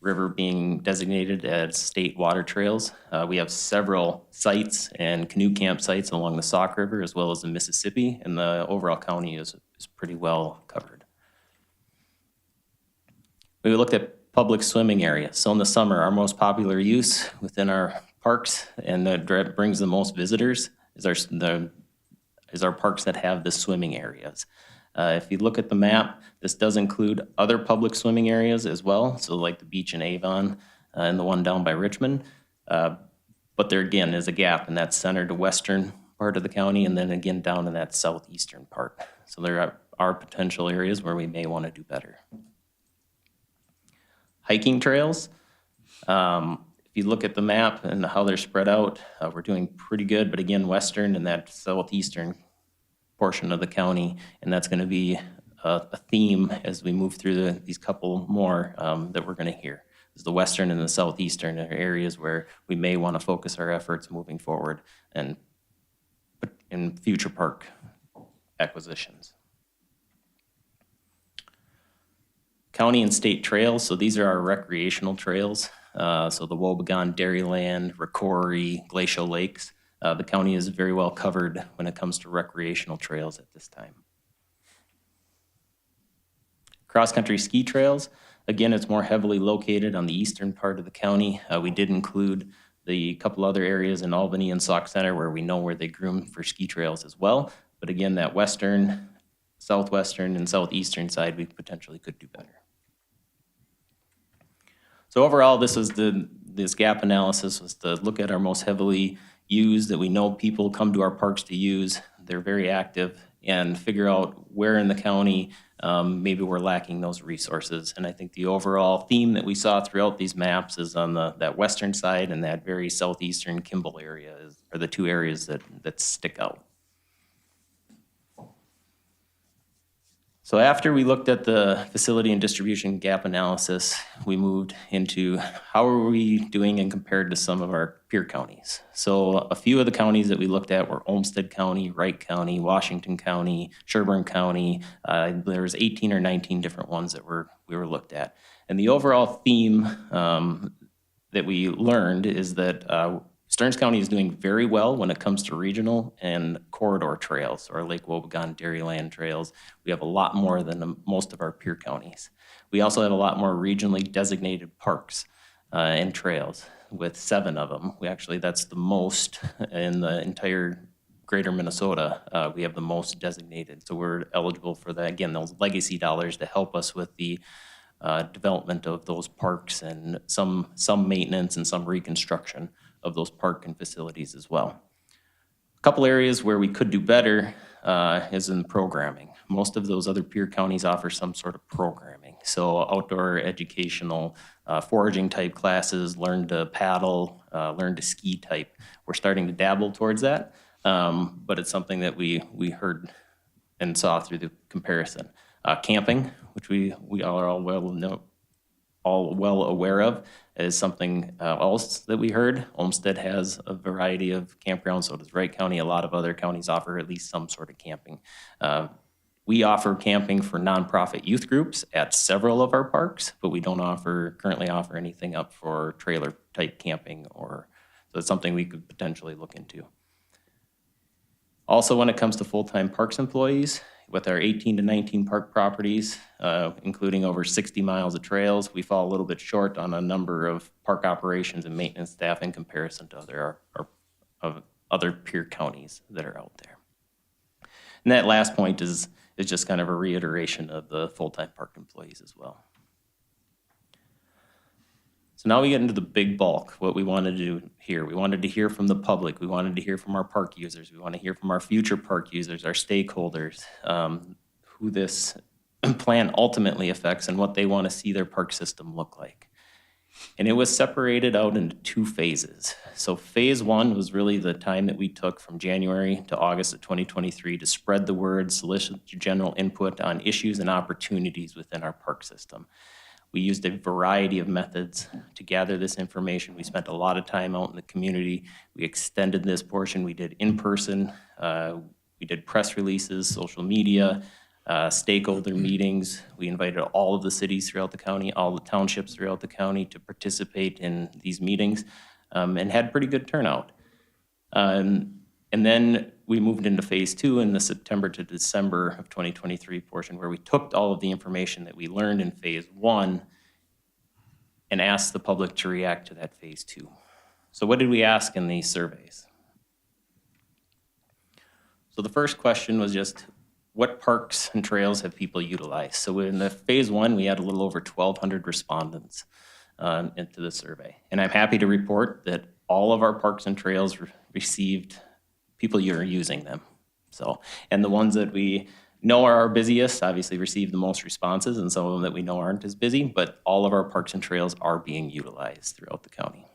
S17: River being designated as state water trails. We have several sites and canoe campsites along the Sauk River as well as the Mississippi, and the overall county is pretty well covered. We looked at public swimming areas. So in the summer, our most popular use within our parks and that brings the most visitors is our parks that have the swimming areas. If you look at the map, this does include other public swimming areas as well, so like the beach in Avon and the one down by Richmond. But there again is a gap in that center to western part of the county and then again down in that southeastern part. So there are potential areas where we may want to do better. Hiking trails. If you look at the map and how they're spread out, we're doing pretty good, but again, western and that southeastern portion of the county, and that's going to be a theme as we move through these couple more that we're going to hear. Is the western and the southeastern are areas where we may want to focus our efforts moving forward and in future park acquisitions. County and state trails, so these are our recreational trails. So the Wobegon, Dairyland, Ricori, Glacial Lakes. The county is very well covered when it comes to recreational trails at this time. Cross-country ski trails, again, it's more heavily located on the eastern part of the county. We did include the couple other areas in Albany and Sauk Center where we know where they groom for ski trails as well. But again, that western, southwestern, and southeastern side, we potentially could do better. So overall, this gap analysis was to look at our most heavily used that we know people come to our parks to use. They're very active, and figure out where in the county maybe we're lacking those resources. And I think the overall theme that we saw throughout these maps is on that western side and that very southeastern Kimball area are the two areas that stick out. So after we looked at the facility and distribution gap analysis, we moved into how are we doing and compared to some of our peer counties. So a few of the counties that we looked at were Olmsted County, Wright County, Washington County, Sherburne County. There was 18 or 19 different ones that we were looked at. And the overall theme that we learned is that Stearns County is doing very well when it comes to regional and corridor trails, or Lake Wobegon, Dairyland trails. We have a lot more than most of our peer counties. We also have a lot more regionally designated parks and trails, with 7 of them. That's the most in the entire greater Minnesota. We have the most designated. So we're eligible for that, again, those legacy dollars to help us with the development of those parks and some maintenance and some reconstruction of those park and facilities as well. A couple areas where we could do better is in programming. Most of those other peer counties offer some sort of programming. So outdoor educational, foraging type classes, learn to paddle, learn to ski type. We're starting to dabble towards that, but it's something that we heard and saw through the comparison. Camping, which we are all well aware of, is something else that we heard. Olmsted has a variety of campgrounds, so does Wright County. A lot of other counties offer at least some sort of camping. We offer camping for nonprofit youth groups at several of our parks, but we don't currently offer anything up for trailer type camping, so it's something we could potentially look into. Also, when it comes to full-time parks employees, with our 18 to 19 park properties, including over 60 miles of trails, we fall a little bit short on a number of park operations and maintenance staff in comparison to other peer counties that are out there. And that last point is just kind of a reiteration of the full-time park employees as well. So now we get into the big bulk, what we wanted to do here. We wanted to hear from the public. We wanted to hear from our park users. We want to hear from our future park users, our stakeholders, who this plan ultimately affects and what they want to see their park system look like. And it was separated out into 2 phases. So phase 1 was really the time that we took from January to August of 2023 to spread the word, solicit general input on issues and opportunities within our park system. We used a variety of methods to gather this information. We spent a lot of time out in the community. We extended this portion. We did in-person. We did press releases, social media, stakeholder meetings. We invited all of the cities throughout the county, all the townships throughout the county to participate in these meetings, and had pretty good turnout. And then we moved into phase 2 in the September to December of 2023 portion, where we took all of the information that we learned in phase 1 and asked the public to react to that phase 2. So what did we ask in these surveys? So the first question was just, what parks and trails have people utilized? So in the phase one, we had a little over 1,200 respondents into the survey. And I'm happy to report that all of our parks and trails received people who are using them. So, and the ones that we know are our busiest obviously receive the most responses, and some of them that we know aren't as busy, but all of our parks and trails are being utilized throughout the county.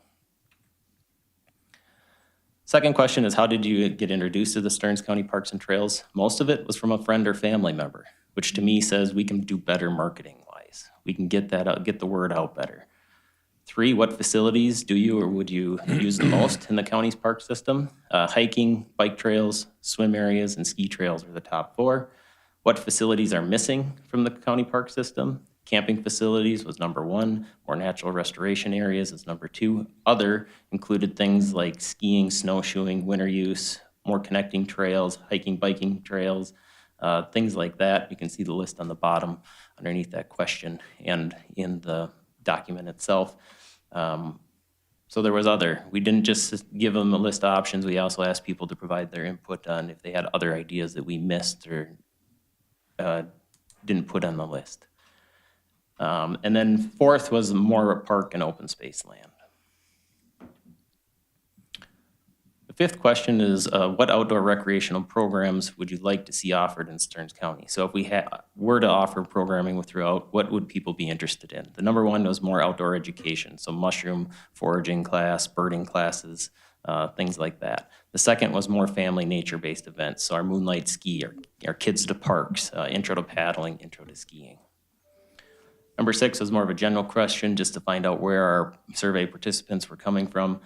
S17: Second question is, how did you get introduced to the Stearns County Parks and Trails? Most of it was from a friend or family member, which to me says we can do better marketing-wise. We can get that out, get the word out better. 3, what facilities do you or would you use the most in the county's park system? Hiking, bike trails, swim areas, and ski trails are the top 4. What facilities are missing from the county park system? Camping facilities was number 1. More natural restoration areas is number 2. Other included things like skiing, snowshoeing, winter use, more connecting trails, hiking, biking trails, things like that. You can see the list on the bottom underneath that question and in the document itself. So there was other. We didn't just give them a list of options. We also asked people to provide their input on if they had other ideas that we missed or didn't put on the list. And then 4th was more park and open space land. The 5th question is, what outdoor recreational programs would you like to see offered in Stearns County? So if we were to offer programming throughout, what would people be interested in? The number 1 was more outdoor education, so mushroom foraging class, birding classes, things like that. The 2nd was more family nature-based events, so our moonlight ski, our kids to parks, intro to paddling, intro to skiing. Number 6 was more of a general question, just to find out where our survey participants were coming from.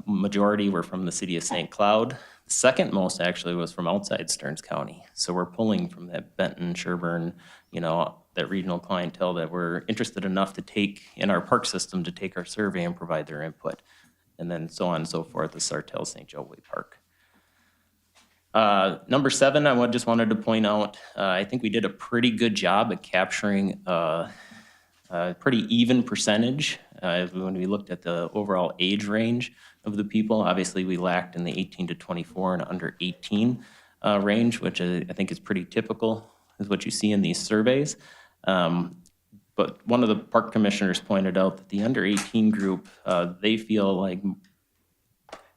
S17: Majority were from the city of St. Cloud. The second most actually was from outside Stearns County. So we're pulling from that Benton, Sherburne, that regional clientele that were interested enough to take in our park system to take our survey and provide their input. And then so on and so forth, the Sartell St. Joe Way Park. Number 7, I just wanted to point out, I think we did a pretty good job at capturing a pretty even percentage when we looked at the overall age range of the people. Obviously, we lacked in the 18 to 24 and under 18 range, which I think is pretty typical, is what you see in these surveys. But one of the park commissioners pointed out that the under 18 group, they feel like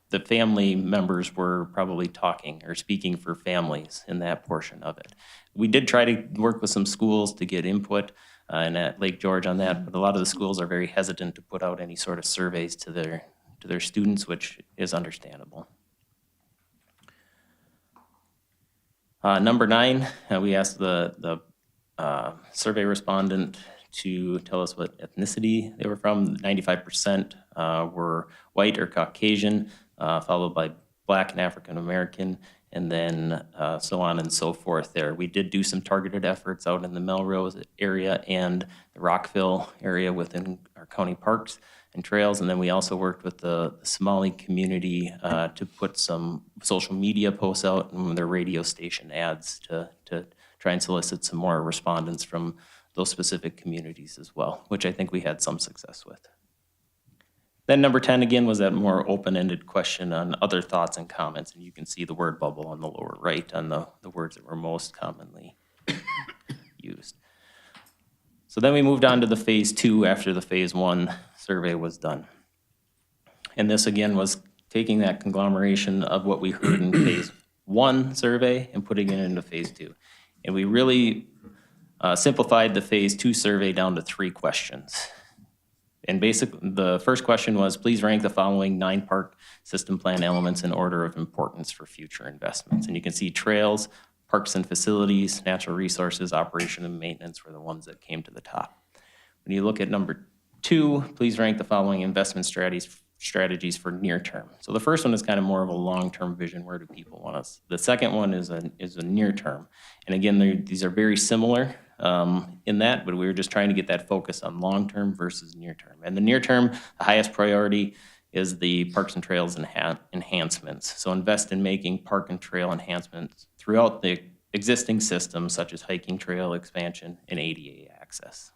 S17: the family members were probably talking or speaking for families in that portion of it. We did try to work with some schools to get input and at Lake George on that, but a lot of the schools are very hesitant to put out any sort of surveys to their students, which is understandable. Number 9, we asked the survey respondent to tell us what ethnicity they were from. 95% were white or Caucasian, followed by Black and African American, and then so on and so forth there. We did do some targeted efforts out in the Melrose area and the Rockville area within our county parks and trails, and then we also worked with the Somali community to put some social media posts out and their radio station ads to try and solicit some more respondents from those specific communities as well, which I think we had some success with. Then number 10 again was that more open-ended question on other thoughts and comments, and you can see the word bubble on the lower right on the words that were most commonly used. So then we moved on to the phase 2 after the phase 1 survey was done. And this again was taking that conglomeration of what we heard in phase 1 survey and putting it into phase 2. And we really simplified the phase 2 survey down to 3 questions. And basically, the first question was, please rank the following 9 park system plan elements in order of importance for future investments. And you can see trails, parks and facilities, natural resources, operation and maintenance were the ones that came to the top. When you look at number 2, please rank the following investment strategies for near term. So the first one is kind of more of a long-term vision. Where do people want us? The second one is a near term. And again, these are very similar in that, but we were just trying to get that focus on long-term versus near-term. And the near-term, the highest priority is the parks and trails enhancements. So invest in making park and trail enhancements throughout the existing systems, such as hiking trail expansion and ADA access.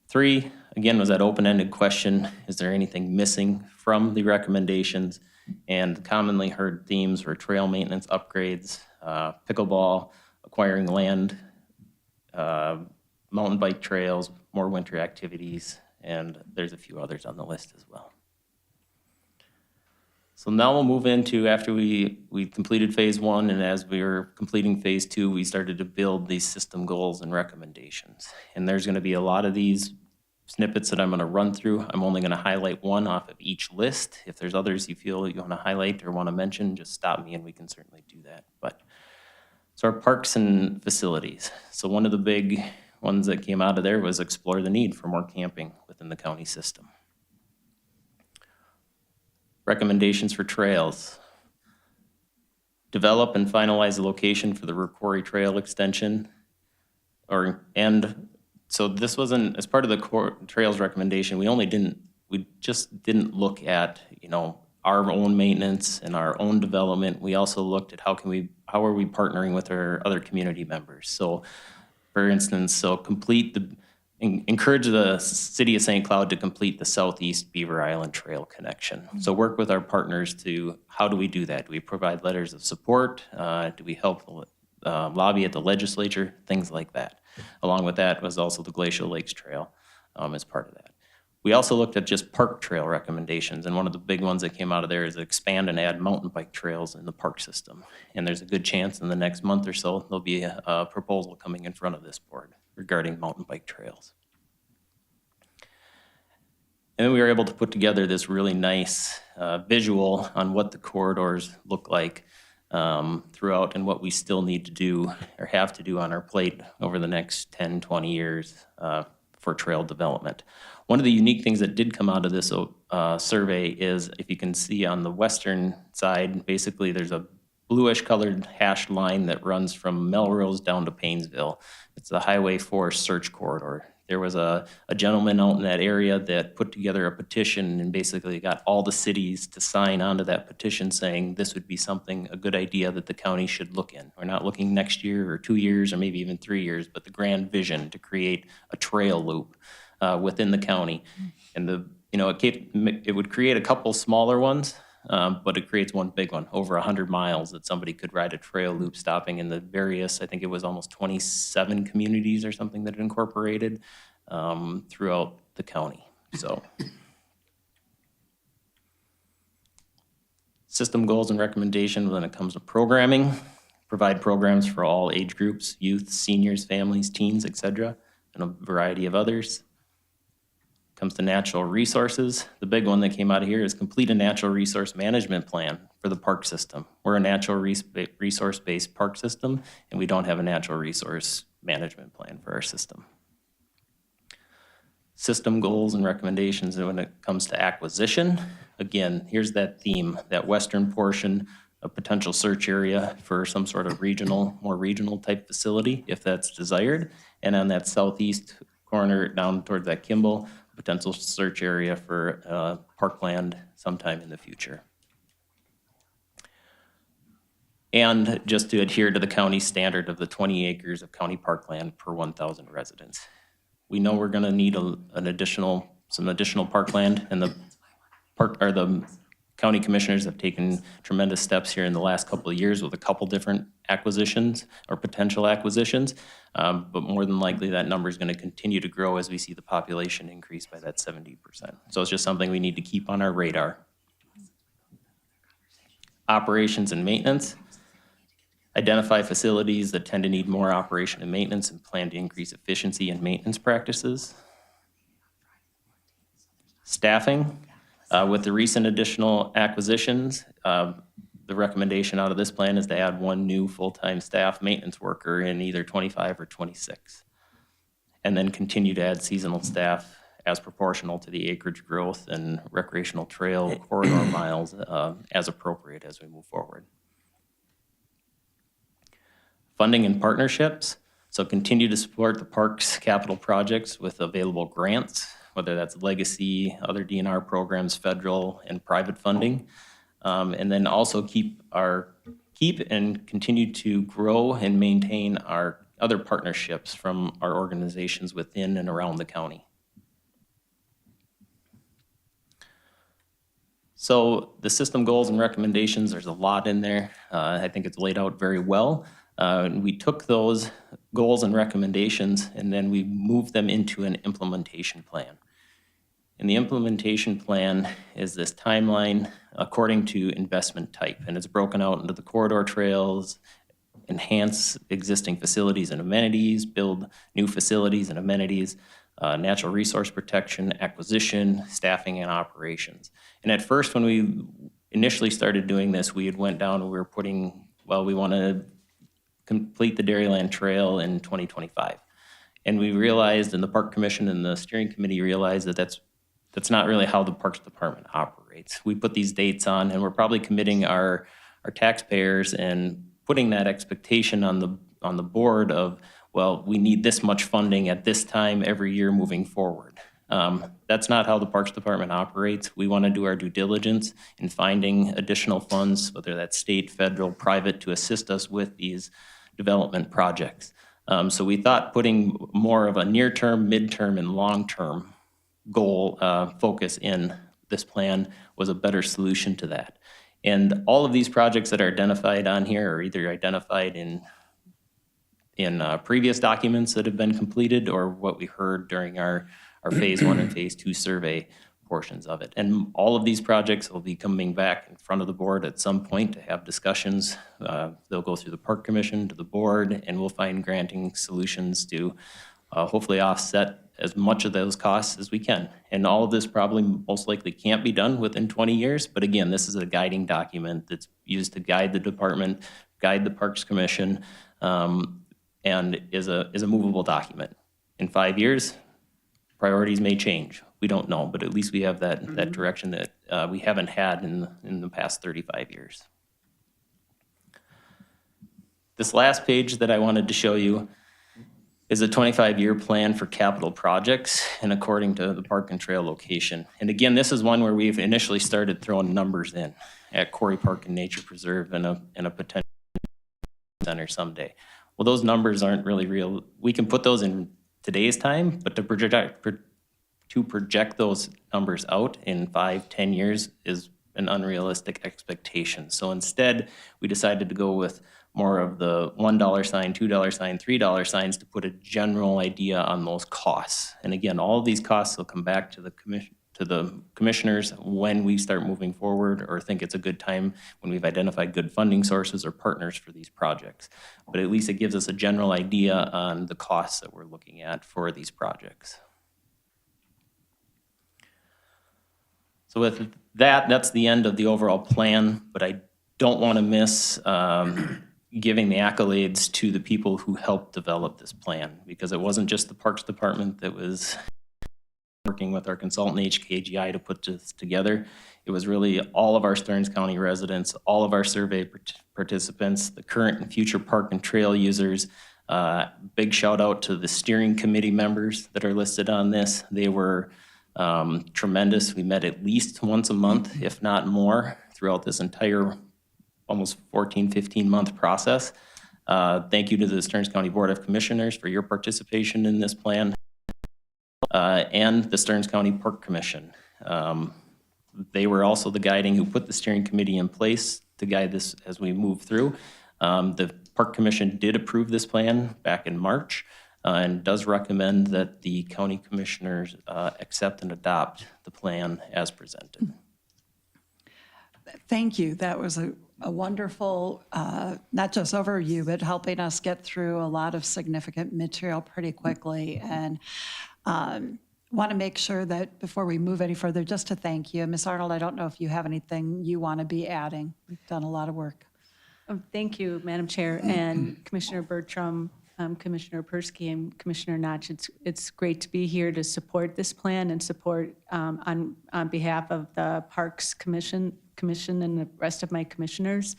S17: 3, again, was that open-ended question, is there anything missing from the recommendations? And commonly heard themes were trail maintenance upgrades, pickleball, acquiring land, mountain bike trails, more winter activities, and there's a few others on the list as well. So now we'll move into, after we completed phase 1, and as we were completing phase 2, we started to build these system goals and recommendations. And there's gonna be a lot of these snippets that I'm gonna run through. I'm only gonna highlight one off of each list. If there's others you feel you wanna highlight or wanna mention, just stop me and we can certainly do that. But so our parks and facilities. So one of the big ones that came out of there was explore the need for more camping within the county system. Recommendations for trails. Develop and finalize the location for the Quarry Trail extension. So this wasn't, as part of the trails recommendation, we just didn't look at, our own maintenance and our own development. We also looked at how are we partnering with our other community members. So for instance, encourage the city of St. Cloud to complete the Southeast Beaver Island Trail connection. So work with our partners to, how do we do that? Do we provide letters of support? Do we help lobby at the legislature? Things like that. Along with that was also the Glacial Lakes Trail as part of that. We also looked at just park trail recommendations, and one of the big ones that came out of there is expand and add mountain bike trails in the park system. And there's a good chance in the next month or so, there'll be a proposal coming in front of this board regarding mountain bike trails. And then we were able to put together this really nice visual on what the corridors look like throughout and what we still need to do or have to do on our plate over the next 10, 20 years for trail development. One of the unique things that did come out of this survey is, if you can see on the western side, basically there's a bluish colored hashed line that runs from Melrose down to Paynesville. It's the Highway 4 search corridor. There was a gentleman out in that area that put together a petition and basically got all the cities to sign onto that petition saying this would be a good idea that the county should look in. We're not looking next year or 2 years or maybe even 3 years, but the grand vision to create a trail loop within the county. And it would create a couple smaller ones, but it creates one big one, over 100 miles that somebody could ride a trail loop stopping in the various, I think it was almost 27 communities or something that it incorporated throughout the county. So system goals and recommendations when it comes to programming, provide programs for all age groups, youth, seniors, families, teens, etc., and a variety of others. Comes to natural resources, the big one that came out of here is complete a natural resource management plan for the park system. We're a natural resource-based park system, and we don't have a natural resource management plan for our system. System goals and recommendations when it comes to acquisition. Again, here's that theme, that western portion, a potential search area for some sort of more regional type facility, if that's desired. And on that southeast corner down towards that Kimball, potential search area for parkland sometime in the future. And just to adhere to the county standard of the 20 acres of county parkland per 1,000 residents. We know we're gonna need some additional parkland, and the county commissioners have taken tremendous steps here in the last couple of years with a couple different acquisitions or potential acquisitions, but more than likely that number is going to continue to grow as we see the population increase by that 70%. So it's just something we need to keep on our radar. Operations and maintenance. Identify facilities that tend to need more operation and maintenance and plan to increase efficiency and maintenance practices. Staffing. With the recent additional acquisitions, the recommendation out of this plan is to add one new full-time staff maintenance worker in either 25 or 26. And then continue to add seasonal staff as proportional to the acreage growth and recreational trail corridor miles as appropriate as we move forward. Funding and partnerships. So continue to support the park's capital projects with available grants, whether that's legacy, other DNR programs, federal and private funding. And then also keep and continue to grow and maintain our other partnerships from our organizations within and around the county. So the system goals and recommendations, there's a lot in there. I think it's laid out very well. We took those goals and recommendations and then we moved them into an implementation plan. And the implementation plan is this timeline according to investment type, and it's broken out into the corridor trails, enhance existing facilities and amenities, build new facilities and amenities, natural resource protection, acquisition, staffing, and operations. And at first, when we initially started doing this, we had went down and we were putting, well, we want to complete the Dairyland Trail in 2025. And we realized, and the Park Commission and the steering committee realized that that's not really how the Parks Department operates. We put these dates on, and we're probably committing our taxpayers and putting that expectation on the board of, well, we need this much funding at this time every year moving forward. That's not how the Parks Department operates. We want to do our due diligence in finding additional funds, whether that's state, federal, private, to assist us with these development projects. So we thought putting more of a near-term, mid-term, and long-term goal focus in this plan was a better solution to that. And all of these projects that are identified on here are either identified in previous documents that have been completed or what we heard during our phase 1 and phase 2 survey portions of it. And all of these projects will be coming back in front of the board at some point to have discussions. They'll go through the Park Commission to the board, and we'll find granting solutions to hopefully offset as much of those costs as we can. And all of this probably most likely can't be done within 20 years. But again, this is a guiding document that's used to guide the department, guide the Parks Commission, and is a movable document. In 5 years, priorities may change. We don't know, but at least we have that direction that we haven't had in the past 35 years. This last page that I wanted to show you is a 25-year plan for capital projects and according to the park and trail location. And again, this is one where we've initially started throwing numbers in at Quarry Park and Nature Preserve and a potential center someday. Well, those numbers aren't really real. We can put those in today's time, but to project those numbers out in 5-10 years is an unrealistic expectation. So instead, we decided to go with more of the $1 sign, $2 sign, $3 signs to put a general idea on those costs. And again, all of these costs will come back to the commissioners when we start moving forward or think it's a good time when we've identified good funding sources or partners for these projects. But at least it gives us a general idea on the costs that we're looking at for these projects. So with that, that's the end of the overall plan, but I don't want to miss giving the accolades to the people who helped develop this plan, because it wasn't just the Parks Department that was working with our consultant HKGI to put this together. It was really all of our Stearns County residents, all of our survey participants, the current and future park and trail users. Big shout out to the steering committee members that are listed on this. They were tremendous. We met at least once a month, if not more, throughout this entire almost 14, 15-month process. Thank you to the Stearns County Board of Commissioners for your participation in this plan, and the Stearns County Park Commission. They were also the guiding who put the steering committee in place to guide this as we move through. The Park Commission did approve this plan back in March and does recommend that the county commissioners accept and adopt the plan as presented.
S10: Thank you. That was a wonderful, not just overview, but helping us get through a lot of significant material pretty quickly. And want to make sure that before we move any further, just to thank you. Ms. Arnold, I don't know if you have anything you want to be adding. We've done a lot of work.
S18: Thank you, Madam Chair, and Commissioner Bertram, Commissioner Persky, and Commissioner Notch. It's great to be here to support this plan and support on behalf of the Parks Commission and the rest of my commissioners.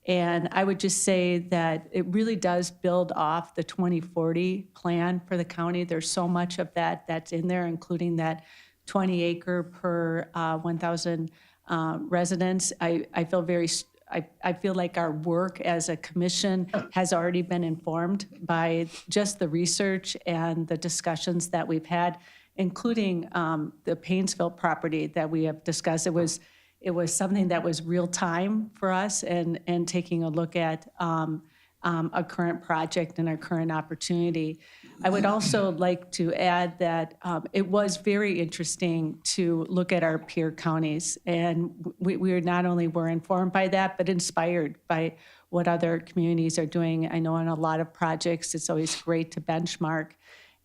S18: And I would just say that it really does build off the 2040 plan for the county. There's so much of that that's in there, including that 20 acre per 1,000 residents. I feel like our work as a commission has already been informed by just the research and the discussions that we've had, including the Painesville property that we have discussed. it was something that was real time for us and taking a look at a current project and our current opportunity. I would also like to add that it was very interesting to look at our peer counties, and we not only were informed by that, but inspired by what other communities are doing. I know on a lot of projects, it's always great to benchmark.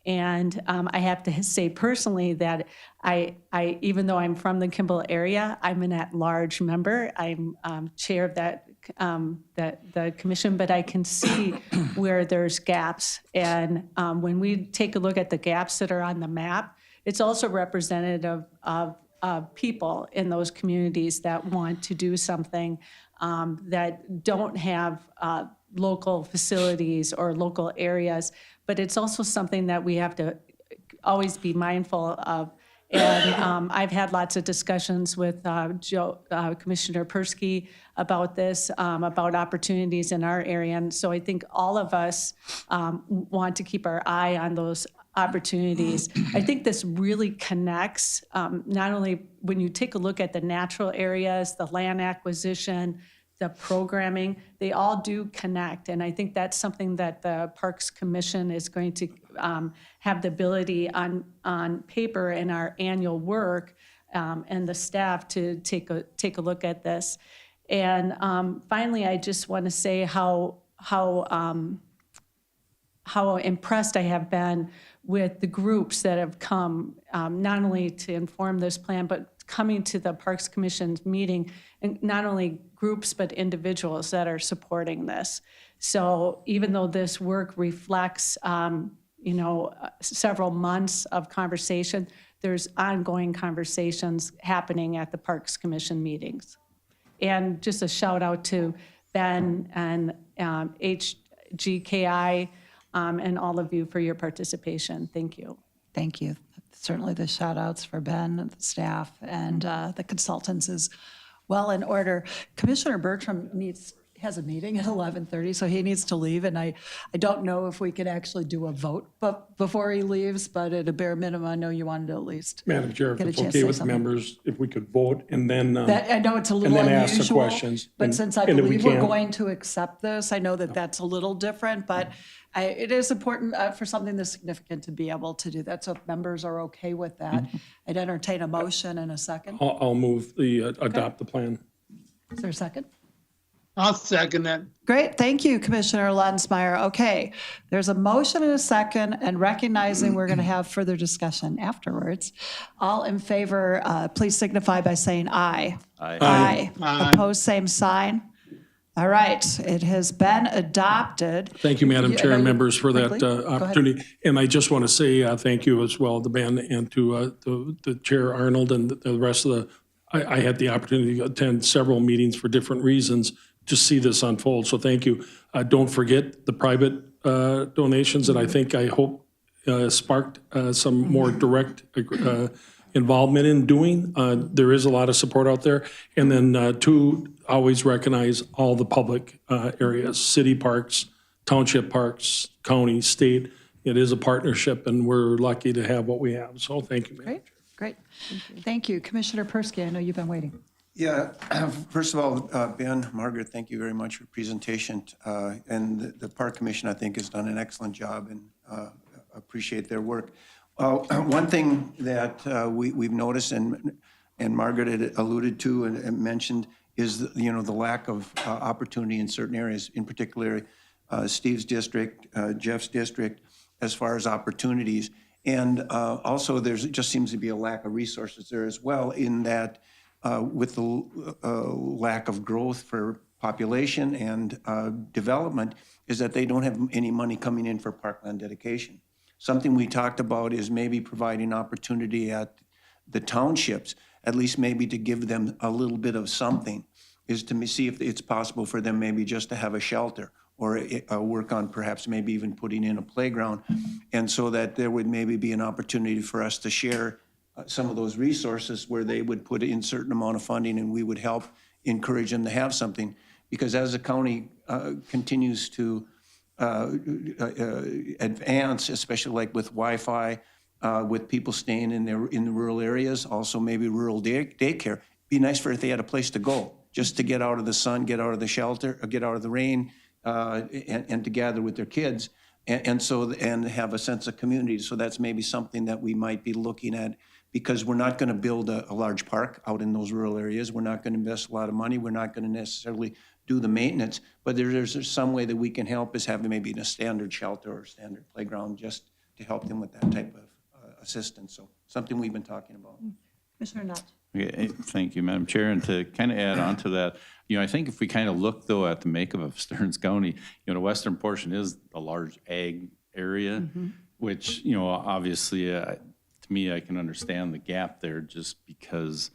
S18: And I have to say personally that I even though I'm from the Kimball area, I'm an at-large member. I'm chair of the commission, but I can see where there's gaps. And when we take a look at the gaps that are on the map, it's also representative of people in those communities that want to do something that don't have local facilities or local areas, but it's also something that we have to always be mindful of. And I've had lots of discussions with Commissioner Persky about this, about opportunities in our area. And so I think all of us want to keep our eye on those opportunities. I think this really connects, not only when you take a look at the natural areas, the land acquisition, the programming, they all do connect. And I think that's something that the Parks Commission is going to have the ability on paper in our annual work and the staff to take a look at this. And finally, I just want to say how impressed I have been with the groups that have come, not only to inform this plan, but coming to the Parks Commission's meeting, and not only groups, but individuals that are supporting this. So even though this work reflects, several months of conversation, there's ongoing conversations happening at the Parks Commission meetings. And just a shout out to Ben and HGKI and all of you for your participation. Thank you.
S10: Thank you. Certainly the shout outs for Ben and the staff and the consultants is well in order. Commissioner Bertram has a meeting at 11:30, so he needs to leave. And I don't know if we could actually do a vote before he leaves, but at a bare minimum, I know you wanted to at least
S2: Madam Chair, if
S10: get a
S2: it's
S10: chance to
S2: okay
S10: say
S2: with
S10: something.
S2: members, if we could vote and then
S10: I know it's a little
S2: and then
S10: unusual,
S2: ask the questions.
S10: but
S2: And-
S10: since I
S2: and if we
S10: believe we're
S2: can't-
S10: going to accept this, I know that that's a little different, but it is important for something this significant to be able to do that. So if members are okay with that, I'd entertain a motion in a second.
S2: I'll move adopt the plan.
S10: Is there a second?
S4: I'll second that.
S10: Great, thank you, Commissioner Lensmeyer. Okay, there's a motion and a second, and recognizing we're going to have further discussion afterwards. All in favor, please signify by saying aye.
S17: Aye.
S4: Aye.
S10: Opposed, same sign. All right, it has been adopted.
S2: Thank you, Madam Chair and members, for that
S10: quickly? Go ahead.
S2: opportunity. And I just want to say thank you as well to Ben and to the Chair Arnold and the rest of the, I had the opportunity to attend several meetings for different reasons to see this unfold. So thank you. Don't forget the private donations that I hope sparked some more direct involvement in doing. There is a lot of support out there. And then two, always recognize all the public areas, city parks, township parks, county, state. It is a partnership and we're lucky to have what we have. So thank you, Madam
S10: Great. Thank you. Commissioner Persky, I know you've been waiting.
S8: Yeah, first of all, Ben, Margaret, thank you very much for your presentation. And the Park Commission, I think, has done an excellent job and appreciate their work. One thing that we've noticed and Margaret had alluded to and mentioned is the lack of opportunity in certain areas, in particular Steve's district, Jeff's district, as far as opportunities. And also there just seems to be a lack of resources there as well, in that with the lack of growth for population and development, is that they don't have any money coming in for parkland dedication. Something we talked about is maybe providing opportunity at the townships, at least maybe to give them a little bit of something, is to see if it's possible for them maybe just to have a shelter or work on perhaps maybe even putting in a playground. And so that there would maybe be an opportunity for us to share some of those resources where they would put in certain amount of funding and we would help encourage them to have something. Because as the county continues to advance, especially like with Wi-Fi, with people staying in the rural areas, also maybe rural daycare, be nice for if they had a place to go, just to get out of the sun, get out of the shelter, or get out of the rain, and to gather with their kids, and have a sense of community. So that's maybe something that we might be looking at, because we're not going to build a large park out in those rural areas. We're not going to invest a lot of money. We're not going to necessarily do the maintenance, but there's some way that we can help, is having maybe a standard shelter or standard playground, just to help them with that type of assistance. So something we've been talking about.
S10: Commissioner Nutt.
S6: Okay, thank you, Madam Chair. And to kind of add on to that, I think if we kind of look, though, at the makeup of Stearns County, the western portion is a large ag area, which, obviously, to me, I can understand the gap there, just because,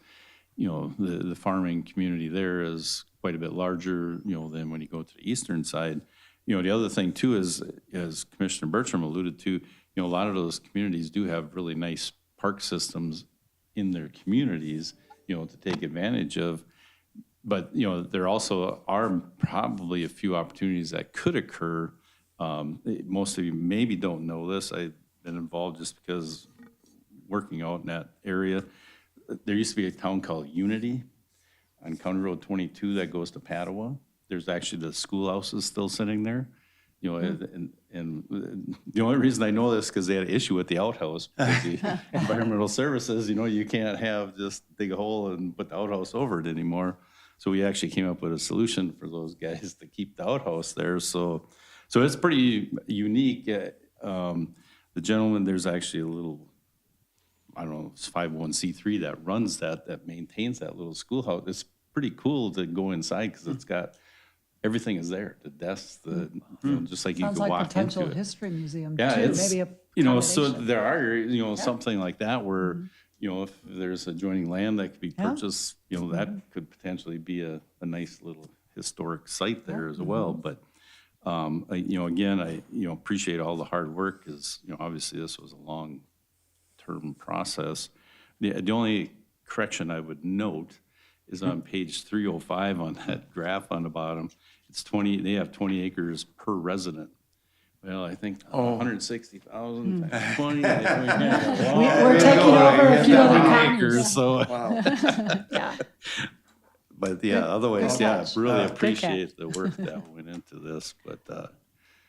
S6: the farming community there is quite a bit larger, than when you go to the eastern side. The other thing, too, is, as Commissioner Bertram alluded to, a lot of those communities do have really nice park systems in their communities, to take advantage of. But, there also are probably a few opportunities that could occur. Most of you maybe don't know this. I've been involved just because working out in that area. There used to be a town called Unity on County Road 22 that goes to Padua. There's actually the schoolhouses still sitting there. And the only reason I know this because they had an issue with the outhouse. Because the environmental services, you can't have just dig a hole and put the outhouse over it anymore. So we actually came up with a solution for those guys to keep the outhouse there. So it's pretty unique. The gentleman, there's actually a little, I don't know, it's 501c3 that runs that maintains that little schoolhouse. It's pretty cool to go inside because it's got, everything is there. The desks, just like you
S10: Sounds
S8: could
S10: like
S8: walk
S10: potential
S8: into it.
S10: history museum
S6: Yeah,
S10: too.
S6: it's,
S10: Maybe a
S6: so
S10: combination.
S6: there are, something like that where, if there's adjoining land that could be purchased, that could potentially be a nice little historic site there as well. But, again, I, appreciate all the hard work, because, obviously this was a long-term process. The only correction I would note is on page 305 on that graph on the bottom. It's 20, they have 20 acres per resident. Well, I think 160,000 times 20.
S10: We're taking over a few other counties.
S6: So,
S10: Yeah.
S6: but yeah, otherwise,
S10: Good
S6: yeah,
S10: catch.
S6: really
S10: Good
S6: appreciate the work that went into this. But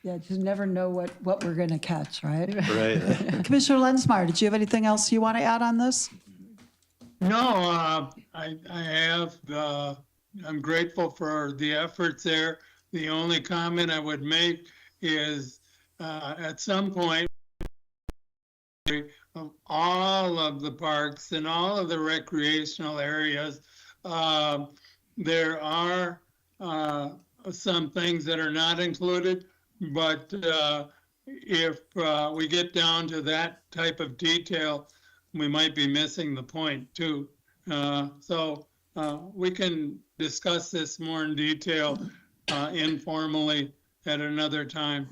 S10: Yeah, just never know what we're going to catch, right?
S6: right.
S10: Commissioner Lensmeyer, did you have anything else you want to add on this?
S4: No, I have, I'm grateful for the efforts there. The only comment I would make is at some point, of all of the parks and all of the recreational areas, there are some things that are not included, but if we get down to that type of detail, we might be missing the point too. So we can discuss this more in detail informally at another time.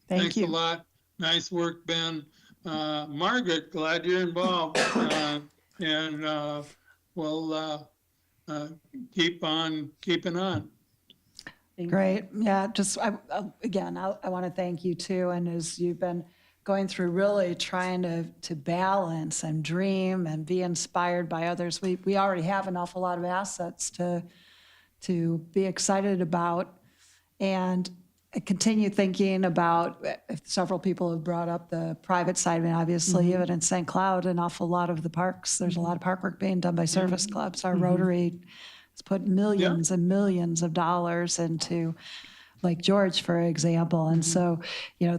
S4: Thanks
S10: you.
S4: a lot. Nice work, Ben. Margaret, glad you're involved. And we'll keep on keeping on.
S10: Great. Yeah, just again, I want to thank you too. And as you've been going through really trying to balance and dream and be inspired by others, we already have an awful lot of assets to be excited about, and continue thinking about, several people have brought up the private side. I mean, obviously, even in St. Cloud, an awful lot of the parks, there's a lot of park work being done by service clubs. Our Rotary has put millions and millions of dollars into Lake George, for example. And so,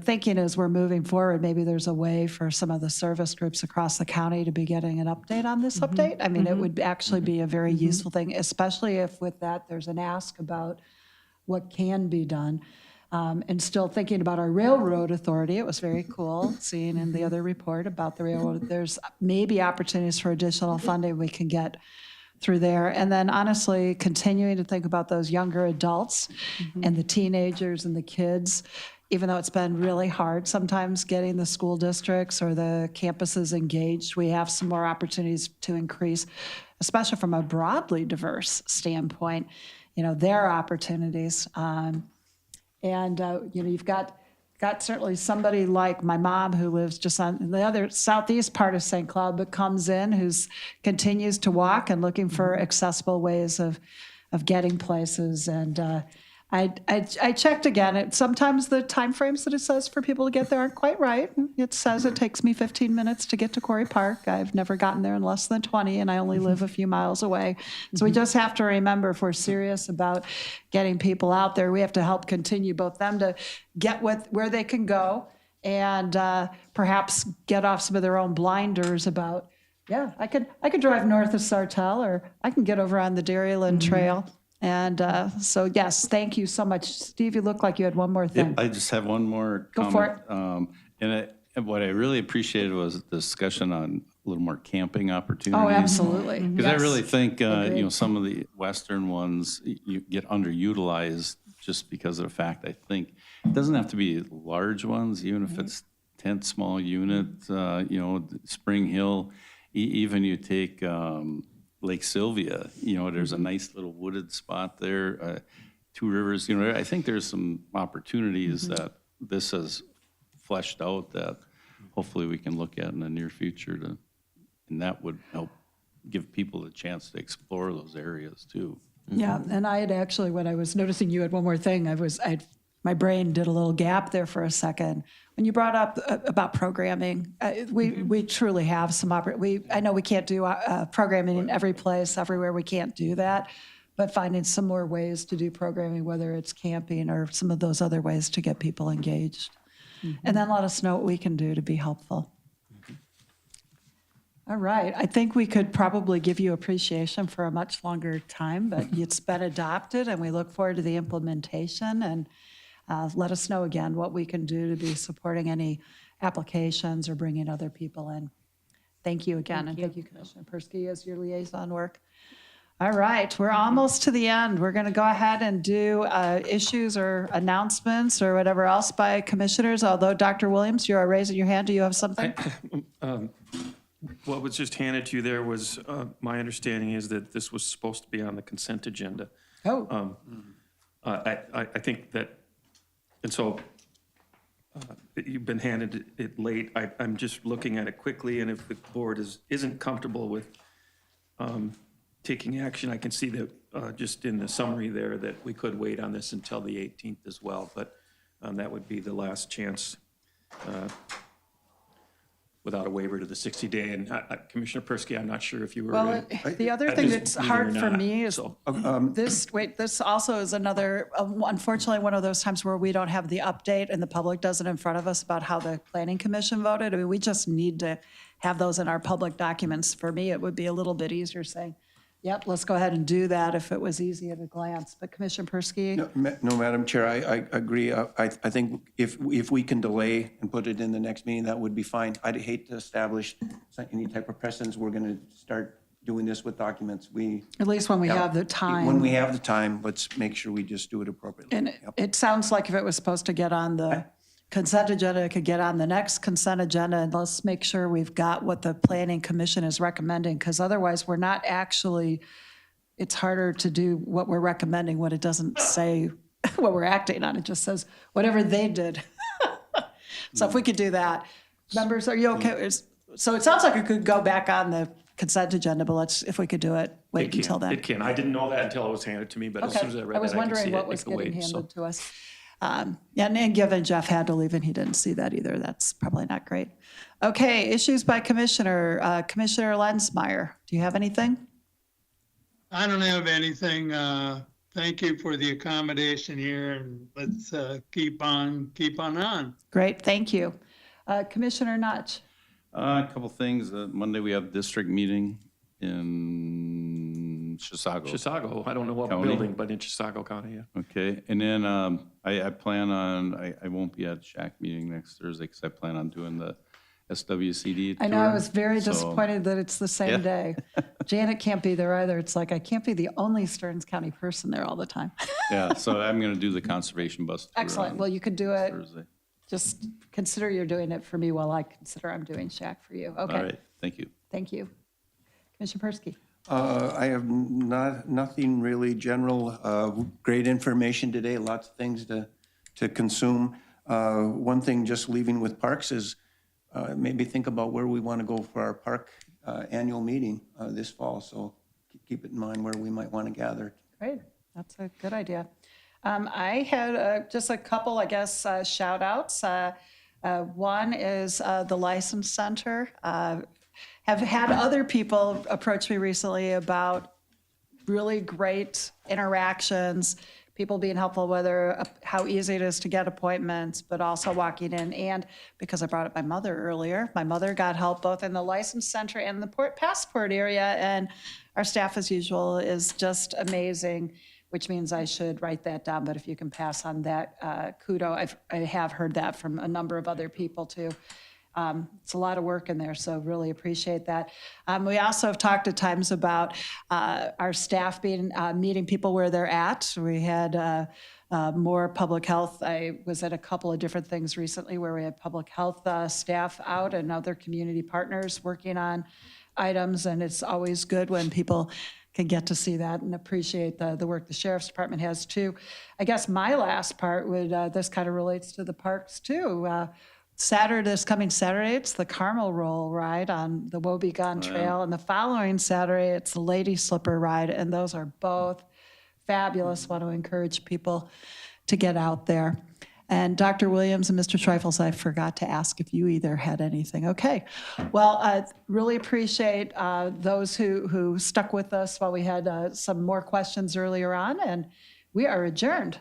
S10: thinking as we're moving forward, maybe there's a way for some of the service groups across the county to be getting an update on this update. I mean, it would actually be a very useful thing, especially if with that there's an ask about what can be done. And still thinking about our railroad authority, it was very cool seeing in the other report about the railroad. There's maybe opportunities for additional funding we can get through there. And then honestly, continuing to think about those younger adults and the teenagers and the kids, even though it's been really hard sometimes getting the school districts or the campuses engaged, we have some more opportunities to increase, especially from a broadly diverse standpoint, their opportunities. And you've got got certainly somebody like my mom who lives just on the other southeast part of St. Cloud, but comes in, who's continues to walk and looking for accessible ways of getting places. And I checked again. Sometimes the timeframes that it says for people to get there aren't quite right. It says it takes me 15 minutes to get to Quarry Park. I've never gotten there in less than 20, and I only live a few miles away. So we just have to remember, if we're serious about getting people out there, we have to help continue both them to get where they can go and perhaps get off some of their own blinders about, yeah, I could drive north of Sartell, or I can get over on the Dairyland Trail. And so, yes, thank you so much. Steve, you look like you had one more thing.
S19: I just have one more comment.
S10: Go for it.
S19: And what I really appreciated was the discussion on a little more camping opportunities.
S10: Oh, absolutely.
S19: Because I
S10: Yes.
S19: really think, some of the western ones you get underutilized just because of the fact, I think, it doesn't have to be large ones, even if it's tent, small unit, Spring Hill, even you take Lake Sylvia, there's a nice little wooded spot there, Two Rivers, I think there's some opportunities that this has fleshed out that hopefully we can look at in the near future and that would help give people a chance to explore those areas too.
S10: Yeah, and I had actually, when I was noticing you had one more thing, my brain did a little gap there for a second. When you brought up about programming, we truly have some I know we can't do programming in every place, everywhere. We can't do that, but finding some more ways to do programming, whether it's camping or some of those other ways to get people engaged, and then let us know what we can do to be helpful. All right, I think we could probably give you appreciation for a much longer time, but it's been adopted, and we look forward to the implementation. And let us know again what we can do to be supporting any applications or bringing other people in. Thank you again, and thank you, Commissioner Persky, as your liaison work. All right, we're almost to the end. We're going to go ahead and do issues or announcements or whatever else by commissioners, although Dr. Williams, you are raising your hand. Do you have something?
S9: What was just handed to you there was, my understanding is that this was supposed to be on the consent agenda.
S10: Oh.
S9: I think that, and so you've been handed it late. I'm just looking at it quickly, and if the board isn't comfortable with taking action, I can see that just in the summary there that we could wait on this until the 18th as well, but that would be the last chance without a waiver to the 60-day. And Commissioner Persky, I'm not sure if you were.
S10: Well, the other
S9: at
S10: thing
S9: this
S10: that's
S9: meeting
S10: hard
S9: or
S10: for
S9: not,
S10: me is
S9: so.
S10: this also is another, unfortunately, one of those times where we don't have the update and the public doesn't in front of us about how the Planning Commission voted. I mean, we just need to have those in our public documents. For me, it would be a little bit easier saying, yep, let's go ahead and do that if it was easy at a glance. But Commissioner Persky?
S8: No, Madam Chair, I agree. I think if we can delay and put it in the next meeting, that would be fine. I'd hate to establish any type of precedence. We're going to start doing this with documents.
S10: At least when we have the time.
S8: When we have the time, let's make sure we just do it appropriately.
S10: And it sounds like if it was supposed to get on the consent agenda, it could get on the next consent agenda, and let's make sure we've got what the Planning Commission is recommending, because otherwise we're not actually, it's harder to do what we're recommending when it doesn't say what we're acting on. It just says whatever they did. So if we could do that. Members, are you okay? So it sounds like it could go back on the consent agenda, but if we could do it, wait until then.
S9: It can. I didn't know that until it was handed to me, but as soon as I read that, I could see it.
S10: I was wondering what was getting handed to us. And given Jeff had to leave and he didn't see that either, that's probably not great. Okay, issues by commissioner. Commissioner Lensmeyer, do you have anything?
S4: I don't have anything. Thank you for the accommodation here, and let's keep on.
S10: Great, thank you. Commissioner Notch.
S19: A couple things. Monday we have district meeting in
S9: Chisago. I don't know what
S19: County.
S9: building, but in Chisago County, yeah.
S19: Okay, and then I plan on, I won't be at SHAC meeting next Thursday because I plan on doing the SWCD tour.
S10: I know, I was very
S19: So,
S10: disappointed that it's the same day. Janet can't be there either. It's like I can't be the only Stearns County person there all the time.
S19: Yeah, so I'm going to do the conservation bus tour
S10: Excellent.
S19: on
S10: Well, you could do it.
S19: Thursday.
S10: Just consider you're doing it for me while I consider I'm doing SHAC for you. Okay.
S19: All right, thank you.
S10: Thank you. Commissioner Persky.
S8: I have nothing really general. Great information today, lots of things to consume. One thing just leaving with parks is maybe think about where we want to go for our park annual meeting this fall. So keep it in mind where we might want to gather.
S1: Great, that's a good idea. I had just a couple, I guess, shout outs. One is the License Center. Have had other people approach me recently about really great interactions, people being helpful, whether how easy it is to get appointments, but also walking in. And because I brought up my mother earlier, my mother got help both in the License Center and the passport area. And our staff, as usual, is just amazing, which means I should write that down. But if you can pass on that kudo, I have heard that from a number of other people too. It's a lot of work in there, so really appreciate that. We also have talked at times about our staff being meeting people where they're at. We had more public health. I was at a couple of different things recently where we had public health staff out and other community partners working on items, and it's always good when people can get to see that and appreciate the work the Sheriff's Department has too. I guess my last part would, this kind of relates to the parks too. This coming Saturday, it's the Carmel Roll ride on the Wobegon Trail, and the following Saturday, it's the Lady Slipper ride, and those are both fabulous. Want to encourage people to get out there. And Dr. Williams and Mr. Trifles, I forgot to ask if you either had anything. Okay. Well, I really appreciate those who stuck with us while we had some more questions earlier on, and we are adjourned.